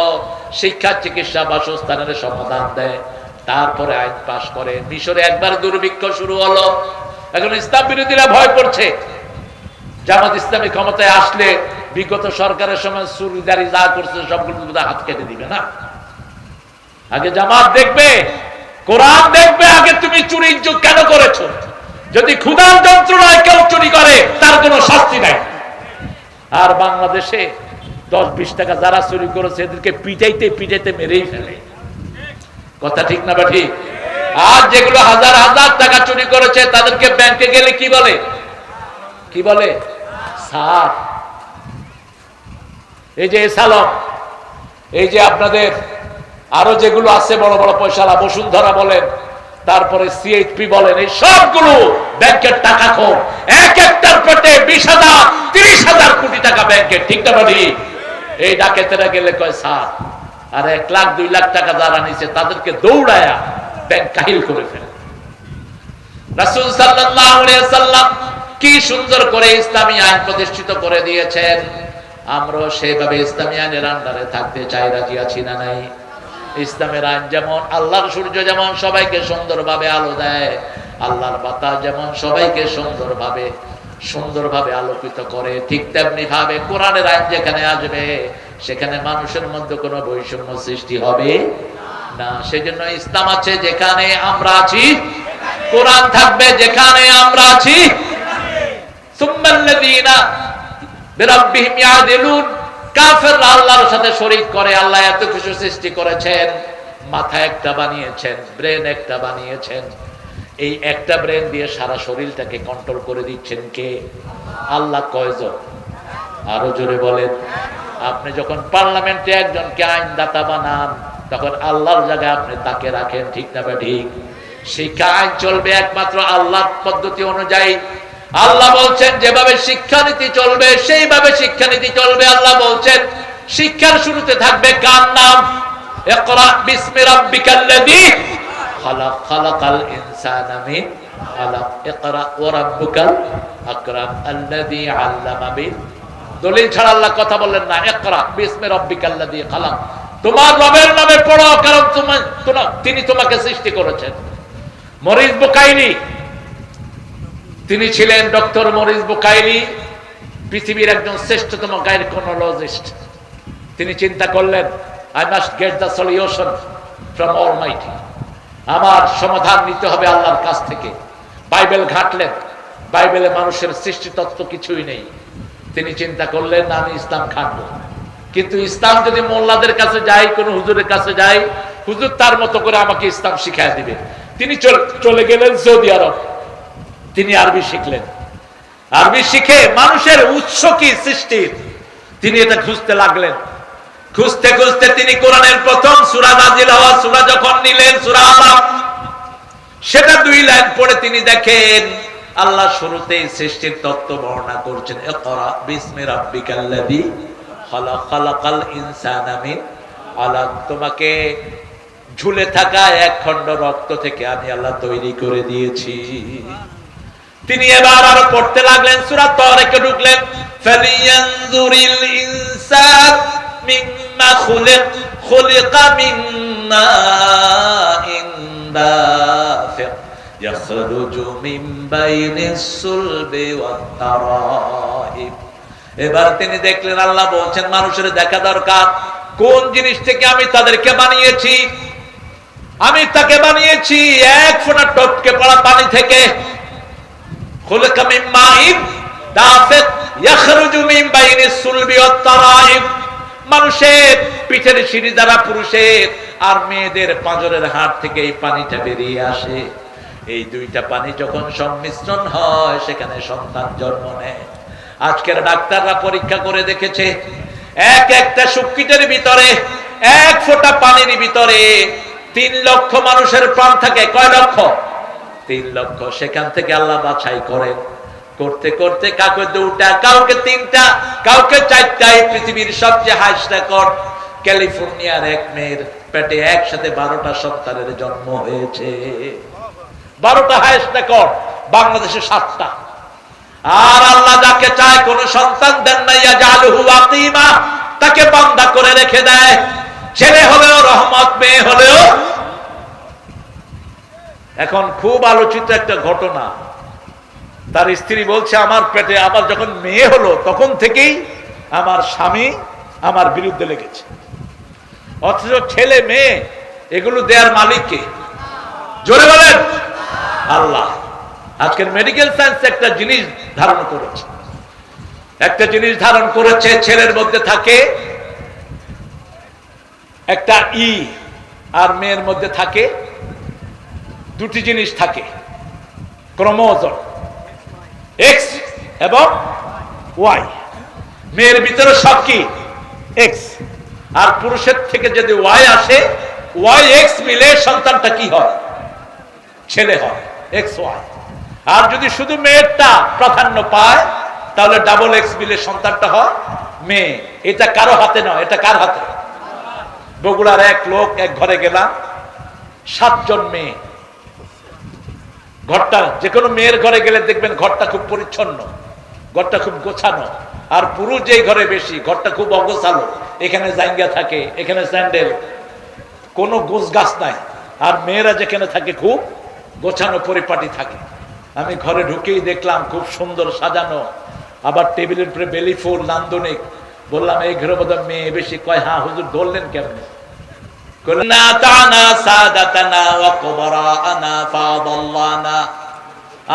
শিক্ষা, চিকিৎসা, বাসস্থানের সমাধান দেয়, তারপরে আইন পাশ করে। মিশরে একবার দুর্ভিক্ষ শুরু হলো, এখন ইসলাম বিরোধীরা ভয় করছে জামাত ইসলামী ক্ষমতায় আসলে বিগত সরকারের সময় চুরিদারি যা করছে সবগুলো হাত কেটে দিবে না। আগে জামাত দেখবে, কোরআন দেখবে, আগে তুমি চুরি কেন করেছো। যদি ক্ষুধার যন্ত্রণায় কেউ চুরি করে তার কোনো শাস্তি নাই। আর বাংলাদেশে 10-20 টাকা যারা চুরি করেছে এদেরকে পিটাইতে পিটাইতে মেরেই ফেলে। কথা ঠিক না বা ঠিক? আর যেগুলো হাজার হাজার টাকা চুরি করেছে তাদেরকে ব্যাংকে গেলে কি বলে? কি বলে? স্যার। এই যে সালাম, এই যে আপনাদের আরো যেগুলো আছে বড় বড় পয়সালা, বসুন্ধরা বলেন, তারপরে সিএইচপি বলেন, এই সবগুলো ব্যাংকের টাকা খোর। এক একটার পেটে 20,000 30,000 কোটি টাকা ব্যাংকের। ঠিক না ঠিক? এই ডাকাতেরা গেলে কয় স্যার, আর 1 লাখ 2 লাখ টাকা যারা নিছে তাদেরকে দৌড়ায়া ব্যাংক কাহিল করে ফেলে। রাসূল সাল্লাল্লাহু আলাইহি ওয়াসাল্লাম কি সুন্দর করে ইসলামী আইন প্রতিষ্ঠিত করে দিয়েছেন। আমরা সেভাবে ইসলামী আইনের আন্ডারে থাকতে চাই, রাজি আছি না নাই? ইসলামের আইন যেমন, আল্লাহর সূর্য যেমন সবাইকে সুন্দরভাবে আলো দেয়, আল্লাহর বাতাস যেমন সবাইকে সুন্দরভাবে আলোকিত করে, ঠিক তেমনি ভাবে কোরআনের আইন যেখানে আসবে সেখানে মানুষের মধ্যে কোনো বৈষম্য সৃষ্টি হবে না। সেজন্য ইসলাম আছে যেখানে আমরা আছি, কোরআন থাকবে যেখানে আমরা আছি। সুম্মাল্লাযীনা বিরাব্বিহিম ইয়াদিলুন, কাফেররা আল্লাহর সাথে শরীক করে। আল্লাহ এত কিছু সৃষ্টি করেছেন, মাথা একটা বানিয়েছেন, ব্রেন একটা বানিয়েছেন, এই একটা ব্রেন দিয়ে সারা শরীরটাকে কন্ট্রোল করে দিচ্ছেন কে? আল্লাহ। কয়জন? আরো জোরে বলেন। আপনি যখন পার্লামেন্টে একজনকে আইনদাতা বানান তখন আল্লাহর জায়গায় আপনি তাকে রাখেন। ঠিক না বা ঠিক? শিক্ষা আইন চলবে একমাত্র আল্লাহর পদ্ধতি অনুযায়ী। আল্লাহ বলছেন যেভাবে শিক্ষানীতি চলবে সেইভাবে শিক্ষানীতি চলবে। আল্লাহ বলছেন শিক্ষার শুরুতে থাকবে কার নাম? ইকরা বিসমি রাব্বিকাল্লাযী খালাক, খালাকাল ইনসানা মিন আলাক, ইকরা ওয়া রাব্বুকাল আকরাম আল্লাযী আল্লামা বিল। দলিল ছাড়া আল্লাহ কথা বললেন না। ইকরা বিসমি রাব্বিকাল্লাযী খালাক, তোমার রবের নামে পড়ো, কারণ তিনি তোমাকে সৃষ্টি করেছেন। মরিস বুকাইলি, তিনি ছিলেন ডক্টর মরিস বুকাইলি, পৃথিবীর একজন শ্রেষ্ঠতম গাইনোকোলজিস্ট। তিনি চিন্তা করলেন, I must get the solution from Almighty, আমার সমাধান নিতে হবে আল্লাহর কাছ থেকে। বাইবেল ঘাটলেন, বাইবেলে মানুষের সৃষ্টি তত্ত্ব কিছুই নেই। তিনি চিন্তা করলেন আমি ইসলাম ঘাটবো, কিন্তু ইসলাম যদি মোল্লাদের কাছে যাই, কোন হুজুরের কাছে যাই, হুজুর তার মতো করে আমাকে ইসলাম শিখায় দিবে। তিনি চলে গেলেন সৌদি আরব। তিনি আরবি শিখলেন। আরবি শিখে মানুষের উৎস কি সৃষ্টির তিনি এটা খুঁজতে লাগলেন। খুঁজতে খুঁজতে তিনি কোরআনের প্রথম সূরা নাজিল হওয়া সূরা যখন নিলেন, সূরা আলাম, সেটা 2 লাইন পড়ে তিনি দেখেন আল্লাহ শুরুতেই সৃষ্টির তত্ত্ব বর্ণনা করছেন, ইকরা বিসমি রাব্বিকাল্লাযী খালাক, খালাকাল ইনসানা মিন আলাক। তোমাকে ঝুলে থাকা এক খণ্ড রক্ত থেকে আমি আল্লাহ তৈরি করে দিয়েছি। তিনি এবার আরো পড়তে লাগলেন, সূরা তারিকে ঢুকলেন, ফালিয়ানজুরিল ইনসান মিম্মা খুলিক, খুলিকা মিন মাইন দাফিক ইয়াখরুজু মিন বাইনিস সুলবি ওয়াত তারাইব। এবার তিনি দেখলেন, আল্লাহ বলছেন মানুষের দেখা দরকার কোন জিনিস থেকে আমি তাদেরকে বানিয়েছি। আমি তাকে বানিয়েছি এক ফোঁটা টপকে পড়া পানি থেকে। খুলিকা মিন মাইন দাফিক ইয়াখরুজু মিন বাইনিস সুলবি ওয়াত তারাইব। মানুষের পিঠের সিঁড়ি দ্বারা পুরুষের আর মেয়েদের পাঁজরের হাড় থেকে এই পানিটা বেরিয়ে আসে। এই দুইটা পানি যখন সংমিশ্রণ হয় সেখানে সন্তান জন্ম নেয়। আজকের ডাক্তাররা পরীক্ষা করে দেখেছে, এক একটা শুক্রিটের ভিতরে এক ফোঁটা পানির ভিতরে 3 লক্ষ মানুষের প্রাণ থাকে। কয় লক্ষ? 3 লক্ষ। সেখান থেকে আল্লাহ বাছাই করেন, করতে করতে কাউকে 2টা, কাউকে 3টা, কাউকে 4টা। এই পৃথিবীর সবচেয়ে হাইস্ট রেকর্ড ক্যালিফোর্নিয়ার এক মেয়ের পেটে একসাথে 12টা সন্তানের জন্ম হয়েছে। 12টা হাইস্ট রেকর্ড, বাংলাদেশে 7টা। আর আল্লাহ যাকে চায় কোন সন্তান দেন না, ইয়াজালুহু আকিমা, তাকে বান্দা করে রেখে দেয়। ছেলে হলেও রহমত, মেয়ে হলেও। এখন খুব আলোচিত একটা ঘটনা, তার স্ত্রী বলছে আমার পেটে আবার যখন মেয়ে হলো তখন থেকেই আমার স্বামী আমার বিরুদ্ধে লেগেছে। অথচ ছেলে মেয়ে এগুলো দেয়ার মালিক কে? জোরে বলেন আল্লাহ। আজকের মেডিকেল সায়েন্স একটা জিনিস ধারণ করেছে, ছেলের মধ্যে থাকে একটা ই আর মেয়ের মধ্যে থাকে 2টি জিনিস থাকে, ক্রোমোজোম এক্স এবং ওয়াই। মেয়ের ভিতরে সব কি এক্স, আর পুরুষের থেকে যদি ওয়াই আসে, ওয়াই এক্স মিলে সন্তানটা কি হয়? ছেলে হয়, এক্স ওয়াই। আর যদি শুধু মেয়েরটা প্রাধান্য পায় তাহলে ডাবল এক্স মিলে সন্তানটা হয় মেয়ে। এটা কারো হাতে নয়, এটা কার হাতে? বগুড়ার এক লোক, এক ঘরে গেলাম, 7 জন মেয়ে। ঘরটা, যে কোনো মেয়ের ঘরে গেলে দেখবেন ঘরটা খুব পরিচ্ছন্ন, ঘরটা খুব গোছানো। আর পুরুষ যেই ঘরে বেশি, ঘরটা খুব অগোছালো, এখানে জায়গা থাকে, এখানে স্যান্ডেল, কোনো গোছ গাছ নাই। আর মেয়েরা যেখানে থাকে খুব গোছানো পরিপাটি থাকে। আমি ঘরে ঢুকেই দেখলাম খুব সুন্দর সাজানো, আবার টেবিলের উপরে বেলি ফুল, নান্দনিক। বললাম এই ঘরে বোধহয় মেয়ে বেশি। কয় হ্যাঁ হুজুর, ধরলেন কেমনে?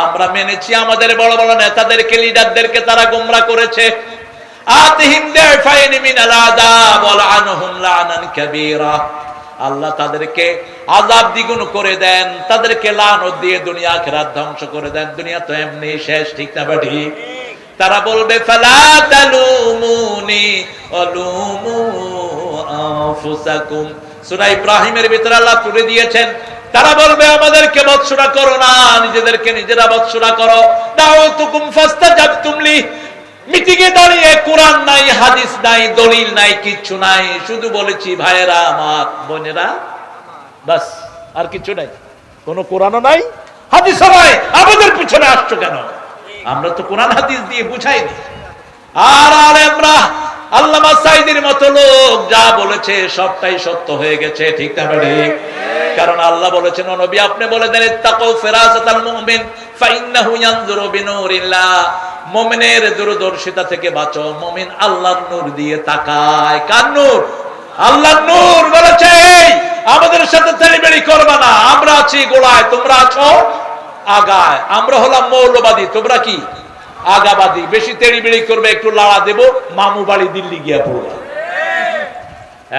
আমরা মেনেছি আমাদের বড় বড় নেতাদেরকে, লিডারদেরকে তারা গোমরা করেছে। আল্লাহ তাদেরকে আযাব দ্বিগুণ করে দেন, তাদেরকে লানত দিয়ে দুনিয়া আখিরাত ধ্বংস করে দেন। দুনিয়া তো এমনি শেষ, ঠিক না ঠিক? তারা বলবে ফালা তালুমুনি ওয়ালুমু আনফুসাকুম। সূরা ইব্রাহিমের ভিতরে আল্লাহ তুলে দিয়েছেন, তারা বলবে আমাদেরকে বৎসনা করো না, নিজেদেরকে নিজেরা বৎসনা করো। দাউতুকুম ফাস্তাজাবতুম লি। মিটিংয়ে দাঁড়িয়ে কোরআন নাই, হাদিস নাই, দলিল নাই, কিচ্ছু নাই, শুধু বলেছি ভাইয়েরা আমার, বোনেরা, বাস, আর কিছু নাই। কোনো কোরআনও নাই, হাদিসও নাই। আমাদের পিছনে আসছো কেন? আমরা তো কোরআন হাদিস দিয়ে বুঝাইনি। আর আলেমরা, আল্লামা সাইদির মতো লোক যা বলেছে সবটাই সত্য হয়ে গেছে, ঠিক না ঠিক? কারণ আল্লাহ বলেছেন, ও নবী আপনি বলে দেন, ইত্তাকু ফিরাসাতাল মুমিন ফাইন্নাহু ইয়ানজুরু বিনুরিল্লাহ। মুমিনের দূরদর্শিতা থেকে বাঁচো। মুমিন আল্লাহর নূর দিয়ে তাকায়। কার নূর? আল্লাহর নূর। বলেছে আমাদের সাথে তেড়িবেড়ি করবা না, আমরা আছি গোড়ায়, তোমরা আছো আগায়। আমরা হলাম মৌলবাদী, তোমরা কি আগাবাদী। বেশি তেড়িবেড়ি করবে, একটু লাড়া দেব, মামু বাড়ি দিল্লি গিয়া পড়বে।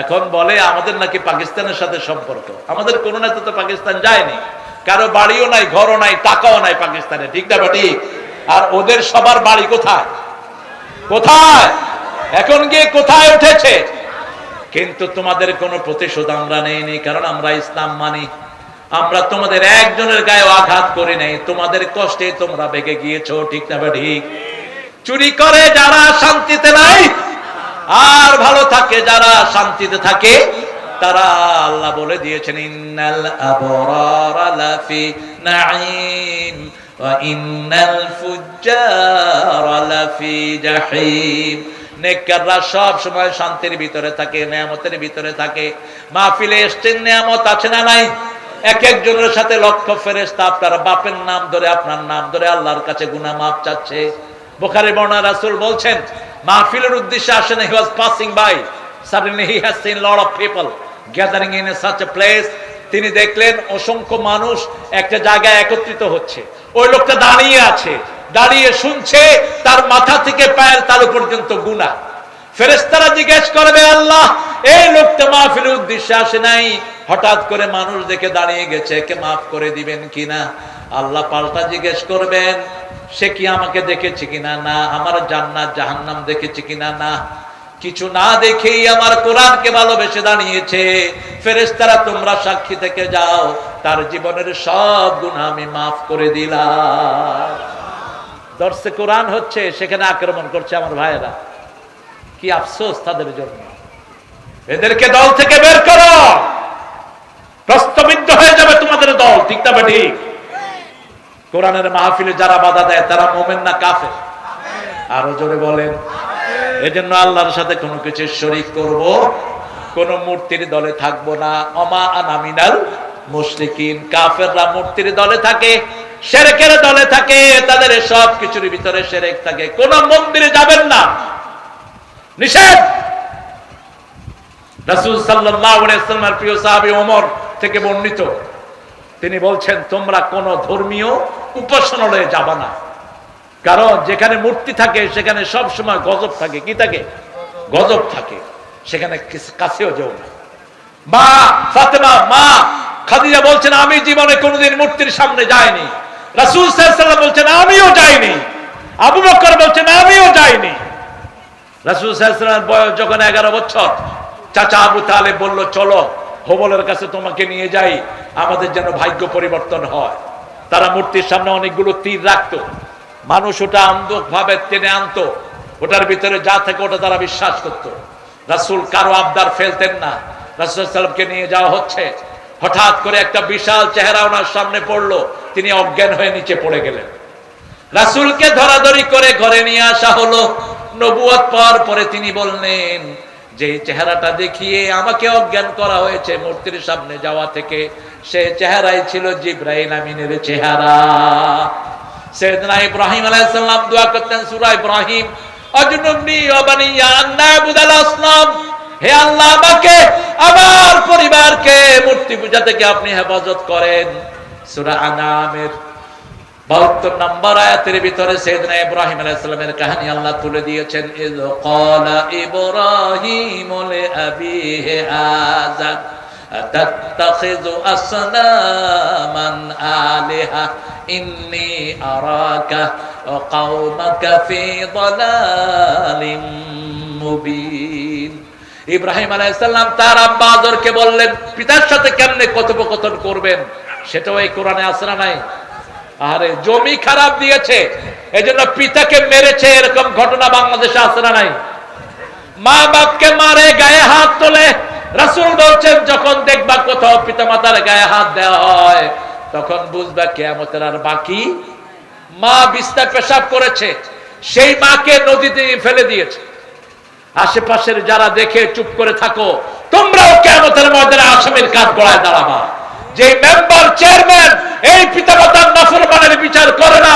এখন বলে আমাদের নাকি পাকিস্তানের সাথে সম্পর্ক। আমাদের কোন নেতা তো পাকিস্তান যায়নি, কারো বাড়িও নাই, ঘরও নাই, টাকাও নাই পাকিস্তানে, ঠিক না ঠিক? আর ওদের সবার বাড়ি কোথায়? কোথায়? এখন গিয়ে কোথায় উঠেছে? কিন্তু তোমাদের কোনো প্রতিশোধ আমরা নেইনি, কারণ আমরা ইসলাম মানি। আমরা তোমাদের একজনের গায়ে আঘাত করি নাই, তোমাদের কষ্টে তোমরা ভেগে গিয়েছো, ঠিক না ঠিক? চুরি করে যারা শান্তিতে নাই, আর ভালো থাকে যারা শান্তিতে থাকে, তারা আল্লাহ বলে দিয়েছেন ইন্নাল আবরারা লাফি নাঈম ওয়া ইন্নাল ফুজ্জারা লাফি জাহিম। নেককাররা সব সময় শান্তির ভিতরে থাকে, নিয়ামতের ভিতরে থাকে। মাহফিলে এসছেন, নিয়ামত আছে না নাই? এক একজনের সাথে লক্ষ ফেরেশতা আপনার বাপের নাম ধরে, আপনার নাম ধরে আল্লাহর কাছে গুনাহ মাফ চাচ্ছে। বুখারী বর্ণনা, রাসূল বলছেন মাহফিলের উদ্দেশ্যে আসেন, he was passing by, suddenly he has seen lot of people gathering in such a place. তিনি দেখলেন অসংখ্য মানুষ একটা জায়গায় একত্রিত হচ্ছে। ওই লোকটা দাঁড়িয়ে আছে, দাঁড়িয়ে শুনছে, তার মাথা থেকে পায়ের তালু পর্যন্ত গুনাহ। ফেরেশতারা জিজ্ঞেস করবে, আল্লাহ এই লোকটা মাহফিলের উদ্দেশ্যে আসে নাই, হঠাৎ করে মানুষ দেখে দাঁড়িয়ে গেছে, একে মাফ করে দিবেন কিনা? আল্লাহ পাল্টা জিজ্ঞেস করবেন, সে কি আমাকে দেখেছে কিনা? না। আমার জান্নাত জাহান্নাম দেখেছে কিনা? না। কিছু না দেখেই আমার কোরআনকে ভালোবেসে দাঁড়িয়েছে। ফেরেশতারা তোমরা সাক্ষী থেকে যাও, তার জীবনের সব গুনাহ আমি মাফ করে দিলাম। দর্শে কোরআন হচ্ছে, সেখানে আক্রমণ করছে আমার ভাইয়েরা। কি আফসোস তাদের জন্য। এদেরকে দল থেকে বের করো, প্রস্তবিদ্ধ হয়ে যাবে তোমাদের দল, ঠিক না ঠিক? কোরআনের মাহফিলে যারা বাধা দেয় তারা মুমিন না কাফের? আরো জোরে বলেন। এজন্য আল্লাহর সাথে কোনো কিছু শরীক করব, কোন মূর্তির দলে থাকবো না। ওমা আনা মিনাল মুশরিকিন। কাফেররা মূর্তির দলে থাকে, শিরকের দলে থাকে, তাদের সব কিছুর ভিতরে শিরক থাকে। কোন মন্দিরে যাবেন না, নিষেধ। রাসূল সাল্লাল্লাহু আলাইহি ওয়াসাল্লামের প্রিয় সাহাবী ওমর থেকে বর্ণিত, তিনি বলছেন তোমরা কোন ধর্মীয় উপাসনালয়ে যাবা না, কারণ যেখানে মূর্তি থাকে সেখানে সব সময় গজব থাকে। কি থাকে? গজব থাকে। সেখানে কাছেও যেও না। মা ফাতেমা, মা খাদিজা বলছেন আমি জীবনে কোনোদিন মূর্তির সামনে যাইনি। রাসূল সাল্লাল্লাহু আলাইহি ওয়াসাল্লাম বলছেন আমিও যাইনি। আবু বকর বলছেন আমিও যাইনি। রাসূল সাল্লাল্লাহু আলাইহি ওয়াসাল্লামের বয়স যখন 11 বছর, চাচা আবু তালেব বলল চলো হোবলের কাছে তোমাকে নিয়ে যাই, আমাদের যেন ভাগ্য পরিবর্তন হয়। তারা মূর্তির সামনে অনেকগুলো তীর রাখতো, মানুষ ওটা ভাবে টেনে আনতো, ওটার ভিতরে যা থাকে ওটা তারা বিশ্বাস করত। রাসূল কারো আবদার ফেলতেন না। রাসূল সাল্লাল্লাহু আলাইহি ওয়াসাল্লামকে নিয়ে যাওয়া হচ্ছে, হঠাৎ করে একটা বিশাল চেহারা ওনার সামনে পড়লো, তিনি অজ্ঞান হয়ে নিচে পড়ে গেলেন। রাসূলকে ধরাধরি করে ঘরে নিয়ে আসা হলো। নবুয়ত পাওয়ার পরে তিনি বললেন যে চেহারাটা দেখিয়ে আমাকে অজ্ঞান করা হয়েছে মূর্তির সামনে যাওয়া থেকে, সে চেহারাই ছিল জিবরাইল আমিনের চেহারা। সাইয়েদনা ইব্রাহিম আলাইহিস সালাম দোয়া করতেন সূরা ইব্রাহিম, আজনুবনি ওয়া বানিয়া আন না'বুদাল আসনাম, হে আল্লাহ আমাকে আমার পরিবারকে মূর্তি পূজা থেকে আপনি হেফাজত করেন। সূরা আনামের 72 নম্বর আয়াতের ভিতরে সাইয়েদনা ইব্রাহিম আলাইহিস সালামের কাহিনী আল্লাহ তুলে দিয়েছেন। ইয ক্বালা ইব্রাহিম লিআবিহি আযার আতাত্তাখিযু আসনামান আলিহা ইন্নী আরাকা ওয়া কওমাকা ফি দালালিম মুবিন। ইব্রাহিম আলাইহিস সালাম তার আব্বা আযরকে বললেন পিতার সাথে কেমনে কথোপকথন করবেন, সেটাও এই কোরআনে আছে না নাই? আরে জমি খারাপ দিয়েছে এজন্য পিতাকে মেরেছে, এরকম ঘটনা বাংলাদেশে আছে না নাই? মা বাপকে মারে, গায়ে হাত তোলে। রাসূল বলছেন যখন দেখবা কোথাও পিতামাতার গায়ে হাত দেওয়া হয় তখন বুঝবা কিয়ামতের আর বাকি। মা বিছনায় পেশাব করেছে, সেই মাকে নদীতে ফেলে দিয়েছে। আশেপাশের যারা দেখে চুপ করে থাকো, তোমরাও কিয়ামতের ময়দানে আসামির কাঠ গড়ায় দাঁড়াবা। যে মেম্বার চেয়ারম্যান এই পিতামাতার নাফরমানের বিচার করে না,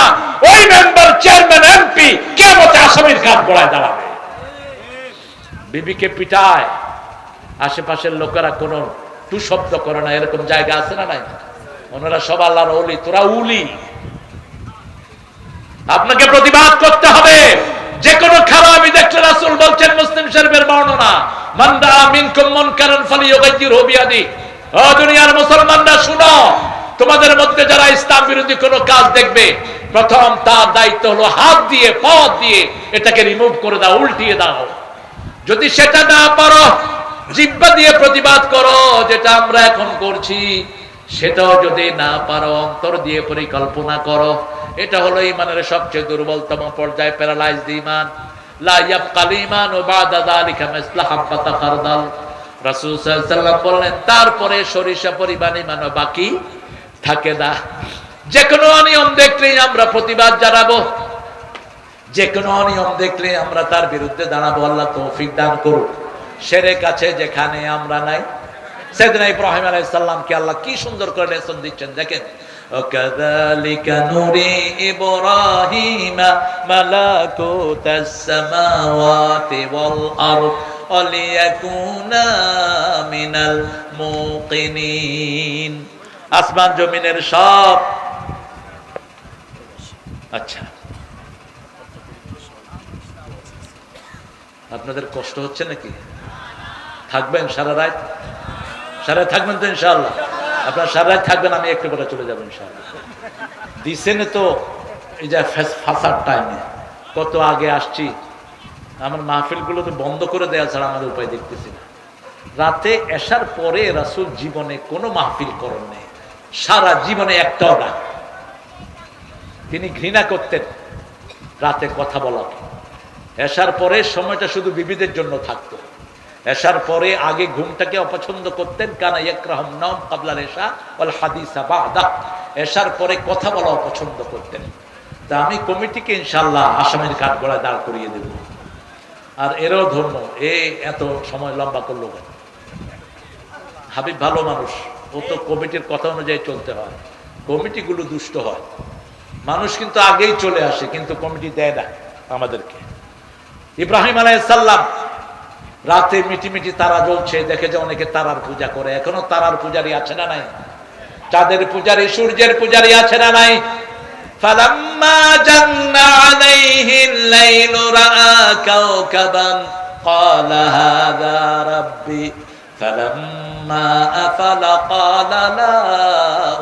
ওই মেম্বার চেয়ারম্যান এমপি কিয়ামতে আসামির কাঠ গড়ায় দাঁড়াবে। বিবিকে পিটায়, আশেপাশের লোকেরা কোনো টু শব্দ করে না, এরকম জায়গা আছে না নাই? ওনারা সব আল্লাহর ওলি, তোরা উলি। আপনাকে প্রতিবাদ করতে হবে। যে কোনো খারাপই দেখলে রাসূল বলছেন, মুসলিম শরীফের বর্ণনা, মান রাআ মিনকুম মুনকারান ফালিয়ুগাইয়িরহু বিয়াদিহি। ও দুনিয়ার মুসলমানরা শুনো, তোমাদের মধ্যে যারা ইসলাম বিরোধী কোনো কাজ দেখবে, প্রথম তার দায়িত্ব হলো হাত দিয়ে পা দিয়ে এটাকে রিমুভ করে দাও, উল্টিয়ে দাও। যদি সেটা না পারো জিহ্বা দিয়ে প্রতিবাদ করো, যেটা আমরা এখন করছি। সেটাও যদি না পারো অন্তর দিয়ে পরিকল্পনা করো, এটা হলো ঈমানের সবচেয়ে দুর্বলতম পর্যায়ে, প্যারালাইজড ঈমান। লা ইয়াবকাল ঈমানু বাদা যালিকা মিসলা হাব্বাতা খারদাল। রাসূল সাল্লাল্লাহু আলাইহি ওয়াসাল্লাম বললেন, তারপরে সরিষা পরিমাণ ঈমানও বাকি থাকে না। যে কোনো অনিয়ম দেখলেই আমরা প্রতিবাদ জানাবো, যে কোনো অনিয়ম দেখলে আমরা তার বিরুদ্ধে দাঁড়াবো। আল্লাহ তৌফিক দান করুন। শিরক আছে যেখানে আমরা নাই। সাইয়েদনা ইব্রাহিম আলাইহিস সালামকে আল্লাহ কি সুন্দর করে লেসন দিচ্ছেন, দেখেন। ওয়াকাযালিকা নুরি ইব্রাহিমা মালাকুতাস সামাওয়াতি ওয়াল আরদ ওয়ালিয়াকুনা মিনাল মুকিনিন। আসমান জমিনের সব, আচ্ছা আপনাদের কষ্ট হচ্ছে নাকি? থাকবেন সারা রাত? সারা রাত থাকবেন তো ইনশাআল্লাহ? আপনারা সারা রাত থাকবেন, আমি একটু পরে চলে যাবো ইনশাআল্লাহ। দিছেন তো এই যে ফাঁসার টাইমে কত আগে আসছি, আমার মাহফিলগুলো তো বন্ধ করে দেওয়া ছাড়া আমাদের উপায় দেখতেছি না। রাতে এসার পরে রাসূল জীবনে কোনো মাহফিল করেন নাই, সারা জীবনে একটাও না। তিনি ঘৃণা করতেন রাতে কথা বলাকে। এসার পরে সময়টা শুধু বিবিদের জন্য থাকতো। এসার পরে আগে ঘুমটাকে অপছন্দ করতেন। কানা ইয়াকরাহুন নাওম ক্বাবলা ইশা ওয়াল হাদিসা বাদা। এসার পরে কথা বলা অপছন্দ করতেন। তা আমি কমিটিকে ইনশাআল্লাহ আসামের কাঠগড়ায় দাঁড় করিয়ে দেব। আর এরও ধর্ম এত সময় লম্বা করলো কেন? হাবিব ভালো মানুষ, ও তো কমিটির কথা অনুযায়ী চলতে হয়। কমিটিগুলো দুষ্ট হয়, মানুষ কিন্তু আগেই চলে আসে, কিন্তু কমিটি দেয় না আমাদেরকে। ইব্রাহিম আলাইহিস সালাম রাতে মিটিমিটি তারা জ্বলছে, দেখে যে অনেকে তারার পূজা করে। এখনো তারার পূজারি আছে না নাই? চাঁদের পূজারি, সূর্যের পূজারি আছে না নাই? ফালাম্মা জান্না আলাইহিল লাইলু রাআ কাওকাবান ক্বালা হাযা রাব্বি ফালাম্মা আফালা ক্বালা লা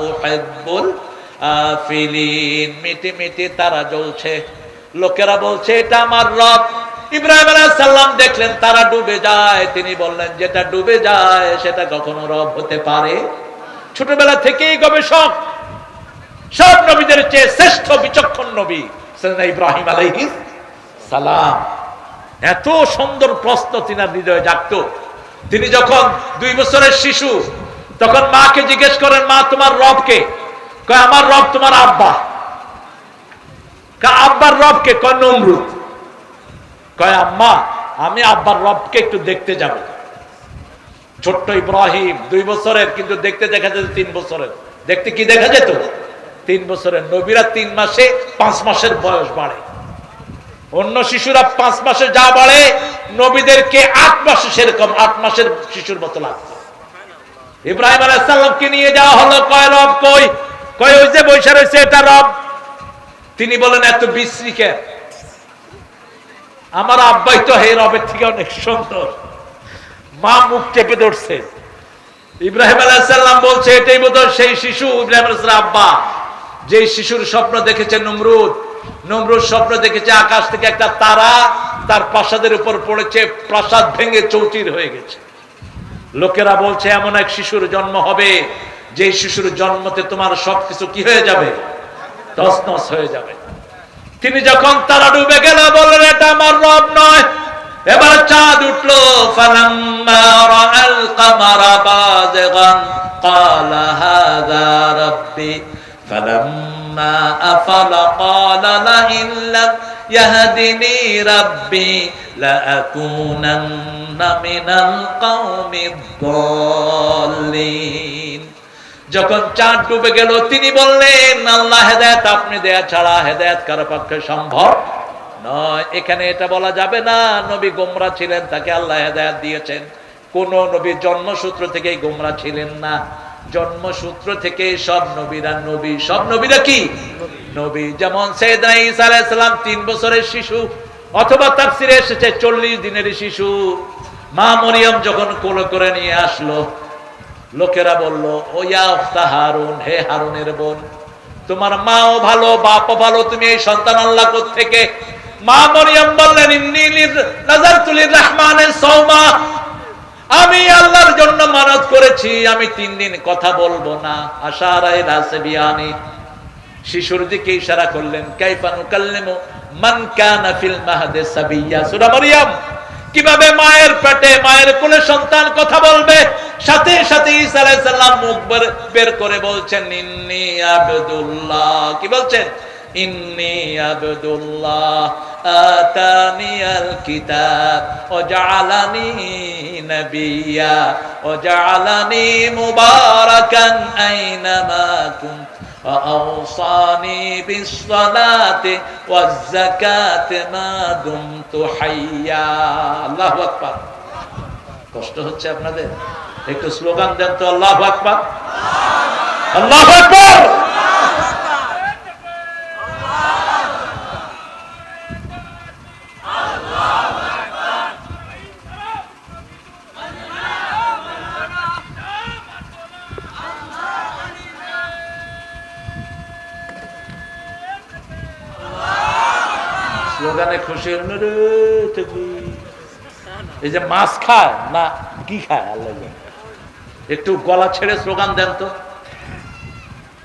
উহিব্বুল আফিলিন। মিটিমিটি তারা জ্বলছে, লোকেরা বলছে এটা আমার রব। ইব্রাহিম আলাইহিস সালাম দেখলেন তারা ডুবে যায়, তিনি বললেন যেটা ডুবে যায় সেটা কখনো রব হতে পারে? ছোটবেলা থেকেই গবেষক, সব নবীদের চেয়ে শ্রেষ্ঠ বিচক্ষণ নবী সাইয়েদনা ইব্রাহিম আলাইহিস সালাম। এত সুন্দর প্রশ্ন তিনার হৃদয়ে জাগতো। তিনি যখন 2 বছরের শিশু, তখন মাকে জিজ্ঞেস করেন, মা তোমার রব কে? কয় আমার রব তোমার আব্বা। আব্বার রব কে? কয় নমরুদ। কয় আম্মা আমি আব্বার রবকে একটু দেখতে যাব। ছোট্ট ইব্রাহিম 2 বছরের, কিন্তু দেখতে দেখা যেত 3 বছরের। দেখতে কি দেখা যেত? 3 বছরের। নবীরা 3 মাসে 5 মাসের বয়স বাড়ে। অন্য শিশুরা 5 মাসে যা বাড়ে, নবীদেরকে 8 মাসে সেরকম 8 মাসের শিশুর মতো লাগতো। ইব্রাহিম আলাইহিস সালামকে নিয়ে যাওয়া হলো। কয় রব কই? কয় ওই যে বৈশা রয়েছে এটা রব। তিনি বলেন এত বিশ্রী কেন? আমার আব্বাই তো হে রবের থেকে অনেক সুন্দর। মা মুখ চেপে ধরছে। ইব্রাহিম আলাইহিস সালাম বলছে এটাই বোধহয় সেই শিশু ইব্রাহিম আলাইহিস সালাম আব্বা, যেই শিশুর স্বপ্ন দেখেছে নমরুদ। নমরুদ স্বপ্ন দেখেছে আকাশ থেকে একটা তারা তার প্রাসাদের উপর পড়েছে, প্রাসাদ ভেঙে চৌচির হয়ে গেছে। লোকেরা বলছে এমন এক শিশুর জন্ম হবে, যেই শিশুর জন্মতে তোমার সবকিছু কি হয়ে যাবে? তছনছ হয়ে যাবে। তিনি যখন তারা ডুবে গেল, বললেন এটা আমার রব নয়। এবার চাঁদ উঠলো। ফালাম্মা রাআল কামারা বাযিগান ক্বালা হাযা রাব্বি ফালাম্মা আফালা ক্বালা লা ইন লাম ইয়াহদিনি রাব্বি লা আকুনান্না মিনাল কওমিদ দাল্লিন। যখন চাঁদ ডুবে গেল, তিনি বললেন আল্লাহ হেদায়েত আপনি দেয়া ছাড়া হেদায়েত কারো পক্ষে সম্ভব নয়। এখানে এটা বলা যাবে না নবী গোমরা ছিলেন, তাকে আল্লাহ হেদায়েত দিয়েছেন। কোন নবী জন্মসূত্র থেকেই গোমরা ছিলেন না। জন্মসূত্র থেকে সব নবীরা নবী। সব নবীরা কি নবী? যেমন সাইয়েদনা ঈসা আলাইহিস সালাম 3 বছরের শিশু, অথবা তাফসীরে এসেছে 40 দিনের শিশু। মা মরিয়ম যখন কোলে করে নিয়ে আসলো, লোকেরা বলল ও ইয়া উখতা হারুন, হে হারুনের বোন, তোমার মাও ভালো বাপও ভালো, তুমি এই সন্তান আল্লাহ কোত্থেকে? মা মরিয়ম বললেন ইন্নী নাযারতু লিররহমানি সাওমা, আমি আল্লাহর জন্য মানত করেছি আমি 3 দিন কথা বলবো না। আশারায়ে রাসবিয়ানি, শিশুর দিকে ইশারা করলেন। কাইফা নুকাল্লিমু মান কানা ফিল মাহদি সাবিয়্যা, সূরা মারইয়াম। কিভাবে মায়ের পেটে মায়ের কোলে সন্তান কথা বলবে? সাথে সাথে ঈসা আলাইহিস সালাম মুখ বের করে বলছেন ইন্নী আবদুল্লাহ। কি বলছেন? ইন্নী আবদুল্লাহ আতানিয়াল কিতাব ওয়া জাআলানি নাবিয়্যা ওয়া জাআলানি মুবারাকান আইনামা কুনতু ওয়া আওসানি বিস-সালাতি ওয়াজ-যাকাতি মা দুমতু হাইয়্যা। আল্লাহু আকবার। কষ্ট হচ্ছে আপনাদের? একটু স্লোগান দেন তো, আল্লাহু আকবার, আল্লাহু আকবার। স্লোগানে খুশি হন রে তাকবীর। এই যে মাছ খায় না কি খায় আল্লাহ জানে। একটু গলা ছেড়ে স্লোগান দেন তো,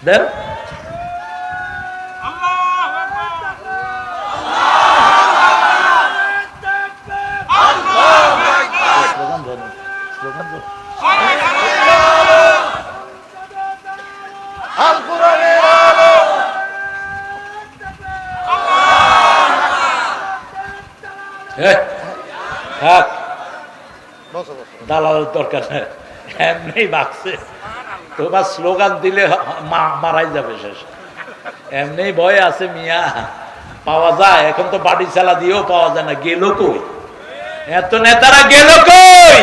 দেন। স্লোগান দেন, স্লোগান দেন। দালালের দরকার নেই, এমনি বাকছে। তোমার স্লোগান দিলে মারাই যাবে শেষ। এমনি ভয় আছে মিয়া, পাওয়া যায়। এখন তো বাড়ি চালা দিয়েও পাওয়া যায় না। গেল কই এত নেতারা? গেল কই?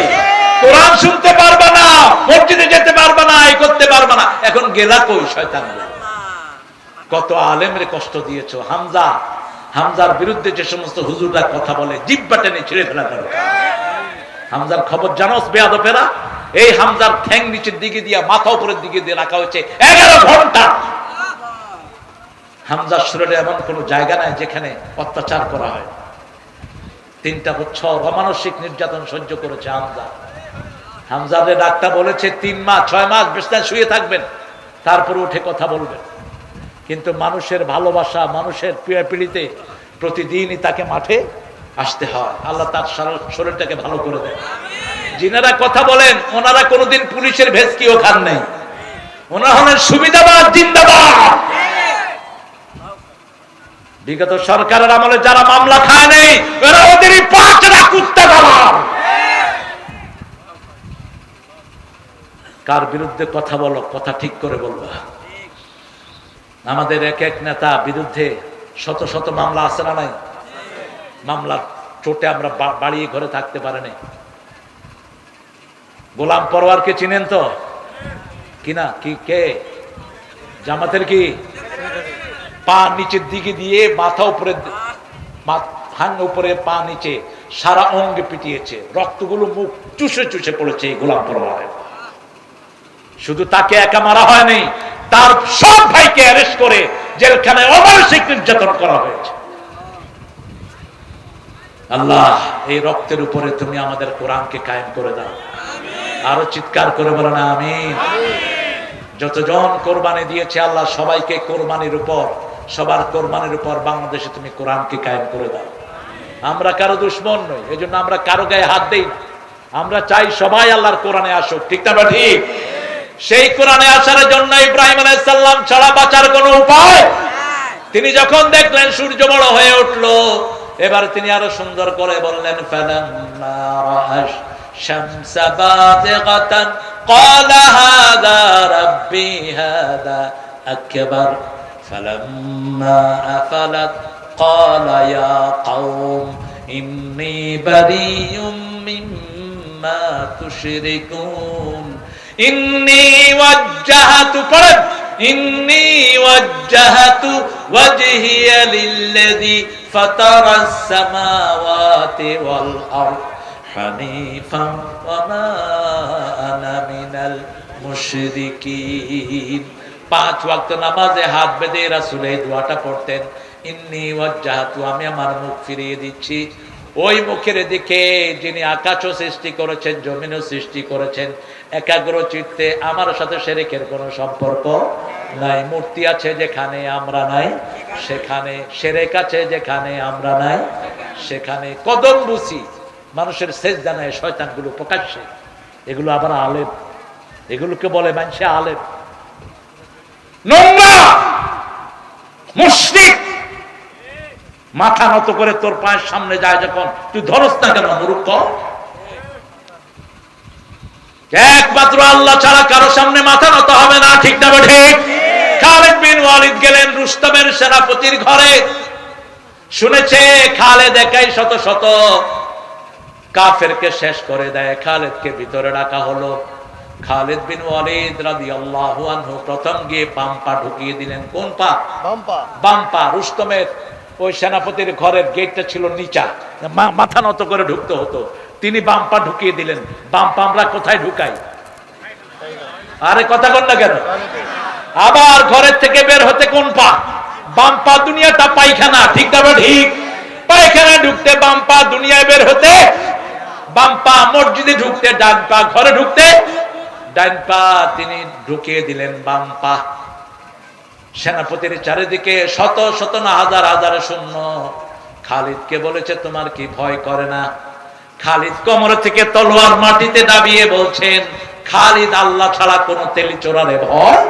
কোরআন শুনতে পারবা না, মসজিদে যেতে পারবা না, এই করতে পারবা না, এখন গেলা কই শয়তান? কত আলেমরে কষ্ট দিয়েছো। হামজার বিরুদ্ধে যে সমস্ত হুজুররা কথা বলে জিহ্বা টেনে ছিঁড়ে ফেলা দরকার। হামজার খবর জানোস বেয়াদবেরা? এই হামজার ঠ্যাং নিচের দিকে দিয়া মাথা উপরের দিকে দিয়ে রাখা হয়েছে 11 ঘন্টা। হামজার শরীরে এমন কোন জায়গা নাই যেখানে অত্যাচার করা হয়। 3টা বছর অমানসিক নির্যাতন সহ্য করেছে হামজারে ডাক্তার বলেছে 3 মাস 6 মাস বিছানায় শুয়ে থাকবেন, তারপর উঠে কথা বলবেন। কিন্তু মানুষের ভালোবাসা, মানুষের পিড়িতে প্রতিদিনই তাকে মাঠে আসতে হয়। আল্লাহ তার শরীরটাকে ভালো করে দেয়। যিনারা কথা বলেন ওনারা কোনোদিন পুলিশের ভেস্কিও খান নাই। ওনারা হলেন সুবিধাবাদ জিন্দাবাদ। বিগত সরকারের আমলে যারা মামলা খায় নাই ওরা ওদেরই পাঁচটা কুত্তা দালাল। কার বিরুদ্ধে কথা বলো, কথা ঠিক করে বলবা। আমাদের এক এক নেতা বিরুদ্ধে শত শত মামলা আছে না নাই? মামলার চোটে আমরা বাড়িয়ে ঘরে থাকতে পারিনি। গোলাম পরোয়ারকে চিনেন তো? কিনা কি কে? জামাতের কি পা নিচের দিকে দিয়ে মাথা উপরে, হাং উপরে, পা নিচে, সারা অঙ্গে পিটিয়েছে। রক্তগুলো মুখ চুষে চুষে পড়েছে এই গোলাম পরোয়ার। শুধু তাকে একা মারা হয়নি, তার সব ভাইকে অ্যারেস্ট করে জেলখানায় অমানসিক নির্যাতন করা হয়েছে। আল্লাহ এই রক্তের উপরে তুমি আমাদের কোরআনকে কায়েম করে দাও। আরো চিৎকার করে বলো না আমিন। যতজন কোরবানি দিয়েছে আল্লাহ সবাইকে কোরবানির উপর, সবার কোরবানির উপর বাংলাদেশে তুমি কোরআনকে কায়েম করে দাও। আমরা কারো দুশমন নই, এই জন্য আমরা কারো গায়ে হাত দেই না। আমরা চাই সবাই আল্লাহর কোরআনে আসুক, ঠিক না? ঠিক। সেই কোরআনে আসার জন্য ইব্রাহিম আলাইহিস সালাম ছাড়া বাঁচার কোনো উপায়। তিনি যখন দেখলেন সূর্য বড় হয়ে উঠলো, এবার তিনি আরো সুন্দর করে বললেন ফালাম্মা রাআশ শামসা বাযিগাতান ক্বালা হাযা রাব্বি হাযা আকবার ফালাম্মা আফালাত ক্বালা ইয়া কওম ইন্নী বারিয়ুম মিম্মা তুশরিকুন ইন্নী ওয়াজ্জাহতু ইন্নী ওয়াজ্জাহতু ওয়াজহিয়া লিল্লাযী ফাতারাস সামাওয়াতি ওয়াল আরদ হানিফান ওয়া মা আনা মিনাল মুশরিকিন। 5 ওয়াক্ত নামাজে হাত বেঁধে রাসূল এই দোয়াটা পড়তেন, ইন্নী ওয়াজ্জাহতু, আমি আমার মুখ ফিরিয়ে দিচ্ছি, ওই মুখের দিকে যিনি আকাশও সৃষ্টি করেছেন, জমিনও সৃষ্টি করেছেন, একাগ্র চিত্তে আমার সাথে শিরকের কোনো সম্পর্ক নাই। মূর্তি আছে যেখানে আমরা নাই সেখানে, শিরক আছে যেখানে আমরা নাই সেখানে। কদম বুঝি মানুষের সেজদা নেয় শয়তানগুলো প্রকাশ্যে, এগুলো আবার আলেম, এগুলোকে বলে মানুষে আলেম। নোংরা মুশরিক মাথা নত করে তোর পায়ের সামনে যায় যখন, তুই ধরস না কেন মূর্খ? একমাত্র আল্লাহ ছাড়া কারো সামনে মাথা নত হবে না, ঠিক না ঠিক? খালিদ বিন ওয়ালিদ গেলেন রুস্তমের সেনাপতির ঘরে, শুনেছে খালিদ একাই শত শত কাফেরকে শেষ করে দেয়। খালিদকে ভিতরে রাখা হলো। খালিদ বিন ওয়ালিদ রাদিয়াল্লাহু আনহু প্রথম গিয়ে বাম পা ঢুকিয়ে দিলেন। কোন পা? বাম পা। রুস্তমের ওই সেনাপতির ঘরের গেটটা ছিল নিচা, মাথা নত করে ঢুকতে হতো, তিনি বাম পা ঢুকিয়ে দিলেন। বাম পা আমরা কোথায় ঢুকাই? আরে কথা বল না কেন? আবার ঘরের থেকে বের হতে কোন পা? বাম পা। দুনিয়াটা পায়খানা, ঠিক না ঠিক? পায়খানা ঢুকতে বাম পা, দুনিয়ায় বের হতে বাম পা। মসজিদে ঢুকতে ডান পা, ঘরে ঢুকতে ডান পা। তিনি ঢুকিয়ে দিলেন বাম পা। সেনাপতির চারিদিকে শত শত না হাজার হাজার সৈন্য। খালিদকে বলেছে তোমার কি ভয় করে না? খালিদ কোমর থেকে তলোয়ার মাটিতে দাবিয়ে বলছেন, খালিদ আল্লাহ ছাড়া কোন তেলি চোরারে ভয়?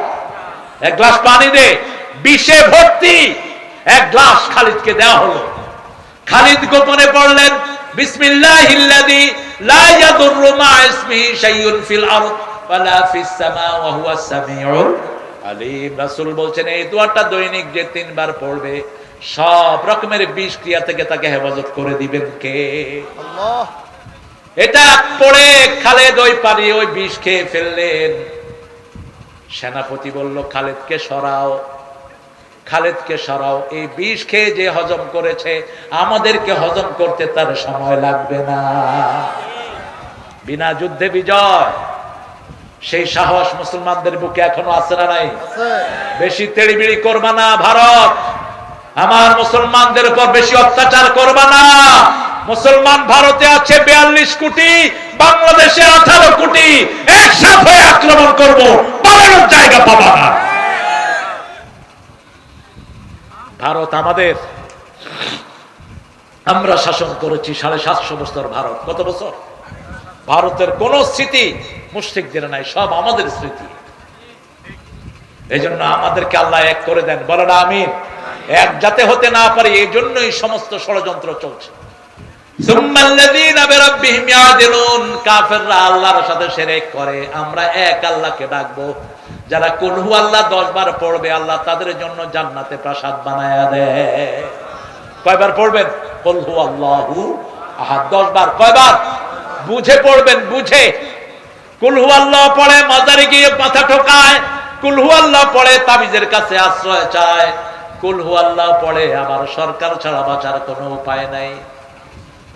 এক গ্লাস পানি দে, বিষে ভর্তি এক গ্লাস খালিদকে দেওয়া হলো। খালিদ গোপনে পড়লেন বিসমিল্লাহিল্লাযী লা ইয়াদুররু মা ইসমিহি শাইউন ফিল আরদ ওয়ালা ফিস সামা ওয়া হুয়াস সামিউল আলিম। রাসূল বলছেন এই দোয়াটা দৈনিক যে 3 বার পড়বে সব রকমের বিষ ক্রিয়া থেকে তাকে হেফাজত করে দিবেন কে? আল্লাহ। এটা পড়ে খালিদ ওই পানি ওই বিষ খেয়ে ফেললেন। সেনাপতি বলল খালিদকে সরাও, খালিদকে সরাও। এই বিষ খেয়ে যে হজম করেছে আমাদেরকে হজম করতে তার সময় লাগবে না। বিনা যুদ্ধে বিজয়, সেই সাহস মুসলমানদের বুকে এখনো আছে না নাই? বেশি তেড়িবিড়ি করবা না ভারত, আমার মুসলমানদের উপর বেশি অত্যাচার করবা না। মুসলমান ভারতে আছে 42 কোটি, বাংলাদেশে 18 কোটি, একসাথে আক্রমণ করব, পালানোর জায়গা পাবা না। ভারত আমাদের, আমরা শাসন করেছি 750 বছর। ভারত কত বছর? ভারতের কোন স্মৃতি মুশরিকদের নাই, সব আমাদের স্মৃতি। এই জন্য আমাদেরকে আল্লাহ এক করে দেন, বলেন আমিন। এক যাতে হতে না পারে এই জন্যই সমস্ত ষড়যন্ত্র চলছে। কাফেররা আল্লাহর সাথে শিরক করে, আমরা এক আল্লাহকে ডাকবো। যারা কুল হু আল্লাহ 10 বার পড়বে আল্লাহ তাদের জন্য জান্নাতে প্রাসাদ বানায়া দেয়। কয়বার পড়বেন? কুল হু আল্লাহু আহাদ 10 বার। কয়বার? বুঝে পড়বেন, বুঝে। কুল হু আল্লাহ পড়ে মাজারে গিয়ে মাথা ঠোকায়, কুল হু আল্লাহ পড়ে তাবিজের কাছে আশ্রয় চায়, কুল হু আল্লাহ পড়ে আবার সরকার ছাড়া বাঁচার কোনো উপায় নাই।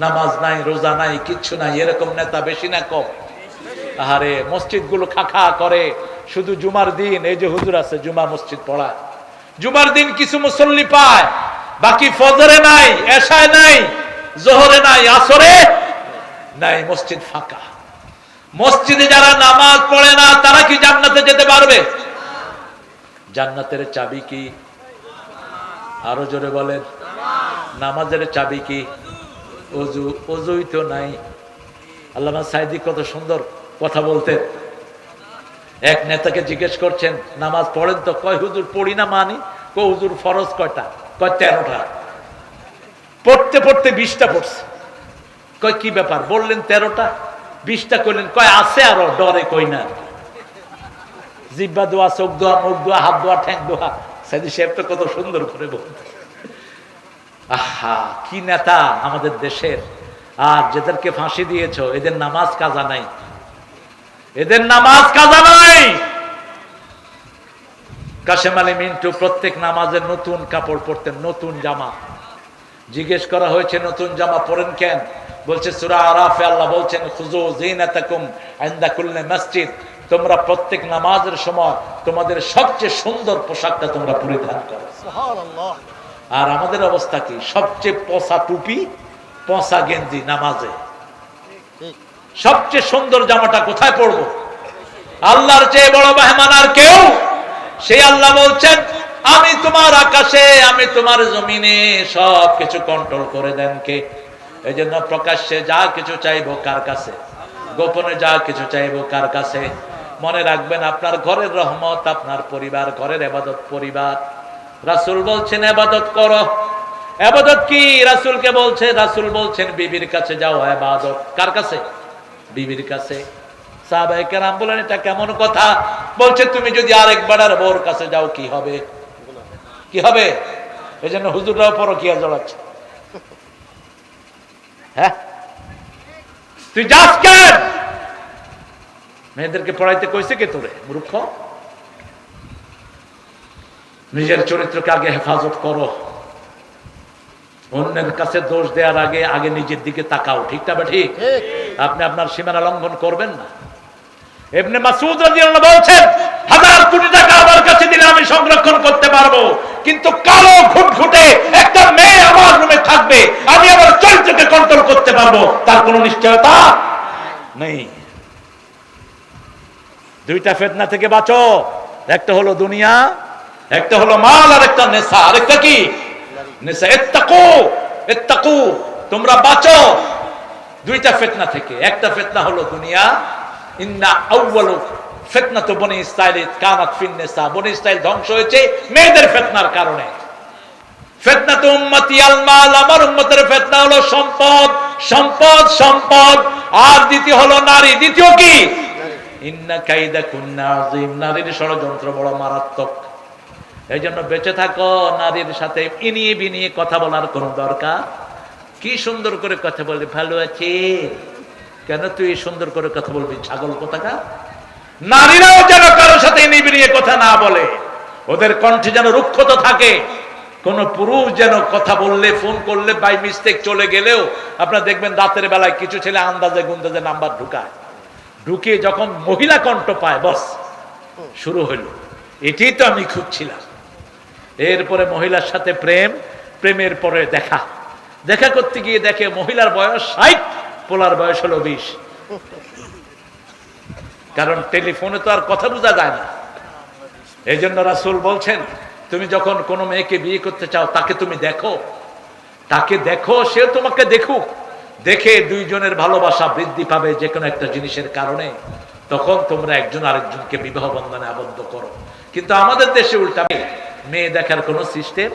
নামাজ নাই, রোজা নাই, কিচ্ছু নাই, এরকম নেতা বেশি না কম? আরে মসজিদ গুলো খাখা করে, শুধু জুমার দিন এই যে হুজুর আছে জুমা মসজিদ পড়ায়, জুমার দিন কিছু মুসল্লি পায়, বাকি ফজরে নাই, এশায় নাই, জোহরে নাই, আসরে নাই, মসজিদ ফাঁকা। মসজিদে যারা নামাজ পড়ে না তারা কি জান্নাতে যেতে পারবে? জান্নাতের চাবি কি? আরো জোরে বলেন। নামাজের চাবি কি? ওযু। ওযুই তো নাই। আল্লামা সাইদি কত সুন্দর কথা বলতেন। এক নেতাকে জিজ্ঞেস করছেন নামাজ পড়েন তো? কয় হুজুর পড়ি না মানি। কয় হুজুর ফরজ কয়টা? কয় 13টা। পড়তে পড়তে 20টা পড়ছে। কয় কি ব্যাপার? বললেন 13টা, 20টা কইলেন। কয় আছে আরো, ডরে কই না। জিহ্বা দোয়া, চোখ দোয়া, মুখ দোয়া, হাত দোয়া, ঠ্যাং দোয়া। সাইদি সাহেব তো কত সুন্দর করে বলতেন। আহা কি নেতা আমাদের দেশের। আর যাদেরকে ফাঁসি দিয়েছো এদের নামাজ কাজা নাই, এদের নামাজ কাজা নাই। কাশেম আলী মিন্টু প্রত্যেক নামাজে নতুন কাপড় পরতেন, নতুন জামা। জিজ্ঞেস করা হয়েছে নতুন জামা পরেন কেন? বলছে সূরা আরাফে আল্লাহ বলছেন খুযু যিনাতাকুম ইনদা কুল্লি মসজিদ, তোমরা প্রত্যেক নামাজের সময় তোমাদের সবচেয়ে সুন্দর পোশাকটা তোমরা পরিধান করো। সুবহানাল্লাহ। আর আমাদের অবস্থা কি? সবচেয়ে পচা টুপি পচা গেঞ্জি নামাজে, সবচেয়ে সুন্দর জামাটা কোথায় পরবো? আল্লাহর চেয়ে বড় মেহমান আর কেউ? সেই আল্লাহ বলছেন আমি তোমার আকাশে, আমি তোমার জমিনে সবকিছু কন্ট্রোল করে দেন কে? এই জন্য প্রকাশ্যে যা কিছু চাইবো কার কাছে, গোপনে যা কিছু চাইবো কার কাছে? মনে রাখবেন আপনার ঘরের রহমত আপনার পরিবার, ঘরের ইবাদত পরিবার। রাসূল বলছেন ইবাদত করো। ইবাদত কি? রাসূলকে বলছে, রাসূল বলছেন বিবির কাছে যাও ইবাদত। কার কাছে? বিবির কাছে। সাহাবায়ে কেরাম বলেন এটা কেমন কথা? বলছে তুমি যদি আরেকবার আর বউর কাছে যাও কি হবে? কি হবে? এই জন্য হুজুররাও পরকিয়া জড়াচ্ছে। হ্যাঁ, তুই যাস কেন? মেয়েদেরকে পড়াইতে কইছে কে তোরে? মূর্খ। নিজের চরিত্রকে আগে হেফাজত করো। অন্যের কাছে দোষ দেওয়ার আগে আগে নিজের দিকে তাকাও। ঠিক না? ঠিক। আপনি আপনার সীমানা লঙ্ঘন করবেন না। ইবনে মাসউদ রাদিয়াল্লাহু আনহু বলছেন 1000 কোটি টাকা আমার কাছে দিলে আমি সংরক্ষণ করতে পারবো, কিন্তু কালো ঘুটঘুটে একটা মেয়ে আমার রুমে থাকবে, আমি আমার চরিত্রকে কন্ট্রোল করতে পারবো, তার কোনো নিশ্চয়তা নেই। দুইটা ফিতনা থেকে বাঁচো। একটা হলো দুনিয়া, একটা হলো মাল, আর একটা নেশা। আরেকটা কি? নেশা। ইত্তাকু, ইত্তাকু, তোমরা বাঁচো দুইটা ফিতনা থেকে। একটা ফিতনা হলো দুনিয়া। ইন্না আউয়ালু ফিতনাতু বনি ইসরাইল কানাত ফিন নিসা। বনি ইসরাইল ধ্বংস হয়েছে মেয়েদের ফিতনার কারণে। ফিতনাতু উম্মতি আল মাল, আমার উম্মতের ফিতনা হলো সম্পদ, সম্পদ, সম্পদ। আর দ্বিতীয় হলো নারী। দ্বিতীয় কি? ইন্না কাইদা কুন্না আযীম, নারীর ষড়যন্ত্র বড় মারাত্মক। এই জন্য বেঁচে থাকো। নারীর সাথে ইনিয়ে বিনিয়ে কথা বলার কোনো দরকার? কি সুন্দর করে কথা বলে, ভালো আছে কেন? তুই সুন্দর করে কথা বলবি ছাগল কোথাকার? নারীরাও যেন কারোর সাথে ইনিয়ে বিনিয়ে কথা না বলে, ওদের কণ্ঠে যেন রুক্ষতা থাকে। কোন পুরুষ যেন কথা বললে, ফোন করলে বাই মিস্টেক চলে গেলেও আপনারা দেখবেন রাতের বেলায় কিছু ছেলে আন্দাজে গুন্দাজে নাম্বার ঢুকায়, ঢুকিয়ে যখন মহিলা কণ্ঠ পায় বস শুরু হইল। এটাই তো আমি খুঁজছিলাম। এরপরে মহিলার সাথে প্রেম, প্রেমের পরে দেখা, দেখা করতে গিয়ে দেখে মহিলার বয়স 60, পোলার বয়স হলো 20। কারণ টেলিফোনে তো আর কথা বোঝা যায় না। এই জন্য রাসূল বলছেন তুমি যখন কোনো মেয়েকে বিয়ে করতে চাও তাকে তুমি দেখো, তাকে দেখো, সে তোমাকে দেখুক। দেখে দুইজনের ভালোবাসা বৃদ্ধি পাবে যে কোনো একটা জিনিসের কারণে। তখন তোমরা একজন আরেকজনকে বিবাহ বন্ধনে আবদ্ধ করো। কিন্তু আমাদের দেশে উল্টা, মেয়ে দেখার কোনো সিস্টেম,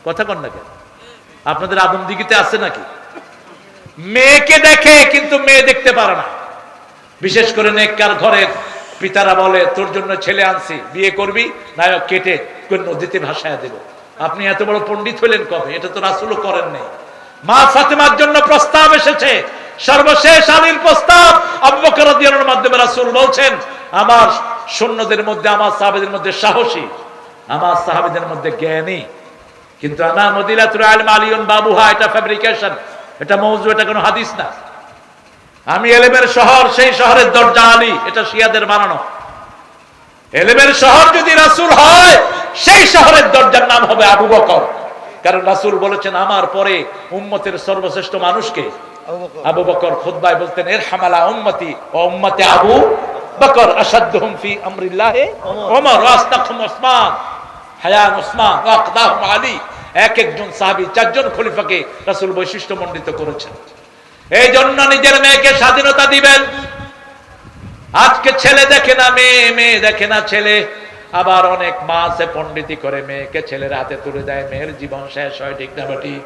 কথা কন না কেন? আপনাদের আদমদিঘিতে আছে নাকি? মেয়েকে দেখে কিন্তু মেয়ে দেখতে পারে না। বিশেষ করে নেককার ঘরের পিতারা বলে তোর জন্য ছেলে আনছি, বিয়ে করবি নায়ক কেটে নদীতে ভাসায় দেব। আপনি এত বড় পণ্ডিত হলেন কবে? এটা তো রাসূলও করেন নাই। মা ফাতেমার জন্য প্রস্তাব এসেছে, সর্বশেষ আলীর প্রস্তাব আবু বকর রাদিয়াল্লাহু আনহুর মাধ্যমে রাসূল বলছেন আমার সৈন্যদের মধ্যে, আমার সাহাবীদের মধ্যে সাহসী, আমার সাহাবীদের মধ্যে জ্ঞানী, কিন্তু আনা মদিনাতুল ইলম আলিয়ুন বাবুহা, এটা ফ্যাব্রিকেশন, এটা মওযু, এটা কোনো হাদিস না। আমি এলেমের শহর, সেই শহরের দরজা আলী, এটা শিয়াদের বানানো। এলেমের শহর যদি রাসূল হয়, সেই শহরের দরজার নাম হবে আবু বকর। কারণ রাসূল বলেছেন আমার পরে উম্মতের সর্বশ্রেষ্ঠ মানুষকে আবু বকর। খুতবায় বলতেন ইরহামালা উম্মতি ওয়া উম্মতি আবু বকর আশাদ্দুহুম ফি আমরিল্লাহি ওমর ওয়া আস্তাকহুম উসমান হায়ান উসমান ওয়া আকদাহুম আলী। এক একজন সাহাবী, চারজন খলিফাকে রাসূল বৈশিষ্ট্যমণ্ডিত করেছেন। এই জন্য নিজের মেয়েকে স্বাধীনতা দিবেন। আজকে ছেলে দেখে না মেয়ে, মেয়ে দেখে না ছেলে। আবার অনেক মা আছে পণ্ডিতি করে মেয়েকে ছেলের হাতে তুলে দেয়, মেয়ের জীবন শেষ হয়। ঠিক না ঠিক?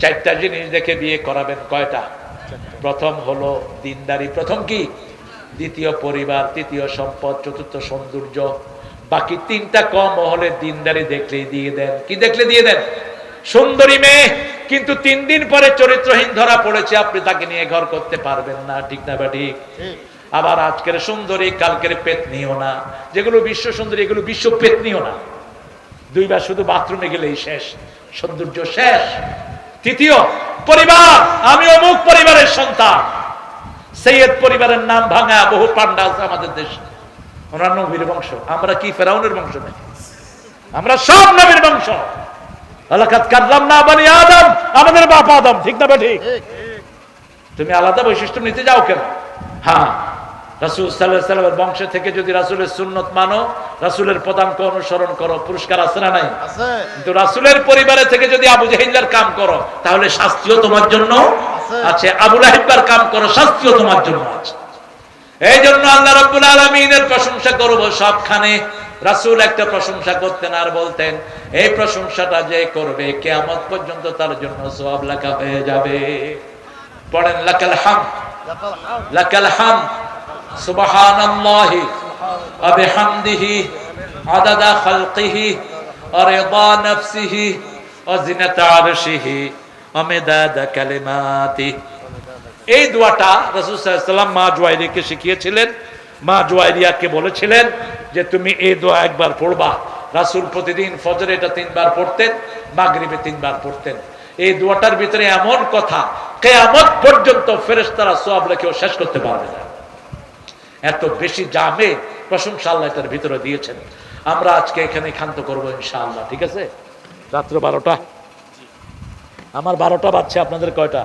চারটা জিনিস দেখে বিয়ে করাবেন। কয়টা? প্রথম হলো দিনদারি, প্রথম কি? দ্বিতীয় পরিবার, তৃতীয় সম্পদ, চতুর্থ সৌন্দর্য। বাকি তিনটা কম হলে দিনদারি দেখলেই দিয়ে দেন। কি দেখলে দিয়ে দেন? সুন্দরী মেয়ে কিন্তু 3 দিন পরে চরিত্রহীন ধরা পড়েছে, আপনি তাকে নিয়ে ঘর করতে পারবেন না। ঠিক না ঠিক? আবার আজকের সুন্দরী কালকের পেতনিও না। যেগুলো বিশ্ব সুন্দরী এগুলো বিশ্ব পেতনিও না। 2 বার শুধু বাথরুমে গেলেই শেষ, সৌন্দর্য শেষ। তৃতীয় পরিবার, আমি অমুক পরিবারের সন্তান। সৈয়দ পরিবারের নাম ভাঙা বহু পান্ডা আছে আমাদের দেশে, ওনার নবীর বংশ। আমরা কি ফেরাউনের বংশ নাকি? আমরা সব নবীর বংশ। ওয়ালাকাদ কাররামনা বানি আদম, আমাদের বাপ আদম, ঠিক না ঠিক? তুমি আলাদা বৈশিষ্ট্য নিতে যাও কেন? হ্যাঁ, রাসূল সাল্লাল্লাহু আলাইহি ওয়াসাল্লামের বংশ থেকে যদি রাসূলের সুন্নত মানো, রাসূলের পদাঙ্ক অনুসরণ করো, পুরস্কার আছে না নাই? আছে। কিন্তু রাসূলের পরিবারে থেকে যদি আবু জাহিলের কাম করো, তাহলে শাস্তিও তোমার জন্য আছে। আবু লাহাবের কাম করো, শাস্তিও তোমার জন্য আছে। এই জন্য আল্লাহ রাব্বুল আলামিনের প্রশংসা করব সবখানে। রাসূল একটা প্রশংসা করতেন আর বলতেন, এই প্রশংসাটা যে করবে কিয়ামত পর্যন্ত তার জন্য সওয়াব লেখা হয়ে যাবে। পড়েন লাকাল হামদ, লাকাল হামদ, সুবহানাল্লাহি ওয়া বিহামদিহি আদাদা খালকিহি ওয়া রিদা নাফসিহি ওয়া জিনাতা আরশিহি ওয়া মিদাদা কালিমাতিহি। এই দোয়াটা রাসূল সাল্লাল্লাহু আলাইহি ওয়াসাল্লাম মা জুয়াইরিয়াকে শিখিয়েছিলেন। মা জুয়াইরিয়াকে বলেছিলেন যে তুমি এই দোয়া একবার পড়বা। রাসূল প্রতিদিন ফজরে এটা 3 বার পড়তেন, মাগরিবে 3 বার পড়তেন। এই দোয়াটার ভিতরে এমন কথা, কিয়ামত পর্যন্ত ফেরেশতারা সওয়াব লেখেও শেষ করতে পারবে না। এত বেশি জামে প্রশংসা আল্লাহ এটার ভিতরে দিয়েছেন। আমরা আজকে এখানে ক্ষান্ত করব ইনশাআল্লাহ, ঠিক আছে? রাত্র 12টা, আমার 12টা বাজছে, আপনাদের কয়টা?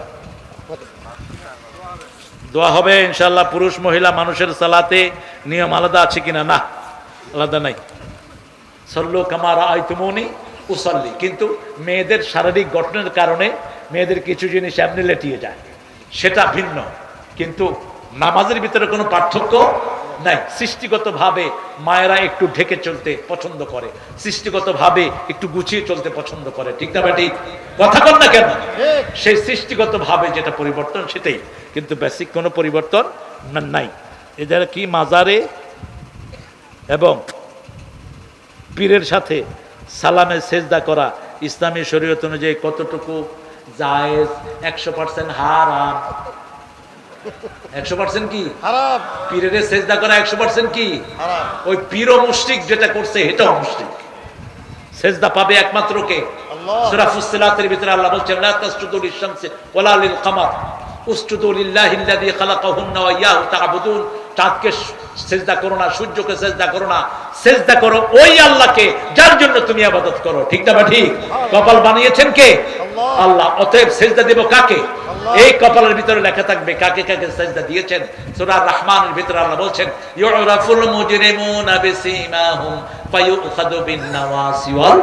দোয়া হবে ইনশাআল্লাহ। পুরুষ মহিলা মানুষের সালাতে নিয়ম আলাদা আছে কিনা? না, আলাদা নাই। সল্লু কামা রাআইতুমুনি উসাল্লি। কিন্তু মেয়েদের শারীরিক গঠনের কারণে মেয়েদের কিছু জিনিস এমনি লেটিয়ে যায়, সেটা ভিন্ন। কিন্তু নামাজের ভিতরে কোনো পার্থক্য নাই। সৃষ্টিগতভাবে মায়েরা একটু ঢেকে চলতে পছন্দ করে, সৃষ্টিগতভাবে একটু গুছিয়ে চলতে পছন্দ করে, ঠিক না ঠিক? কথা কন না কেন? সেই সৃষ্টিগতভাবে যেটা পরিবর্তন সেটাই, কিন্তু বেসিক কোনো পরিবর্তন নাই। এদের কি মাজারে এবং পীরের সাথে সালামে সেজদা করা ইসলামী শরীয়ত অনুযায়ী কতটুকু জায়েজ? 100% হারাম। 100% কি হারাম? পীরের সেজদা করা 100% কি হারাম? ওই পীর ও মুশরিক যেটা করছে এটাও মুশরিক। সেজদা পাবে একমাত্র কে? আল্লাহ। সূরা ফুসসিলাতের ভিতরে আল্লাহ বলছেন, লা তাসজুদু লিশ-শামসি ওয়ালা লিল-কামার উসজুদু লিল্লাহিল্লাযী খালাকাহুন্না ওয়া ইয়াহু তা'বুদুন। চাঁদকে সেজদা করো না, সূর্যকে সেজদা করো না, সেজদা করো ওই আল্লাহকে যার জন্য তুমি ইবাদত করো, ঠিক না ঠিক? কপাল বানিয়েছেন কে? আল্লাহ। অতএব সেজদা দেব কাকে? এই কপালের ভিতরে লেখা থাকবে কাকে কাকে সেজদা দিয়েছেন। সূরা রহমানের ভিতরে আল্লাহ বলছেন, ইউরাফুল মুজরিমুনা বিসীমাহুম ফায়ুখাযু বিন-নাওয়াসি ওয়াল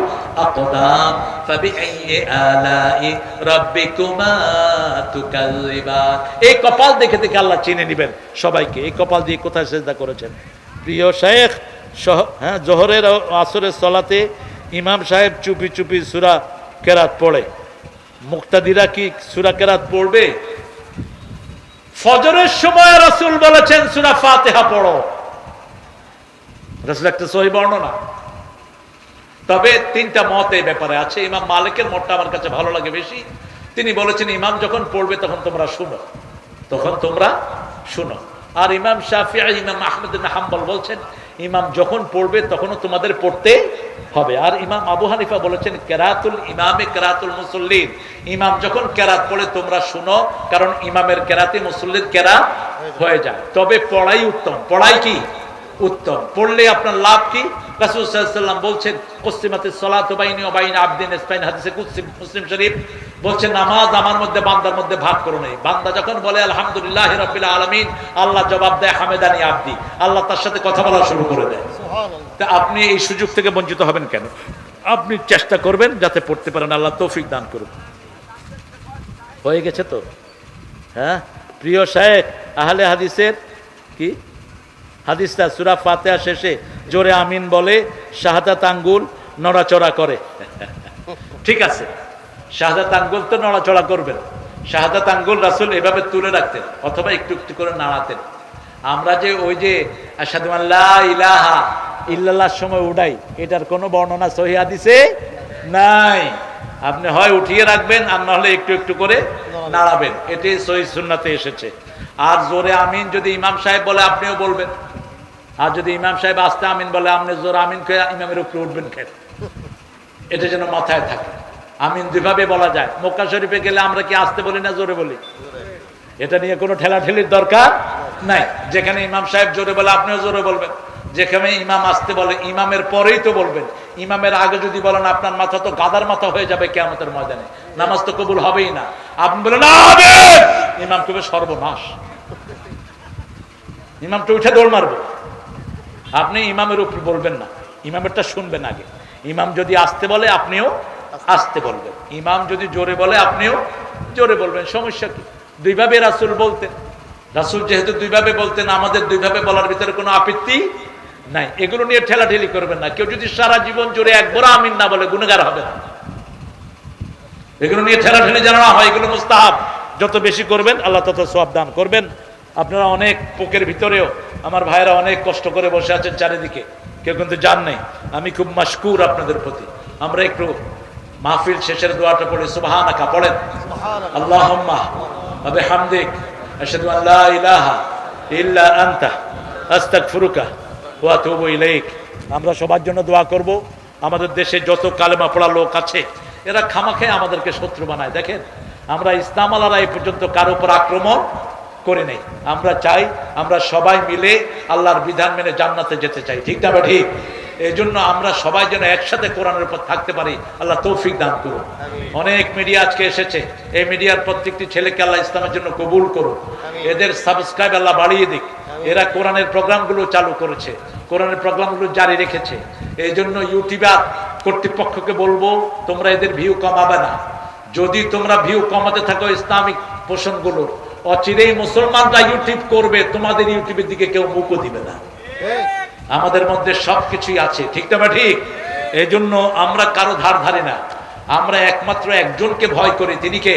আকদাম ফাবিআইয়ি আলাই রাব্বিকুমা তুকাযযিবান। এই কপাল দেখে দেখে আল্লাহ চিনে নেবেন সবাইকে। এই কপাল দিয়ে কোথায় সেজদা করেছেন? প্রিয় শেখ, হ্যাঁ, জোহরের আসরের সালাতে ইমাম সাহেব চুপি চুপি সূরা কেরাত পড়ে, মুক্তাদিরা কি সূরা কেরাত পড়বে? ফজরের সময় রাসূল বলেছেন সূরা ফাতিহা পড়ো। রাসূল একটা সহিহ বর্ণনা। তবে 3টা মত এই ব্যাপারে আছে। ইমাম মালিকের মতটা আমার কাছে ভালো লাগে বেশি। তিনি বলেছেন ইমাম যখন পড়বে তখন তোমরা শুনো, তখন তোমরা শুনো। আর ইমাম শাফিঈ, ইমাম আহমদ ইবনে হাম্বল বলছেন ইমাম যখন পড়বে তখনও তোমাদের পড়তে হবে। আর ইমাম আবু হানিফা বলেছেন কেরাতুল ইমামে কেরাতুল মুসল্লিন। ইমাম যখন কেরাত পড়ে তোমরা শুনো, কারণ ইমামের কেরাতে মুসল্লির কেরাত হয়ে যায়। তবে পড়াই উত্তম। পড়াই কি উত্তম? পড়লে আপনার লাভ কি? রাসূল সাল্লাল্লাহু আলাইহি ওয়াসাল্লাম বলছেন, কুসিমাতিস সালাতু বাইনি ওয়া বাইনা আবদিন ইসফাইন, হাদিসে কুদসি মুসলিম শরীফ বলছেন, নামাজ আমার মধ্যে বান্দার মধ্যে ভাগ করো নাই। বান্দা যখন বলে আলহামদুলিল্লাহি রাব্বিল আলামিন, আল্লাহ জবাব দেয় হামেদানি আবদি। আল্লাহ তার সাথে কথা বলা শুরু করে দেয়। সুবহানাল্লাহ। তা আপনি এই সুযোগ থেকে বঞ্চিত হবেন কেন? আপনি চেষ্টা করবেন যাতে পড়তে পারেন। আল্লাহ তৌফিক দান করুন। হয়ে গেছে তো? হ্যাঁ, প্রিয় শায়েখ, আহলে হাদিসের কি হাদিসটা সূরা ফাতিহা শেষে জোরে আমিন বলে, শাহাদাত আঙ্গুল নড়াচড়া করে। ঠিক আছে, শাহাদাত আঙ্গুল তো নড়াচড়া করবেন। শাহাদাত আঙ্গুল রাসূল এভাবে তুলে রাখতেন অথবা একটু একটু করে নাড়াতেন। আমরা যে ওই যে আশহাদু আল্লা ইলাহা ইল্লাল্লাহর সময় উঠাই, এটার কোনো বর্ণনা সহিহ হাদিসে নাই। আপনি হয় উঠিয়ে রাখবেন আর না হলে একটু একটু করে নাড়াবেন, এটাই সহিহ সুন্নাতে এসেছে। আর জোরে আমিন যদি ইমাম সাহেব বলে আপনিও বলবেন, আর যদি ইমাম সাহেব আস্তে আমিন বলে আপনি জোরে আমিন খেয়ে ইমামের উপরে উঠবেন খেয়ে। এটা যেন মাথায় থাকে। আমিন দুইভাবে বলা যায়। মক্কা শরীফে গেলে আমরা কি আস্তে বলি না জোরে বলি? এটা নিয়ে কোনো ঠেলাঠেলির দরকার নাই। যেখানে ইমাম সাহেব জোরে বলে আপনিও জোরে বলবেন, যেখানে ইমাম আসতে বলে ইমামের পরেই তো বলবেন, ইমামের আগে যদি বলেন আপনার মাথা তো গাদার মাথা হয়ে যাবে কিয়ামতের ময়দানে, নামাজ তো কবুল হবেই না। আপনি বলেন না হবে, ইমাম কবে সর্বনাশ, ইমামটা উঠে দৌড় মারবো। আপনি ইমামের উপর বলবেন না, ইমামেরটা শুনবেন আগে। ইমাম যদি আসতে বলে আপনিও আসতে বলবেন, ইমাম যদি জোরে বলে আপনিও জোরে বলবেন, সমস্যা কি? দুইভাবে রাসূল বলতেন, রাসূল যেহেতু দুইভাবে বলতেন, আমাদের দুইভাবে বলার ভিতরে কোনো আপত্তি নাই। এগুলো নিয়ে ঠেলাঠেলি করবেন না। কেউ যদি সারা জীবন জুড়ে একবার আমিন না বলে গুনাহগার হবে না। এগুলো নিয়ে ঠেলাঠেলি যেন না হয়, এগুলো মুস্তাহাব। যত বেশি করবেন আল্লাহ তত সওয়াব দান করবেন। আপনারা অনেক পোকের ভিতরেও আমার ভাইয়েরা অনেক কষ্ট করে বসে আছেন চারিদিকে, কেউ কিন্তু জান নাই। আমি খুব মাশকুর আপনাদের প্রতি। আমরা একটু মাহফিল শেষের দোয়াটা পড়ি, সুবহানাকা পড়েন, আল্লাহুম্মা ওয়া বিহামদিক আশহাদু আন লা ইলাহা ইল্লা আনতা আস্তাগফিরুকা ওয়া আতুবু ইলাইক। আমরা সবার জন্য দোয়া করব। আমাদের দেশে যত কালেমা পড়া লোক আছে এরা খামাখে আমাদেরকে শত্রু বানায়। দেখেন, আমরা ইসলাম আলারা এই পর্যন্ত কারো উপর আক্রমণ করে নেই। আমরা চাই আমরা সবাই মিলে আল্লাহর বিধান মেনে জান্নাতে যেতে চাই, ঠিক না? ঠিক। এই জন্য আমরা সবাই যেন একসাথে কোরআনের উপর থাকতে পারি, আল্লাহ তৌফিক দান করুন। অনেক মিডিয়া আজকে এসেছে, এই মিডিয়ার প্রত্যেকটি ছেলেকে আল্লাহ ইসলামের জন্য কবুল করুন, এদের সাবস্ক্রাইব আল্লাহ বাড়িয়ে দিক। এরা কোরআনের প্রোগ্রামগুলো চালু করেছে, কোরআনের প্রোগ্রামগুলো জারি রেখেছে। এই জন্য ইউটিউবার কর্তৃপক্ষকে বলবো, তোমরা এদের ভিউ কমাবে না। যদি তোমরা ভিউ কমাতে থাকো ইসলামিক পোষণগুলোর, অচিরেই মুসলমানরা ইউটিউব করবে, তোমাদের ইউটিউবের দিকে কেউ মুখও দিবে না। আমাদের মধ্যে সবকিছুই আছে, ঠিক না? ঠিক। এই জন্য আমরা কারো ধার ধারি না, আমরা একমাত্র একজনকে ভয় করি, তিনি কে?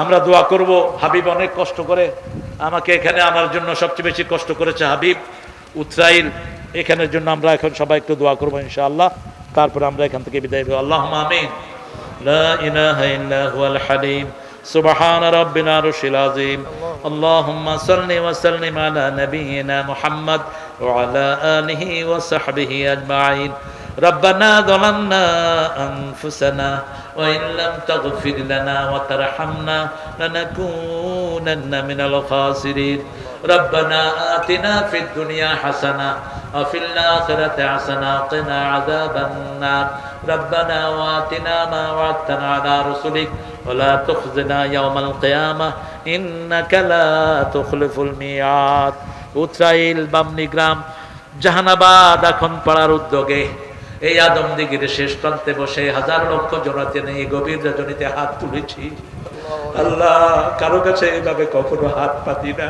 আমরা দোয়া করব। হাবিব অনেক কষ্ট করে আমাকে এখানে আনার জন্য সবচেয়ে বেশি কষ্ট করেছে হাবিব উতরাইল। এখানের জন্য আমরা এখন সবাই একটু দোয়া করবো ইনশাআল্লাহ, তারপরে আমরা এখান থেকে বিদায় নেব। আল্লাহুম্মা আমিন। লা ইলাহা ইল্লা হুয়াল হালিম সুবহান রাব্বিনা আরশিল আযীম। আল্লাহুম্মা সাল্লি ওয়া সাল্লিম আলা নাবিয়িনা মুহাম্মদ ওয়া আলা আলিহি ওয়া সাহবিহি আজমাইন। ربنا ظلمنا أنفسنا وإن لم تغفر لنا وترحمنا لنكونن من الخاسرين. ربنا آتنا في الدنيا حسنة وفي الآخرة حسنة وقنا عذاب النار. ربنا وآتنا ما وعدتنا على رسلك ولا تخزنا يوم القيامة إنك لا تخلف الميعاد. উতরাইল বামনি গ্রাম জাহানাবাদ এখন পাড়ার উদ্যোগে এই আদমদিগির শেষ প্রান্তে বসে হাজার লক্ষ জনাতে নেই গভীর রজনীতে হাত তুলেছি। আল্লাহ, কারো কাছে এইভাবে কখনো হাত পাতি না।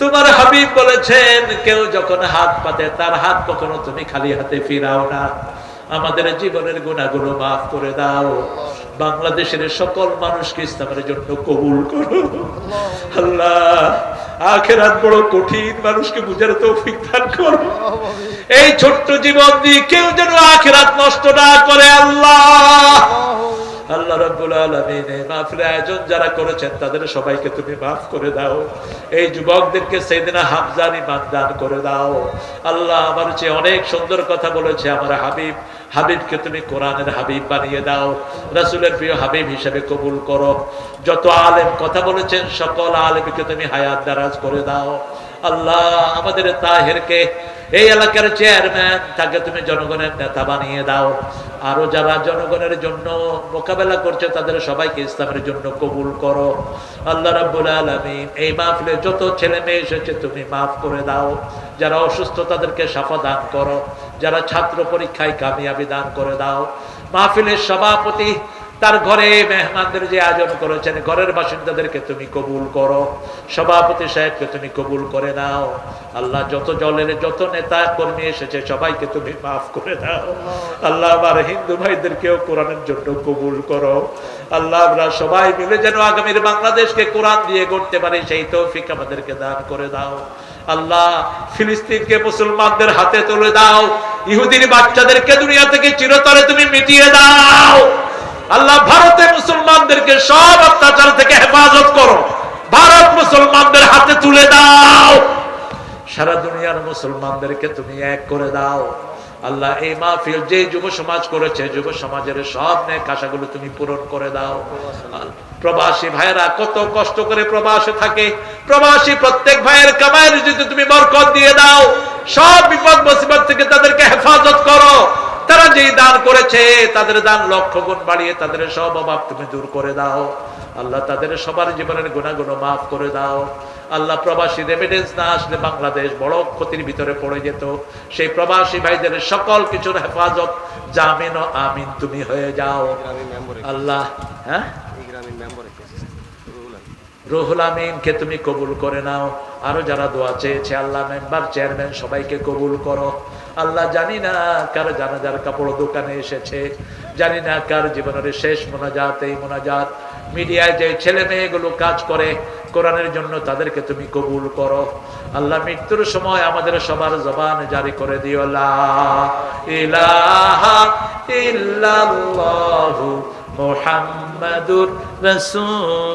তোমার হাবিব বলেছেন, কেউ যখন হাত পাতে তার হাত কখনো তুমি খালি হাতে ফিরাও না। আমাদের জীবনের গুনাহগুলো মাফ করে দাও। বাংলাদেশের সকল মানুষকে ইসলামের জন্য কবুল করো। আল্লাহ, আখিরাত বড় কঠিন, মানুষকে বুঝার তৌফিক দান করো। এই ছোট্ট জীবন দিয়ে কেউ যেন আখিরাত নষ্ট না করে। আল্লাহ, আল্লাহ রাব্বুল আলামিন এই মাহফিলের আয়োজন যারা করেছেন তাদের সবাইকে তুমি মাফ করে দাও। এই যুবকদেরকে সাইয়েদনা হামজার ঈমান দান করে দাও। আল্লাহ, আমার চেয়ে অনেক সুন্দর কথা বলেছে আমার হাবিব, হাবিবকে তুমি কোরআনের হাবিব বানিয়ে দাও, রাসূলের প্রিয় হাবিব হিসেবে কবুল করো। যত আলেম কথা বলেছেন সকল আলেমকে তুমি হায়াত দারাজ করে দাও। আল্লাহ, আমাদের তাহেরকে এই এলাকার চেয়ারম্যান, তাকে তুমি জনগণের নেতা বানিয়ে দাও। আরো যারা জনগণের জন্য মোকাবেলা করছে তাদের সবাইকে ইসলামের জন্য কবুল করো। আল্লাহ রাব্বুল আলামিন, এই মাহফিলে যত ছেলে মেয়ে এসেছে তুমি মাফ করে দাও। যারা অসুস্থ তাদেরকে শাফা দান করো, যারা ছাত্র পরীক্ষায় কামিয়াবি দান করে দাও। মাহফিলের সভাপতি তার ঘরে মেহমানদের যে আয়োজন করেছেন, ঘরের বাসিন্দাদেরকে তুমি কবুল করো। সভাপতি সাহেবকে তুমি কবুল করে নাও। আল্লাহ, যত দলের যত নেতা কর্মী এসেছে সবাইকে তুমি মাফ করে দাও। আল্লাহ, আমার হিন্দু ভাইদেরকেও কোরআনের জন্য কবুল করো। আল্লাহ, আমরা সবাই মিলে যেন আগামীর বাংলাদেশকে কোরআন দিয়ে গড়তে পারি সেই তৌফিক আমাদেরকে দান করে দাও। আল্লাহ, ফিলিস্তিনকে মুসলমানদের হাতে তুলে দাও। ইহুদির বাচ্চাদেরকে দুনিয়া থেকে চিরতরে তুমি মিটিয়ে দাও। আল্লাহ, ভারতে মুসলমানদেরকে সব অত্যাচার থেকে হেফাজত করো। ভারত মুসলমানদের হাতে তুলে দাও। সারা দুনিয়ার মুসলমানদেরকে তুমি এক করে দাও। আল্লাহ, এই মাহফিল যে যুব সমাজ করেছে, যুব সমাজের সব নেক আশাগুলো তুমি পূরণ করে দাও। প্রবাসী ভাইয়েরা কত কষ্ট করে প্রবাসে থাকে, প্রবাসী প্রত্যেক ভাইয়ের কামাইয়ের যদি তুমি বরকত দিয়ে দাও, সব বিপদ মুসিবত থেকে তাদেরকে হেফাজত করো। তারা যেই দান করেছে তাদের দান লক্ষ গুণ বাড়িয়ে তাদের সব অভাব তুমি দূর করে দাও। আল্লাহ তাদের সবার জীবনের গুনাহগুলো মাফ করে দাও। আল্লাহ প্রবাসী রেমিটেন্স না আসলে বাংলাদেশ বড় ক্ষতির ভিতরে পড়ে যেত। সেই প্রবাসী ভাইদের সকল কিছুর হেফাজত জামিন ও আমিন তুমি হয়ে যাও আল্লাহ। হ্যাঁ, রুহুল আমিনকে তুমি কবুল করে নাও। আরো যারা দোয়া চেয়েছে আল্লাহ, মেম্বার চেয়ারম্যান সবাইকে কবুল করো আল্লাহ। জানি না কার জানাজার কাপড় দোকানে এসেছে, জানি না কার জীবনের শেষ মোনাজাত এই মোনাজাত। মিডিয়ায় যে ছেলে মেয়েগুলো কাজ করে কোরআনের জন্য, তাদেরকে তুমি কবুল করো আল্লাহ। মৃত্যুর সময় আমাদের সবার জবান জারি করে দিও লা ইলাহা ইল্লাল্লাহু মুহাম্মাদুর রাসূলুল্লাহ।